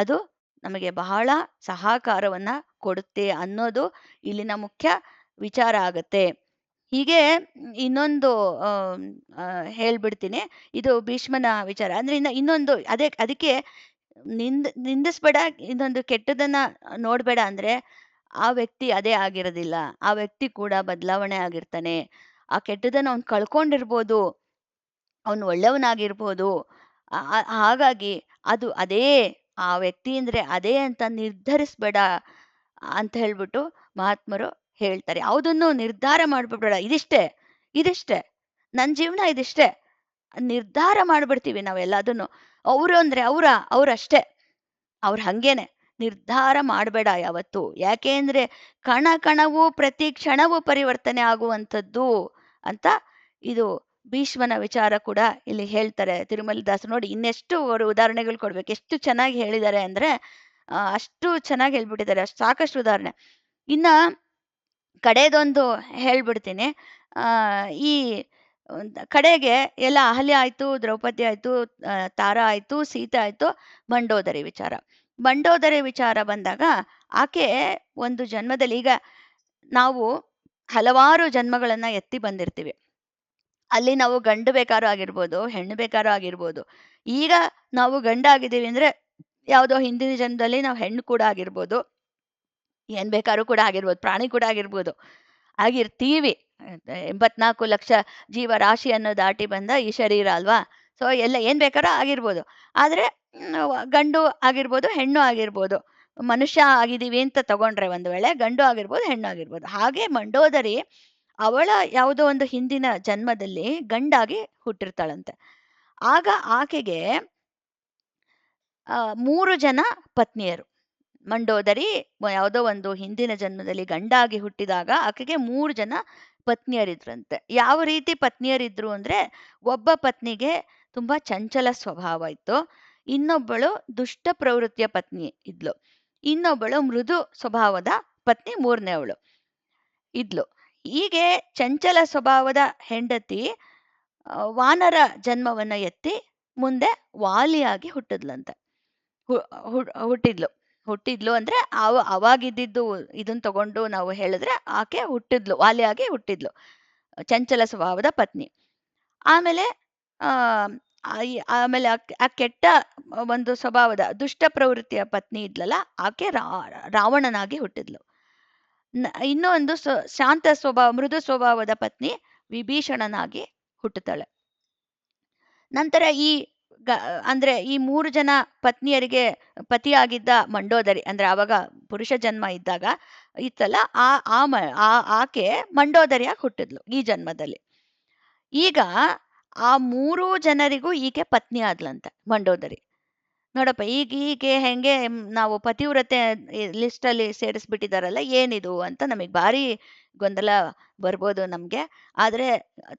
ಅದು ನಮಗೆ ಬಹಳ ಸಹಕಾರವನ್ನ ಕೊಡುತ್ತೆ ಅನ್ನೋದು ಇಲ್ಲಿನ ಮುಖ್ಯ ವಿಚಾರ ಆಗತ್ತೆ. ಹೀಗೆ ಇನ್ನೊಂದು ಆಮ್, ಹೇಳ್ಬಿಡ್ತೀನಿ. ಇದು ಭೀಷ್ಮನ ವಿಚಾರ. ಅಂದ್ರೆ ಇನ್ನೊಂದು ಅದಕ್ಕೆ ನಿಂದಿಸ್ಬೇಡ, ಇನ್ನೊಂದು ಕೆಟ್ಟದನ್ನ ನೋಡ್ಬೇಡ ಅಂದ್ರೆ, ಆ ವ್ಯಕ್ತಿ ಅದೇ ಆಗಿರೋದಿಲ್ಲ. ಆ ವ್ಯಕ್ತಿ ಕೂಡ ಬದಲಾವಣೆ ಆಗಿರ್ತಾನೆ. ಆ ಕೆಟ್ಟದನ್ನ ಅವ್ನು ಕಳ್ಕೊಂಡಿರ್ಬೋದು, ಅವನು ಒಳ್ಳೆಯವನಾಗಿರ್ಬೋದು. ಹಾಗಾಗಿ ಅದೇ ಆ ವ್ಯಕ್ತಿ ಅಂದ್ರೆ ಅದೇ ಅಂತ ನಿರ್ಧರಿಸ್ಬೇಡ ಅಂತ ಹೇಳ್ಬಿಟ್ಟು ಮಹಾತ್ಮರು ಹೇಳ್ತಾರೆ. ಯಾವುದನ್ನು ನಿರ್ಧಾರ ಮಾಡ್ಬಿಡ್ಬೇಡ, ಇದಿಷ್ಟೇ ನನ್ನ ಜೀವನ, ಇದಿಷ್ಟೇ ನಿರ್ಧಾರ ಮಾಡ್ಬಿಡ್ತೀವಿ ನಾವೆಲ್ಲದನ್ನು. ಅವರು ಅಂದ್ರೆ ಅವ್ರಷ್ಟೇ, ಅವ್ರು ಹಂಗೇನೆ. ನಿರ್ಧಾರ ಮಾಡಬೇಡ ಯಾವತ್ತು. ಯಾಕೆ ಅಂದ್ರೆ ಕಣವೂ ಪ್ರತಿ ಕ್ಷಣವೂ ಪರಿವರ್ತನೆ ಆಗುವಂಥದ್ದು ಅಂತ ಇದು ಭೀಷ್ಮನ ವಿಚಾರ ಕೂಡ ಇಲ್ಲಿ ಹೇಳ್ತಾರೆ ತಿರುಮಲದಾಸರು. ನೋಡಿ, ಇನ್ನೆಷ್ಟು ಅವರು ಉದಾಹರಣೆಗಳು ಕೊಡ್ಬೇಕು, ಎಷ್ಟು ಚೆನ್ನಾಗಿ ಹೇಳಿದ್ದಾರೆ ಅಂದ್ರೆ ಅಷ್ಟು ಚೆನ್ನಾಗಿ ಹೇಳ್ಬಿಟ್ಟಿದ್ದಾರೆ, ಅಷ್ಟು ಸಾಕಷ್ಟು ಉದಾಹರಣೆ. ಇನ್ನ ಕಡೆದೊಂದು ಹೇಳ್ಬಿಡ್ತೀನಿ. ಆ ಈ ಕಡೆಗೆ ಎಲ್ಲ ಅಹಲ್ಯ ಆಯ್ತು, ದ್ರೌಪದಿ ಆಯ್ತು, ತಾರಾ ಆಯ್ತು, ಸೀತೆ ಆಯ್ತು, ಮಂಡೋದರಿ ವಿಚಾರ. ಮಂಡೋದರಿ ವಿಚಾರ ಬಂದಾಗ, ಆಕೆ ಒಂದು ಜನ್ಮದಲ್ಲಿ, ಈಗ ನಾವು ಹಲವಾರು ಜನ್ಮಗಳನ್ನ ಎತ್ತಿ ಬಂದಿರ್ತೀವಿ. ಅಲ್ಲಿ ನಾವು ಗಂಡು ಬೇಕಾದ್ರೂ ಆಗಿರ್ಬೋದು, ಹೆಣ್ಣು ಬೇಕಾದ್ರೂ ಆಗಿರ್ಬೋದು. ಈಗ ನಾವು ಗಂಡ ಆಗಿದ್ದೀವಿ ಅಂದ್ರೆ ಯಾವುದೋ ಹಿಂದಿನ ಜನ್ಮದಲ್ಲಿ ನಾವು ಹೆಣ್ಣು ಕೂಡ ಆಗಿರ್ಬೋದು, ಏನ್ ಬೇಕಾದ್ರೂ ಕೂಡ ಆಗಿರ್ಬೋದು, ಪ್ರಾಣಿ ಕೂಡ ಆಗಿರ್ಬೋದು, ಆಗಿರ್ತೀವಿ. 84 ಲಕ್ಷ ಜೀವರಾಶಿಯನ್ನು ದಾಟಿ ಬಂದ ಈ ಶರೀರ ಅಲ್ವಾ. ಸೊ ಎಲ್ಲ ಏನ್ ಬೇಕಾದ್ರೂ ಆಗಿರ್ಬೋದು. ಆದ್ರೆ ಗಂಡು ಆಗಿರ್ಬೋದು, ಹೆಣ್ಣು ಆಗಿರ್ಬೋದು. ಮನುಷ್ಯ ಆಗಿದ್ದೀವಿ ಅಂತ ತಗೊಂಡ್ರೆ ಒಂದು ವೇಳೆ ಗಂಡು ಆಗಿರ್ಬೋದು, ಹೆಣ್ಣು ಆಗಿರ್ಬೋದು. ಹಾಗೆ ಮಂಡೋದರಿ ಅವಳ ಯಾವುದೋ ಒಂದು ಹಿಂದಿನ ಜನ್ಮದಲ್ಲಿ ಗಂಡಾಗಿ ಹುಟ್ಟಿರ್ತಾಳಂತೆ. ಆಗ ಆಕೆಗೆ 3 ಜನ ಪತ್ನಿಯರು. ಮಂಡೋದರಿ ಯಾವುದೋ ಒಂದು ಹಿಂದಿನ ಜನ್ಮದಲ್ಲಿ ಗಂಡಾಗಿ ಹುಟ್ಟಿದಾಗ ಆಕೆಗೆ 3 ಜನ ಪತ್ನಿಯರಿದ್ರಂತೆ. ಯಾವ ರೀತಿ ಪತ್ನಿಯರಿದ್ರು ಅಂದ್ರೆ, ಒಬ್ಬ ಪತ್ನಿಗೆ ತುಂಬಾ ಚಂಚಲ ಸ್ವಭಾವ ಇತ್ತು, ಇನ್ನೊಬ್ಬಳು ದುಷ್ಟ ಪ್ರವೃತ್ತಿಯ ಪತ್ನಿ ಇದ್ಲು, ಇನ್ನೊಬ್ಬಳು ಮೃದು ಸ್ವಭಾವದ ಪತ್ನಿ, ಮೂರನೇವಳು ಇದ್ಲು. ಹೀಗೆ ಚಂಚಲ ಸ್ವಭಾವದ ಹೆಂಡತಿ ವಾನರ ಜನ್ಮವನ್ನ ಎತ್ತಿ ಮುಂದೆ ವಾಲಿಯಾಗಿ ಹುಟ್ಟಿದ್ಲಂತೆ. ಹುಟ್ಟಿದ್ಲು ಅಂದ್ರೆ ಅವಾಗಿದ್ದು ಇದನ್ನ ತಗೊಂಡು ನಾವು ಹೇಳಿದ್ರೆ ಆಕೆ ಹುಟ್ಟಿದ್ಲು, ವಾಲಿಯಾಗಿ ಹುಟ್ಟಿದ್ಲು, ಚಂಚಲ ಸ್ವಭಾವದ ಪತ್ನಿ. ಆಮೇಲೆ ಆಮೇಲೆ ಆ ಕೆಟ್ಟ ಒಂದು ಸ್ವಭಾವದ ದುಷ್ಟ ಪ್ರವೃತ್ತಿಯ ಪತ್ನಿ ಇದ್ಲಲ್ಲ, ಆಕೆ ರಾವಣನಾಗಿ ಹುಟ್ಟಿದ್ಲು. ಇನ್ನೊಂದು ಶಾಂತ ಸ್ವಭಾವ, ಮೃದು ಸ್ವಭಾವದ ಪತ್ನಿ ವಿಭೀಷಣನಾಗಿ ಹುಟ್ಟುತ್ತಾಳೆ. ನಂತರ ಈ ಗ ಅಂದ್ರೆ ಈ 3 ಜನ ಪತ್ನಿಯರಿಗೆ ಪತಿಯಾಗಿದ್ದ ಮಂಡೋದರಿ ಅಂದ್ರೆ ಆವಾಗ ಪುರುಷ ಜನ್ಮ ಇದ್ದಾಗ ಇತ್ತಲ್ಲ, ಆ ಆ ಮ ಆ ಆಕೆ ಮಂಡೋದರಿಯಾಗಿ ಹುಟ್ಟಿದ್ಲು ಈ ಜನ್ಮದಲ್ಲಿ. ಈಗ ಆ 3 ಜನರಿಗೂ ಈಕೆ ಪತ್ನಿ ಆದ್ಲಂತೆ ಮಂಡೋದರಿ. ನೋಡಪ್ಪ ಈಗ ಹೀಗೆ ಹೆಂಗೆ ನಾವು ಪತಿವ್ರತೆ ಲಿಸ್ಟಲ್ಲಿ ಸೇರಿಸ್ಬಿಟ್ಟಿದಾರಲ್ಲ, ಏನಿದು ಅಂತ ನಮಗೆ ಭಾರಿ ಗೊಂದಲ ಬರ್ಬೋದು ನಮಗೆ. ಆದರೆ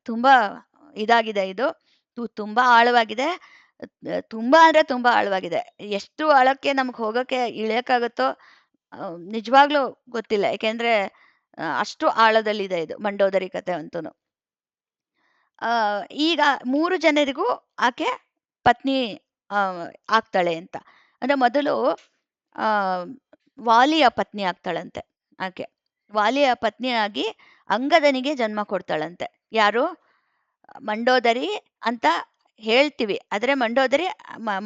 ತುಂಬಾ ಇದಾಗಿದೆ ಇದು. ತುಂಬಾ ಆಳವಾಗಿದೆ. ತುಂಬಾ ಅಂದ್ರೆ ತುಂಬಾ ಆಳವಾಗಿದೆ. ಎಷ್ಟು ಆಳಕ್ಕೆ ನಮ್ಗೆ ಹೋಗಕ್ಕೆ ಇಳಿಯಕ್ಕಾಗುತ್ತೋ ನಿಜವಾಗ್ಲೂ ಗೊತ್ತಿಲ್ಲ. ಯಾಕೆಂದ್ರೆ ಅಷ್ಟು ಆಳದಲ್ಲಿದೆ ಇದು ಮಂಡೋದರಿ ಕಥೆ ಅಂತೂನು. ಆ, ಈಗ 3 ಜನರಿಗೂ ಆಕೆ ಪತ್ನಿ ಆ, ಆಗ್ತಾಳೆ ಅಂತ. ಅಂದ್ರೆ ಮೊದಲು ಆ, ವಾಲಿಯ ಪತ್ನಿ ಆಗ್ತಾಳಂತೆ ಆಕೆ. ವಾಲಿಯ ಪತ್ನಿಯಾಗಿ ಅಂಗದನಿಗೆ ಜನ್ಮ ಕೊಡ್ತಾಳಂತೆ. ಯಾರು? ಮಂಡೋದರಿ ಅಂತ ಹೇಳ್ತೀವಿ. ಆದ್ರೆ ಮಂಡೋದರಿ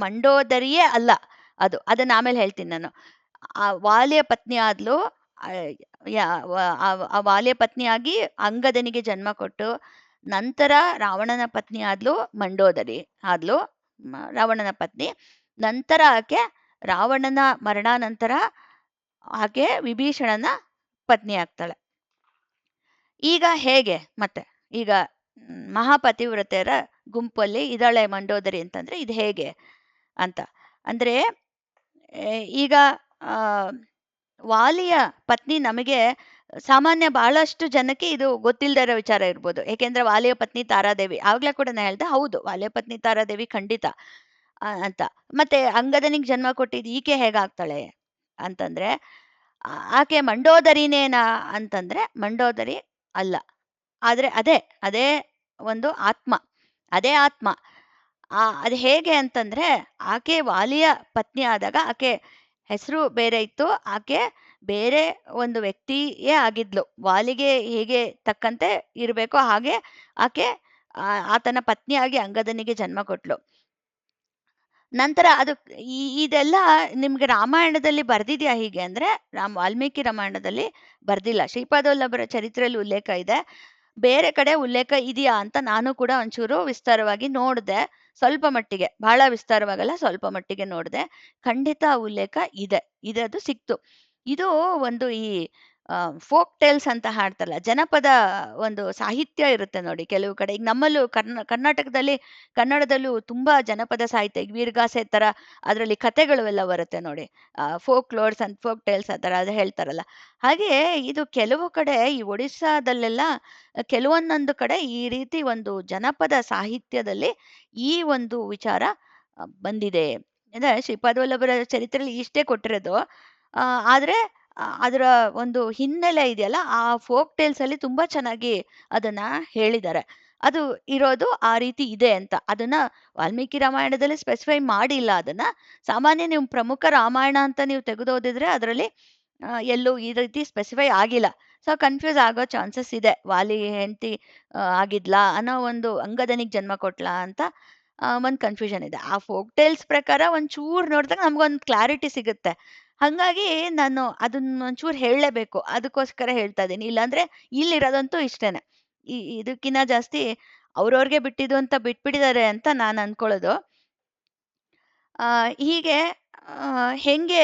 ಮಂಡೋದರಿಯೇ ಅಲ್ಲ ಅದು. ಅದನ್ನ ಆಮೇಲೆ ಹೇಳ್ತೀನಿ ನಾನು. ಆ ವಾಲಿಯ ಪತ್ನಿ ಆದ್ಲು. ಆ, ಆ ವಾಲಿಯ ಪತ್ನಿಯಾಗಿ ಅಂಗದನಿಗೆ ಜನ್ಮ ಕೊಟ್ಟು ನಂತರ ರಾವಣನ ಪತ್ನಿ ಆದ್ಲು ಮಂಡೋದರಿ ಆದ್ಲು. ರಾವಣನ ಪತ್ನಿ. ನಂತರ ಆಕೆ ರಾವಣನ ಮರಣಾನಂತರ ಆಕೆ ವಿಭೀಷಣನ ಪತ್ನಿ ಆಗ್ತಾಳೆ. ಈಗ ಹೇಗೆ ಮತ್ತೆ? ಈಗ ಮಹಾಪತಿವ್ರತೆಯರ ಗುಂಪಲ್ಲಿ ಇದ್ದಾಳೆ ಮಂಡೋದರಿ ಅಂತಂದ್ರೆ ಇದು ಹೇಗೆ ಅಂತ ಅಂದ್ರೆ, ಈಗ ಆ, ವಾಲಿಯ ಪತ್ನಿ ನಮಗೆ ಸಾಮಾನ್ಯ ಬಹಳಷ್ಟು ಜನಕ್ಕೆ ಇದು ಗೊತ್ತಿಲ್ಲದೆ ಇರೋ ವಿಚಾರ ಇರ್ಬೋದು. ಏಕೆಂದ್ರೆ ವಾಲಿಯ ಪತ್ನಿ ತಾರಾದೇವಿ, ಆಗ್ಲೇ ಕೂಡ ನಾನು ಹೇಳ್ದೆ, ಹೌದು ವಾಲಿಯ ಪತ್ನಿ ತಾರಾದೇವಿ ಖಂಡಿತ ಅಂತ. ಮತ್ತೆ ಅಂಗದನಿಗೆ ಜನ್ಮ ಕೊಟ್ಟಿದ್ದು ಈಕೆ ಹೇಗಾಗ್ತಾಳೆ ಅಂತಂದ್ರೆ, ಆಕೆ ಮಂಡೋದರಿನೇನಾ ಅಂತಂದ್ರೆ ಮಂಡೋದರಿ ಅಲ್ಲ. ಆದ್ರೆ ಅದೇ ಅದೇ ಒಂದು ಆತ್ಮ, ಅದೇ ಆತ್ಮ. ಅದು ಹೇಗೆ ಅಂತಂದ್ರೆ, ಆಕೆ ವಾಲಿಯ ಪತ್ನಿ ಆದಾಗ ಆಕೆ ಹೆಸರು ಬೇರೆ ಇತ್ತು. ಆಕೆ ಬೇರೆ ಒಂದು ವ್ಯಕ್ತಿಯೇ ಆಗಿದ್ಲು. ವಾಲಿಗೆ ಹೇಗೆ ತಕ್ಕಂತೆ ಇರಬೇಕೋ ಹಾಗೆ ಆಕೆ ಆತನ ಪತ್ನಿಯಾಗಿ ಅಂಗದನಿಗೆ ಜನ್ಮ ಕೊಟ್ಲು. ನಂತರ ಅದು ಇದೆಲ್ಲ ನಿಮ್ಗೆ ರಾಮಾಯಣದಲ್ಲಿ ಬರ್ದಿದ್ಯಾ ಹೀಗೆ ಅಂದ್ರೆ ವಾಲ್ಮೀಕಿ ರಾಮಾಯಣದಲ್ಲಿ ಬರ್ದಿಲ್ಲ. ಶ್ರೀಪಾದವಲ್ಲಭರ ಚರಿತ್ರೆಯಲ್ಲಿ ಉಲ್ಲೇಖ ಇದೆ. ಬೇರೆ ಕಡೆ ಉಲ್ಲೇಖ ಇದೆಯಾ ಅಂತ ನಾನು ಕೂಡ ಒಂಚೂರು ವಿಸ್ತಾರವಾಗಿ ನೋಡಿದೆ. ಸ್ವಲ್ಪ ಮಟ್ಟಿಗೆ, ಬಹಳ ವಿಸ್ತಾರವಾಗಲ್ಲ, ಸ್ವಲ್ಪ ಮಟ್ಟಿಗೆ ನೋಡಿದೆ. ಖಂಡಿತ ಉಲ್ಲೇಖ ಇದೆ. ಅದು ಸಿಕ್ತು. ಇದು ಒಂದು ಈ ಫೋಕ್ ಟೇಲ್ಸ್ ಅಂತ ಹಾಡ್ತಾರಲ್ಲ, ಜನಪದ ಒಂದು ಸಾಹಿತ್ಯ ಇರುತ್ತೆ ನೋಡಿ ಕೆಲವು ಕಡೆ. ಈಗ ನಮ್ಮಲ್ಲೂ ಕರ್ನಾಟಕದಲ್ಲಿ ಕನ್ನಡದಲ್ಲೂ ತುಂಬಾ ಜನಪದ ಸಾಹಿತ್ಯ, ಈಗ ವೀರಗಾಸೆ ಥರ ಅದರಲ್ಲಿ ಕಥೆಗಳು ಎಲ್ಲ ಬರುತ್ತೆ ನೋಡಿ. ಫೋಕ್ ಲೋರ್ಸ್ ಅಂಡ್ ಫೋಕ್ ಟೇಲ್ಸ್ ಆ ಥರ ಅದು ಹೇಳ್ತಾರಲ್ಲ. ಹಾಗೆ ಇದು ಕೆಲವು ಕಡೆ ಈ ಒಡಿಸ್ಸಾದಲ್ಲೆಲ್ಲ ಕೆಲವೊಂದೊಂದು ಕಡೆ ಈ ರೀತಿ ಒಂದು ಜನಪದ ಸಾಹಿತ್ಯದಲ್ಲಿ ಈ ಒಂದು ವಿಚಾರ ಬಂದಿದೆ. ಅಂದ್ರೆ ಶ್ರೀಪಾದವಲ್ಲಭರ ಚರಿತ್ರೆಯಲ್ಲಿ ಇಷ್ಟೇ ಕೊಟ್ಟಿರೋದು. ಆದರೆ ಅದರ ಒಂದು ಹಿನ್ನೆಲೆ ಇದೆಯಲ್ಲ, ಆ ಫೋಕ್ ಟೇಲ್ಸ್ ಅಲ್ಲಿ ತುಂಬಾ ಚೆನ್ನಾಗಿ ಅದನ್ನ ಹೇಳಿದ್ದಾರೆ. ಅದು ಇರೋದು ಆ ರೀತಿ ಇದೆ ಅಂತ. ಅದನ್ನ ವಾಲ್ಮೀಕಿ ರಾಮಾಯಣದಲ್ಲಿ ಸ್ಪೆಸಿಫೈ ಮಾಡಿಲ್ಲ ಅದನ್ನ. ಸಾಮಾನ್ಯ ನೀವು ಪ್ರಮುಖ ರಾಮಾಯಣ ಅಂತ ನೀವು ತೆಗೆದೋದಿದ್ರೆ ಅದರಲ್ಲಿ ಎಲ್ಲೂ ಈ ರೀತಿ ಸ್ಪೆಸಿಫೈ ಆಗಿಲ್ಲ. ಸೊ ಕನ್ಫ್ಯೂಸ್ ಆಗೋ ಚಾನ್ಸಸ್ ಇದೆ. ವಾಲಿ ಹೆಂಡತಿ ಆಗಿದ್ಲಾ ಅನ್ನೋ ಒಂದು, ಅಂಗದನಿಗೆ ಜನ್ಮ ಕೊಟ್ಲಾ ಅಂತ ಒಂದು ಕನ್ಫ್ಯೂಷನ್ ಇದೆ. ಆ ಫೋಕ್ ಟೇಲ್ಸ್ ಪ್ರಕಾರ ಒಂಚೂರು ನೋಡಿದಾಗ ನಮ್ಗೊಂದು ಕ್ಲಾರಿಟಿ ಸಿಗುತ್ತೆ. ಹಂಗಾಗಿ ನಾನು ಅದನ್ನ ಒಂಚೂರು ಹೇಳಲೇಬೇಕು. ಅದಕ್ಕೋಸ್ಕರ ಹೇಳ್ತಾ ಇದ್ದೀನಿ. ಇಲ್ಲಾಂದ್ರೆ ಇಲ್ಲಿರೋದಂತೂ ಇಷ್ಟೇನೆ. ಇದಕ್ಕಿನ್ನ ಜಾಸ್ತಿ ಅವ್ರವ್ರಿಗೆ ಬಿಟ್ಟಿದ್ದು ಅಂತ ಬಿಟ್ಬಿಟ್ಟಿದ್ದಾರೆ ಅಂತ ನಾನು ಅನ್ಕೊಳ್ಳೋದು. ಹೀಗೆ ಹೆಂಗೆ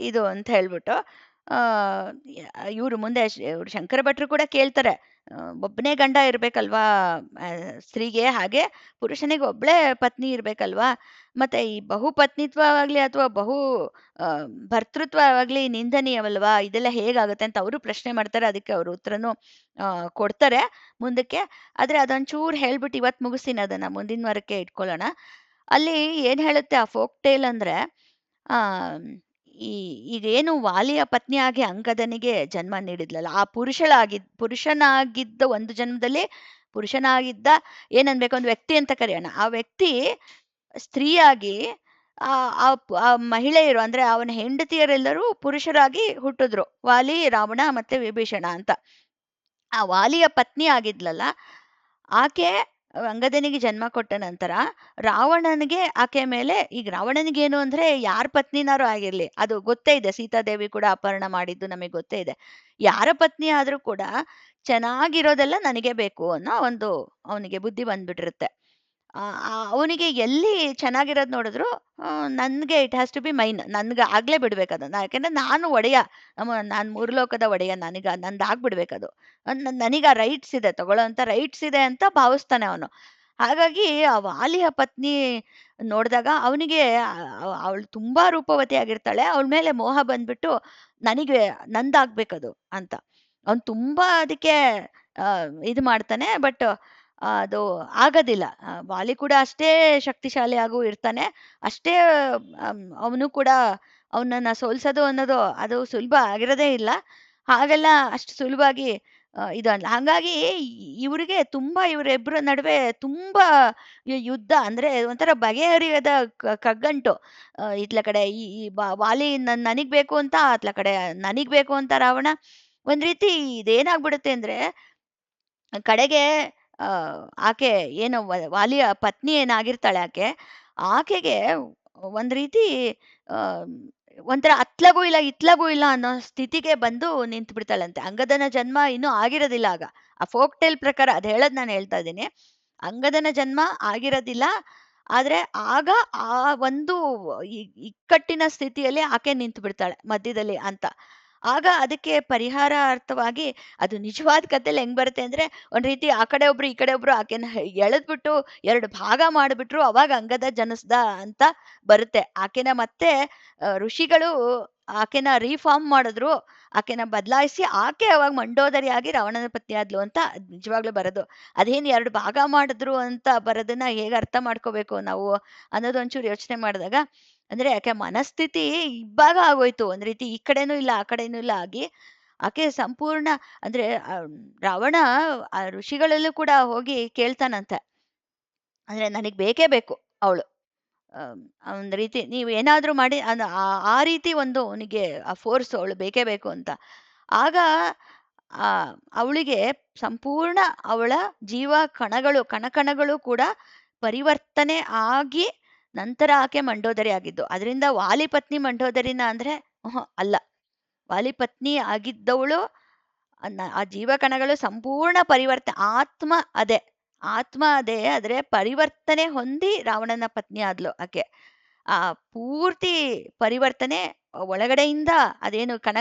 ಇದು ಅಂತ ಹೇಳ್ಬಿಟ್ಟು ಇವರು ಮುಂದೆ ಇವ್ರು ಶಂಕರ ಭಟ್ರು ಕೂಡ ಕೇಳ್ತಾರೆ. ಒಬ್ಬನೇ ಗಂಡ ಇರ್ಬೇಕಲ್ವಾ ಸ್ತ್ರೀಗೆ, ಹಾಗೆ ಪುರುಷನಿಗೆ ಒಬ್ಳೇ ಪತ್ನಿ ಇರ್ಬೇಕಲ್ವಾ? ಮತ್ತೆ ಈ ಬಹುಪತ್ನಿತ್ವವಾಗ್ಲಿ ಅಥವಾ ಭರ್ತೃತ್ವವಾಗ್ಲಿ ನಿಂದನೀಯವಲ್ವಾ? ಇದೆಲ್ಲ ಹೇಗಾಗುತ್ತೆ ಅಂತ ಅವರು ಪ್ರಶ್ನೆ ಮಾಡ್ತಾರೆ. ಅದಕ್ಕೆ ಅವರು ಉತ್ತರನೂ ಕೊಡ್ತಾರೆ ಮುಂದಕ್ಕೆ. ಆದ್ರೆ ಅದೊಂಚೂರು ಹೇಳ್ಬಿಟ್ಟು ಇವತ್ತು ಮುಗಿಸ್ತೀನಿ, ಅದನ್ನ ಮುಂದಿನ ವಾರಕ್ಕೆ ಇಟ್ಕೊಳ್ಳೋಣ. ಅಲ್ಲಿ ಏನ್ ಹೇಳುತ್ತೆ ಆ ಫೋಕ್ ಟೇಲ್ ಅಂದ್ರೆ, ಆ ಈಗೇನು ವಾಲಿಯ ಪತ್ನಿಯಾಗಿ ಅಂಗದನಿಗೆ ಜನ್ಮ ನೀಡಿದ್ಲಲ್ಲ, ಆ ಪುರುಷನಾಗಿದ್ದ ಒಂದು ಜನ್ಮದಲ್ಲಿ ಪುರುಷನಾಗಿದ್ದ, ಏನನ್ಬೇಕು, ಒಂದು ವ್ಯಕ್ತಿ ಅಂತ ಕರೆಯೋಣ. ಆ ವ್ಯಕ್ತಿ ಸ್ತ್ರೀಯಾಗಿ ಆ ಆ ಆ ಮಹಿಳೆಯರು ಅಂದ್ರೆ ಅವನ ಹೆಂಡತಿಯರೆಲ್ಲರೂ ಪುರುಷರಾಗಿ ಹುಟ್ಟಿದ್ರು. ವಾಲಿ, ರಾವಣ ಮತ್ತೆ ವಿಭೀಷಣ ಅಂತ. ಆ ವಾಲಿಯ ಪತ್ನಿ ಆಗಿದ್ಲಲ್ಲ, ಆಕೆ ಅಂಗದನಿಗೆ ಜನ್ಮ ಕೊಟ್ಟ ನಂತರ ರಾವಣನಿಗೆ ಆಕೆ ಮೇಲೆ, ಈಗ ರಾವಣನಿಗೇನು ಅಂದ್ರೆ ಯಾರ ಪತ್ನಿನಾರು ಆಗಿರ್ಲಿ, ಅದು ಗೊತ್ತೇ ಇದೆ. ಸೀತಾದೇವಿ ಕೂಡ ಅಪಹರಣ ಮಾಡಿದ್ದು ನಮಗೆ ಗೊತ್ತೇ ಇದೆ. ಯಾರ ಪತ್ನಿ ಆದ್ರೂ ಕೂಡ ಚೆನ್ನಾಗಿರೋದೆಲ್ಲ ನನಗೆ ಬೇಕು ಅನ್ನೋ ಒಂದು ಅವನಿಗೆ ಬುದ್ಧಿ ಬಂದ್ಬಿಟ್ಟಿರುತ್ತೆ. ಅವನಿಗೆ ಎಲ್ಲಿ ಚೆನ್ನಾಗಿರೋದು ನೋಡಿದ್ರು ನನ್ಗೆ it has to be mine. ನನ್ಗೆ ಆಗ್ಲೇ ಬಿಡ್ಬೇಕದು. ಯಾಕೆಂದ್ರೆ ನಾನು ಒಡೆಯ. ನಾನು ಮೂರು ಲೋಕದ ಒಡೆಯ. ನಂದಾಗ್ಬಿಡ್ಬೇಕದು. ನನಗೆ ಆ ರೈಟ್ಸ್ ಇದೆ, ತಗೊಳ್ಳೋಂಥ ರೈಟ್ಸ್ ಇದೆ ಅಂತ ಭಾವಿಸ್ತಾನೆ ಅವನು. ಹಾಗಾಗಿ ಆ ವಾಲಿಯ ಪತ್ನಿ ನೋಡಿದಾಗ ಅವನಿಗೆ ಅವಳು ತುಂಬಾ ರೂಪವತಿ ಆಗಿರ್ತಾಳೆ. ಅವಳ ಮೇಲೆ ಮೋಹ ಬಂದ್ಬಿಟ್ಟು ನನಗೆ ನಂದಾಗ್ಬೇಕದು ಅಂತ. ಅವನು ತುಂಬಾ ಅದಕ್ಕೆ ಇದು ಮಾಡ್ತಾನೆ. ಬಟ್ ಅದು ಆಗೋದಿಲ್ಲ. ವಾಲಿ ಕೂಡ ಅಷ್ಟೇ ಶಕ್ತಿಶಾಲಿಯಾಗೂ ಇರ್ತಾನೆ. ಅಷ್ಟೇ ಅವನು ಕೂಡ ಅವನನ್ನ ಸೋಲ್ಸೋದು ಅನ್ನೋದು ಅದು ಸುಲಭ ಆಗಿರೋದೇ ಇಲ್ಲ. ಹಾಗೆಲ್ಲ ಅಷ್ಟು ಸುಲಭವಾಗಿ ಇದು ಅಲ್ಲ. ಹಾಗಾಗಿ ಇವ್ರಿಗೆ ತುಂಬಾ ಇವರಿಬ್ಬರ ನಡುವೆ ತುಂಬಾ ಯುದ್ಧ ಅಂದ್ರೆ ಒಂಥರ ಬಗೆಹರಿಯದ ಕಗ್ಗಂಟು. ಇತ್ಲ ಕಡೆ ಈ ಈ ವಾಲಿ ನನಗ್ ಬೇಕು ಅಂತ, ಅತ್ಲ ಕಡೆ ನನಗ್ ಬೇಕು ಅಂತ ರಾವಣ. ಒಂದ್ ರೀತಿ ಇದೇನಾಗ್ಬಿಡುತ್ತೆ ಅಂದ್ರೆ ಕಡೆಗೆ ಆ ಆಕೆ ಏನು ವಾಲಿಯ ಪತ್ನಿ ಏನಾಗಿರ್ತಾಳೆ ಆಕೆ, ಆಕೆಗೆ ಒಂದ್ ರೀತಿ ಆ ಒಂಥರ ಅತ್ಲಗೂ ಇಲ್ಲ ಇತ್ಲಗೂ ಇಲ್ಲ ಅನ್ನೋ ಸ್ಥಿತಿಗೆ ಬಂದು ನಿಂತು ಬಿಡ್ತಾಳಂತೆ. ಅಂಗದನ ಜನ್ಮ ಇನ್ನೂ ಆಗಿರೋದಿಲ್ಲ ಆಗ. ಆ ಫೋಕ್ ಟೇಲ್ ಪ್ರಕಾರ ಅದ್ ಹೇಳದ್ ನಾನು ಹೇಳ್ತಾ ಇದ್ದೀನಿ. ಅಂಗದನ ಜನ್ಮ ಆಗಿರೋದಿಲ್ಲ. ಆದ್ರೆ ಆಗ ಆ ಒಂದು ಇಕ್ಕಟ್ಟಿನ ಸ್ಥಿತಿಯಲ್ಲಿ ಆಕೆ ನಿಂತು ಬಿಡ್ತಾಳೆ ಮಧ್ಯದಲ್ಲಿ ಅಂತ. ಆಗ ಅದಕ್ಕೆ ಪರಿಹಾರಾರ್ಥವಾಗಿ ಅದು ನಿಜವಾದ ಕಥೆಲಿ ಹೆಂಗ್ ಬರುತ್ತೆ ಅಂದ್ರೆ, ಒಂದ್ ರೀತಿ ಆ ಕಡೆ ಒಬ್ರು ಈ ಕಡೆ ಒಬ್ರು ಆಕೆನ ಎಳೆದ್ಬಿಟ್ಟು 2 ಭಾಗ ಮಾಡಿಬಿಟ್ರು. ಅವಾಗ ಅಂಗದ ಜನಿಸ್ದ ಅಂತ ಬರುತ್ತೆ. ಆಕೆನ ಮತ್ತೆ ಋಷಿಗಳು ಆಕೆನ ರೀಫಾರ್ಮ್ ಮಾಡಿದ್ರು. ಆಕೆನ ಬದಲಾಯಿಸಿ ಆಕೆ ಅವಾಗ ಮಂಡೋದರಿಯಾಗಿ ರಾವಣನ ಪತ್ನಿ ಆದ್ಲು ಅಂತ ನಿಜವಾಗ್ಲೂ ಬರೋದು. ಅದೇನು 2 ಭಾಗ ಮಾಡಿದ್ರು ಅಂತ ಬರೋದನ್ನ ಹೇಗೆ ಅರ್ಥ ಮಾಡ್ಕೋಬೇಕು ನಾವು ಅನ್ನೋದು ಒಂಚೂರು ಯೋಚನೆ ಮಾಡಿದಾಗ, ಅಂದ್ರೆ ಯಾಕೆ ಮನಸ್ಥಿತಿ ಇಬ್ಬಾಗ ಆಗೋಯ್ತು. ಒಂದ್ ರೀತಿ ಈ ಕಡೆನೂ ಇಲ್ಲ ಆ ಕಡೆನೂ ಇಲ್ಲ ಆಗಿ ಆಕೆ ಸಂಪೂರ್ಣ ಅಂದ್ರೆ ರಾವಣ ಆ ಋಷಿಗಳಲ್ಲೂ ಕೂಡ ಹೋಗಿ ಕೇಳ್ತಾನಂತೆ. ಅಂದ್ರೆ ನನಗ್ ಬೇಕೇ ಬೇಕು ಅವಳು. ಒಂದ್ ರೀತಿ ನೀವು ಏನಾದ್ರೂ ಮಾಡಿ ಆ ರೀತಿ ಒಂದು ಅವನಿಗೆ ಆ ಫೋರ್ಸ್ ಅವಳು ಬೇಕೇ ಬೇಕು ಅಂತ. ಆಗ ಆ ಅವಳಿಗೆ ಸಂಪೂರ್ಣ ಅವಳ ಜೀವ ಕಣಗಳು ಕಣಕಣಗಳು ಕೂಡ ಪರಿವರ್ತನೆ ಆಗಿ ನಂತರ ಆಕೆ ಮಂಡೋದರಿ ಆಗಿದ್ದು. ಅದರಿಂದ ವಾಲಿ ಪತ್ನಿ ಮಂಡೋದರಿನ ಅಂದ್ರೆ ಅಲ್ಲ. ವಾಲಿ ಪತ್ನಿ ಆಗಿದ್ದವಳು ಆ ಜೀವಕಣಗಳು ಸಂಪೂರ್ಣ ಆತ್ಮ ಅದೇ. ಆತ್ಮ ಅದೇ. ಆದ್ರೆ ಪರಿವರ್ತನೆ ಹೊಂದಿ ರಾವಣನ ಪತ್ನಿ ಆದ್ಲು ಆಕೆ. ಆ ಪೂರ್ತಿ ಪರಿವರ್ತನೆ ಒಳಗಡೆಯಿಂದ ಅದೇನು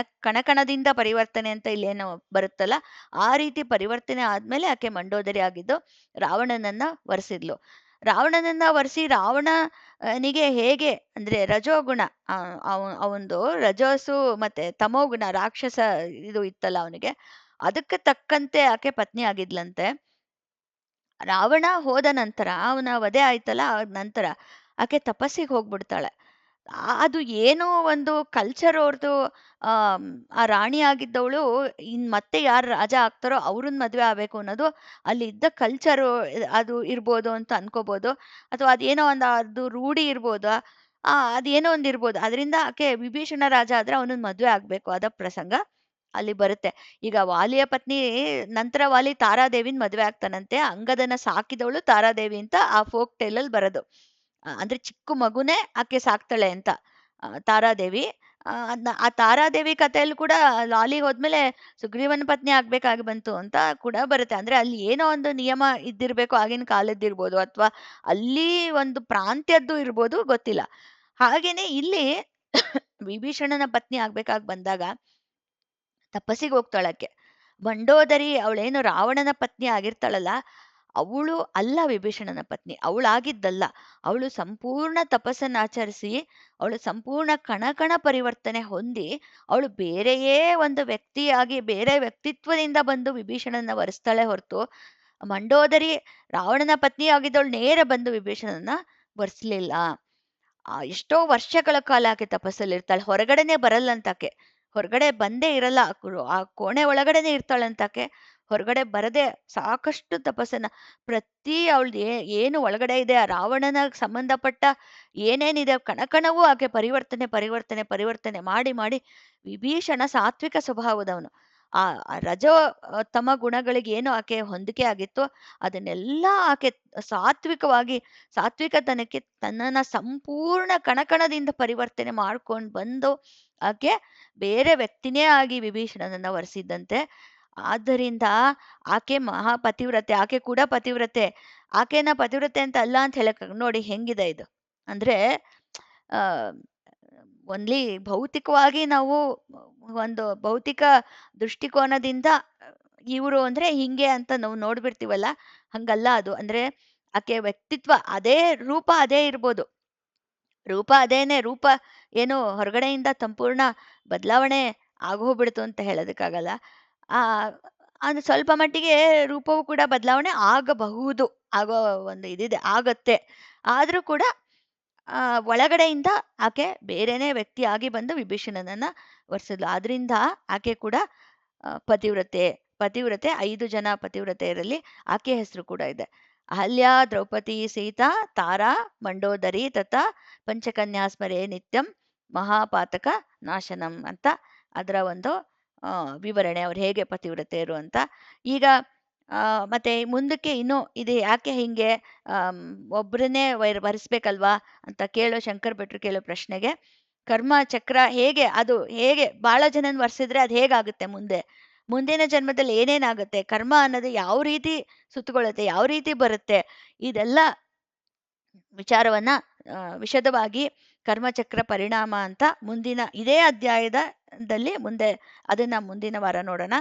ಕಣಕಣದಿಂದ ಪರಿವರ್ತನೆ ಅಂತ ಇಲ್ಲೇನೋ ಬರುತ್ತಲ್ಲ, ಆ ರೀತಿ ಪರಿವರ್ತನೆ ಆದ್ಮೇಲೆ ಆಕೆ ಮಂಡೋದರಿ ಆಗಿದ್ದು ರಾವಣನನ್ನ ವರಿಸಿದ್ಲು. ರಾವಣನನ್ನ ವರಿಸಿ ರಾವಣನಿಗೆ ಹೇಗೆ ಅಂದ್ರೆ ರಜೋಗುಣ, ಅವಂದು ರಜಸ್ಸು ಮತ್ತೆ ತಮೋಗುಣ ರಾಕ್ಷಸ ಇದು ಇತ್ತಲ್ಲ ಅವನಿಗೆ, ಅದಕ್ಕೆ ತಕ್ಕಂತೆ ಆಕೆ ಪತ್ನಿ ಆಗಿದ್ಲಂತೆ. ರಾವಣ ಹೋದ ನಂತರ ಅವನ ವಧೆ ಆಯ್ತಲ್ಲ, ಆದ ನಂತರ ಆಕೆ ತಪಸ್ಸಿಗೆ ಹೋಗ್ಬಿಡ್ತಾಳೆ. ಅದು ಏನೋ ಒಂದು ಕಲ್ಚರ್ ಅವ್ರದ್ದು. ಆ ರಾಣಿ ಆಗಿದ್ದವಳು ಮತ್ತೆ ಯಾರು ರಾಜ ಆಗ್ತಾರೋ ಅವ್ರನ್ನ ಮದ್ವೆ ಆಗ್ಬೇಕು ಅನ್ನೋದು ಅಲ್ಲಿ ಇದ್ದ ಕಲ್ಚರು ಅದು ಇರ್ಬೋದು ಅಂತ ಅನ್ಕೋಬಹುದು. ಅಥವಾ ಅದೇನೋ ಒಂದು ಅದು ರೂಢಿ ಇರ್ಬೋದು. ಅದೇನೋ ಒಂದು ಇರ್ಬೋದು. ಅದರಿಂದ ಆಕೆ ವಿಭೀಷಣ ರಾಜ ಆದ್ರೆ ಅವನನ್ನ ಮದ್ವೆ ಆಗ್ಬೇಕು ಅದ ಪ್ರಸಂಗ ಅಲ್ಲಿ ಬರುತ್ತೆ. ಈಗ ವಾಲಿಯ ಪತ್ನಿ ನಂತರ ವಾಲಿ ತಾರಾದೇವಿನ ಮದ್ವೆ ಆಗ್ತಾನಂತೆ. ಅಂಗದನ ಸಾಕಿದವಳು ತಾರಾದೇವಿ ಅಂತ ಆ ಫೋಕ್ ಟೇಲ್ ಅಲ್ಲಿ ಬರೋದು. ಅಂದ್ರೆ ಚಿಕ್ಕ ಮಗುನೇ ಆಕೆ ಸಾಕ್ತಾಳೆ ಅಂತ ತಾರಾದೇವಿ. ಆ ತಾರಾದೇವಿ ಕಥೆಯಲ್ಲಿ ಕೂಡ ಲಾಲಿ ಹೋದ್ಮೇಲೆ ಸುಗ್ರೀವನ ಪತ್ನಿ ಆಗ್ಬೇಕಾಗಿ ಬಂತು ಅಂತ ಕೂಡ ಬರುತ್ತೆ. ಅಂದ್ರೆ ಅಲ್ಲಿ ಏನೋ ಒಂದು ನಿಯಮ ಇದ್ದಿರ್ಬೇಕು, ಆಗಿನ ಕಾಲದ್ದಿರ್ಬೋದು, ಅಥವಾ ಅಲ್ಲಿ ಒಂದು ಪ್ರಾಂತ್ಯದ್ದು ಇರ್ಬೋದು, ಗೊತ್ತಿಲ್ಲ. ಹಾಗೇನೆ ಇಲ್ಲಿ ವಿಭೀಷಣನ ಪತ್ನಿ ಆಗ್ಬೇಕಾಗಿ ಬಂದಾಗ ತಪಸ್ಸಿಗೆ ಹೋಗ್ತಾಳಕ್ಕೆ. ಮಂಡೋದರಿ ಅವಳೇನು ರಾವಣನ ಪತ್ನಿ ಆಗಿರ್ತಾಳಲ್ಲ, ಅವಳು ಅಲ್ಲ ವಿಭೀಷಣನ ಪತ್ನಿ. ಅವಳಾಗಿದ್ದಲ್ಲ. ಅವಳು ಸಂಪೂರ್ಣ ತಪಸ್ಸನ್ನು ಆಚರಿಸಿ ಅವಳು ಸಂಪೂರ್ಣ ಕಣಕಣ ಪರಿವರ್ತನೆ ಹೊಂದಿ ಅವಳು ಬೇರೆಯೇ ಒಂದು ವ್ಯಕ್ತಿಯಾಗಿ ಬೇರೆ ವ್ಯಕ್ತಿತ್ವದಿಂದ ಬಂದು ವಿಭೀಷಣನ ವರಿಸ್ತಾಳೆ ಹೊರತು, ಮಂಡೋದರಿ ರಾವಣನ ಪತ್ನಿ ಆಗಿದ್ದವಳು ನೇರ ಬಂದು ವಿಭೀಷಣನ ವರಿಸ್ಲಿಲ್ಲ. ಎಷ್ಟೋ ವರ್ಷಗಳ ಕಾಲ ಆಕೆ ತಪಸ್ಸಲ್ಲಿರ್ತಾಳೆ. ಹೊರಗಡೆನೆ ಬರಲ್ಲಂತಾಕೆ. ಹೊರಗಡೆ ಬಂದೇ ಇರಲ್ಲ. ಆ ಕೋಣೆ ಒಳಗಡೆನೆ ಇರ್ತಾಳಂತಾಕೆ. ಹೊರಗಡೆ ಬರದೆ ಸಾಕಷ್ಟು ತಪಸ್ಸನ್ನ ಪ್ರತಿ ಅವಳ್ದು ಏನು ಒಳಗಡೆ ಇದೆ ಆ ರಾವಣನ ಸಂಬಂಧಪಟ್ಟ ಏನೇನಿದೆ ಕಣಕಣವೂ ಆಕೆ ಪರಿವರ್ತನೆ ಪರಿವರ್ತನೆ ಪರಿವರ್ತನೆ ಮಾಡಿ ಮಾಡಿ ವಿಭೀಷಣ ಸಾತ್ವಿಕ ಸ್ವಭಾವದವನು. ರಜೋ ತಮ ಗುಣಗಳಿಗೆ ಏನು ಆಕೆ ಹೊಂದಿಕೆ ಆಗಿತ್ತು ಅದನ್ನೆಲ್ಲ ಆಕೆ ಸಾತ್ವಿಕವಾಗಿ ಸಾತ್ವಿಕತನಕ್ಕೆ ತನ್ನನ್ನ ಸಂಪೂರ್ಣ ಕಣಕಣದಿಂದ ಪರಿವರ್ತನೆ ಮಾಡ್ಕೊಂಡು ಬಂದು ಆಕೆ ಬೇರೆ ವ್ಯಕ್ತಿನೇ ಆಗಿ ವಿಭೀಷಣನನ್ನ ವರಿಸಿದ್ದಂತೆ. ಆದ್ದರಿಂದ ಆಕೆ ಮಹಾಪತಿವ್ರತೆ. ಆಕೆ ಕೂಡ ಪತಿವ್ರತೆ. ಆಕೆನ ಪತಿವ್ರತೆ ಅಂತ ಅಲ್ಲ ಅಂತ ಹೇಳಕ್ ನೋಡಿ ಹೆಂಗಿದೆ ಇದು. ಅಂದ್ರೆ ಆ ಓನ್ಲಿ ಭೌತಿಕವಾಗಿ ನಾವು ಒಂದು ಭೌತಿಕ ದೃಷ್ಟಿಕೋನದಿಂದ ಇವರು ಅಂದ್ರೆ ಹಿಂಗೆ ಅಂತ ನಾವು ನೋಡ್ಬಿಡ್ತೀವಲ್ಲ, ಹಂಗಲ್ಲ ಅದು. ಅಂದ್ರೆ ಆಕೆ ವ್ಯಕ್ತಿತ್ವ ಅದೇ, ರೂಪ ಅದೇ ಇರ್ಬೋದು, ರೂಪ ಅದೇನೆ, ರೂಪ ಏನು ಹೊರಗಡೆಯಿಂದ ಸಂಪೂರ್ಣ ಬದಲಾವಣೆ ಆಗೋಗ್ಬಿಡ್ತು ಅಂತ ಹೇಳೋದಕ್ಕಾಗಲ್ಲ. ಆ ಅದು ಸ್ವಲ್ಪ ಮಟ್ಟಿಗೆ ರೂಪವು ಕೂಡ ಬದಲಾವಣೆ ಆಗಬಹುದು, ಆಗೋ ಒಂದು ಇದಿದೆ, ಆಗತ್ತೆ. ಆದ್ರೂ ಕೂಡ ಒಳಗಡೆಯಿಂದ ಆಕೆ ಬೇರೆನೇ ವ್ಯಕ್ತಿಯಾಗಿ ಬಂದು ವಿಭೀಷಣನನ್ನ ವರ್ಸಿದ್ಲು. ಆದ್ರಿಂದ ಆಕೆ ಕೂಡ ಪತಿವ್ರತೆ. ಪತಿವ್ರತೆ 5 ಜನ ಪತಿವ್ರತೆಯರಲ್ಲಿ ಆಕೆ ಹೆಸರು ಕೂಡ ಇದೆ. ಅಹಲ್ಯ, ದ್ರೌಪದಿ, ಸೀತಾ, ತಾರಾ, ಮಂಡೋದರಿ ತಥಾ ಪಂಚಕನ್ಯಾ ಸ್ಮರೇ ನಿತ್ಯಂ ಮಹಾಪಾತಕ ನಾಶನಂ ಅಂತ ಅದರ ಒಂದು ವಿವರಣೆ, ಅವ್ರು ಹೇಗೆ ಪತಿವ್ರತೆಯರು ಅಂತ. ಈಗ ಮತ್ತೆ ಮುಂದಕ್ಕೆ ಇನ್ನೂ ಇದು ಯಾಕೆ ಹಿಂಗೆ ಒಬ್ಬರನ್ನೇ ವರಿಸ್ಬೇಕಲ್ವಾ ಅಂತ ಕೇಳೋ ಶಂಕರ್ ಭಟ್ರು ಕೇಳೋ ಪ್ರಶ್ನೆಗೆ, ಕರ್ಮ ಚಕ್ರ ಹೇಗೆ, ಅದು ಹೇಗೆ ಬಹಳ ಜನನ ವರ್ಸಿದ್ರೆ ಅದು ಹೇಗಾಗುತ್ತೆ ಮುಂದೆ, ಮುಂದಿನ ಜನ್ಮದಲ್ಲಿ ಏನೇನಾಗುತ್ತೆ, ಕರ್ಮ ಅನ್ನೋದು ಯಾವ ರೀತಿ ಸುತ್ತಕೊಳ್ಳುತ್ತೆ, ಯಾವ ರೀತಿ ಬರುತ್ತೆ, ಇದೆಲ್ಲ ವಿಚಾರವನ್ನ ವಿಶದವಾಗಿ ಕರ್ಮಚಕ್ರ ಪರಿಣಾಮ ಅಂತ ಮುಂದಿನ ಇದೇ ಅಧ್ಯಾಯದಲ್ಲಿ ಮುಂದೆ ಅದನ್ನ ಮುಂದಿನ ವಾರ ನೋಡೋಣ.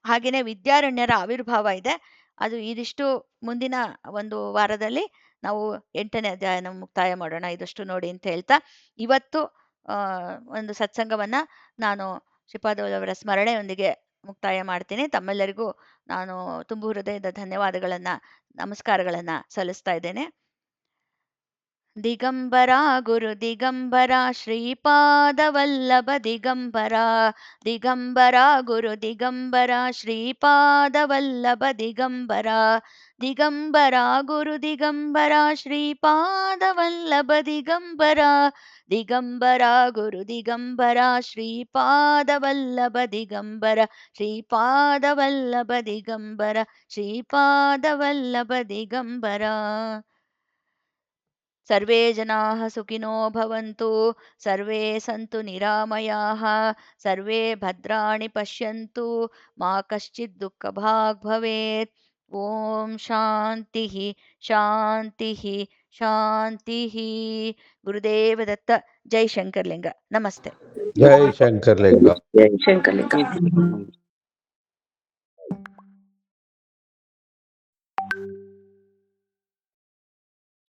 ಹಾಗೇನೆ ವಿದ್ಯಾರಣ್ಯರ ಆವಿರ್ಭಾವ ಇದೆ, ಅದು ಇದಿಷ್ಟು ಮುಂದಿನ ಒಂದು ವಾರದಲ್ಲಿ ನಾವು 8ನೇ ಅಧ್ಯಾಯನ ಮುಕ್ತಾಯ ಮಾಡೋಣ. ಇದಷ್ಟು ನೋಡಿ ಅಂತ ಹೇಳ್ತಾ ಇವತ್ತು ಒಂದು ಸತ್ಸಂಗವನ್ನ ನಾನು ಶ್ರೀಪಾದವರ ಸ್ಮರಣೆಯೊಂದಿಗೆ ಮುಕ್ತಾಯ ಮಾಡ್ತೀನಿ. ತಮ್ಮೆಲ್ಲರಿಗೂ ನಾನು ತುಂಬು ಹೃದಯದ ಧನ್ಯವಾದಗಳನ್ನ, ನಮಸ್ಕಾರಗಳನ್ನ ಸಲ್ಲಿಸ್ತಾ ಇದ್ದೇನೆ. ದಿಗಂಬರ ಗುರು ದಿಗಂಬರ ಶ್ರೀಪಾದವಲ್ಲಭ ದಿಗಂಬರ, ದಿಗಂಬರ ಗುರು ದಿಗಂಬರ ಶ್ರೀಪಾದವಲ್ಲಭ ದಿಗಂಬರ, ದಿಗಂಬರ ಗುರು ದಿಗಂಬರ ಶ್ರೀಪಾದವಲ್ಲಭ ದಿಗಂಬರ, ದಿಗಂಬರ ಗುರು ದಿಗಂಬರ ಶ್ರೀಪಾದವಲ್ಲಭ ದಿಗಂಬರ, ಶ್ರೀಪಾದವಲ್ಲಭ ದಿಗಂಬರ, ಶ್ರೀಪಾದವಲ್ಲಭ ದಿಗಂಬರ. ಸರ್ವೇ ಜನಾಃ ಸುಖಿನೋ ಭವಂತು, ಸರ್ವೇ ಸಂತು ನಿರಾಮಯಾಃ, ಸರ್ವೇ ಭದ್ರಾಣಿ ಪಶ್ಯಂತು, ಮಾ ಕಶ್ಚಿತ್ ದುಃಖಭಾಗ್ ಭವೇತ್. ಓಂ ಶಾಂತಿ ಶಾಂತಿ ಶಾಂತಿ. ಗುರುದೇವ ದತ್ತ. ಜೈ ಶಂಕರಲಿಂಗ. ನಮಸ್ತೆ. ಜೈ ಶಂಕರಲಿಂಗ. ಜೈ ಶಂಕರಲಿಂಗ.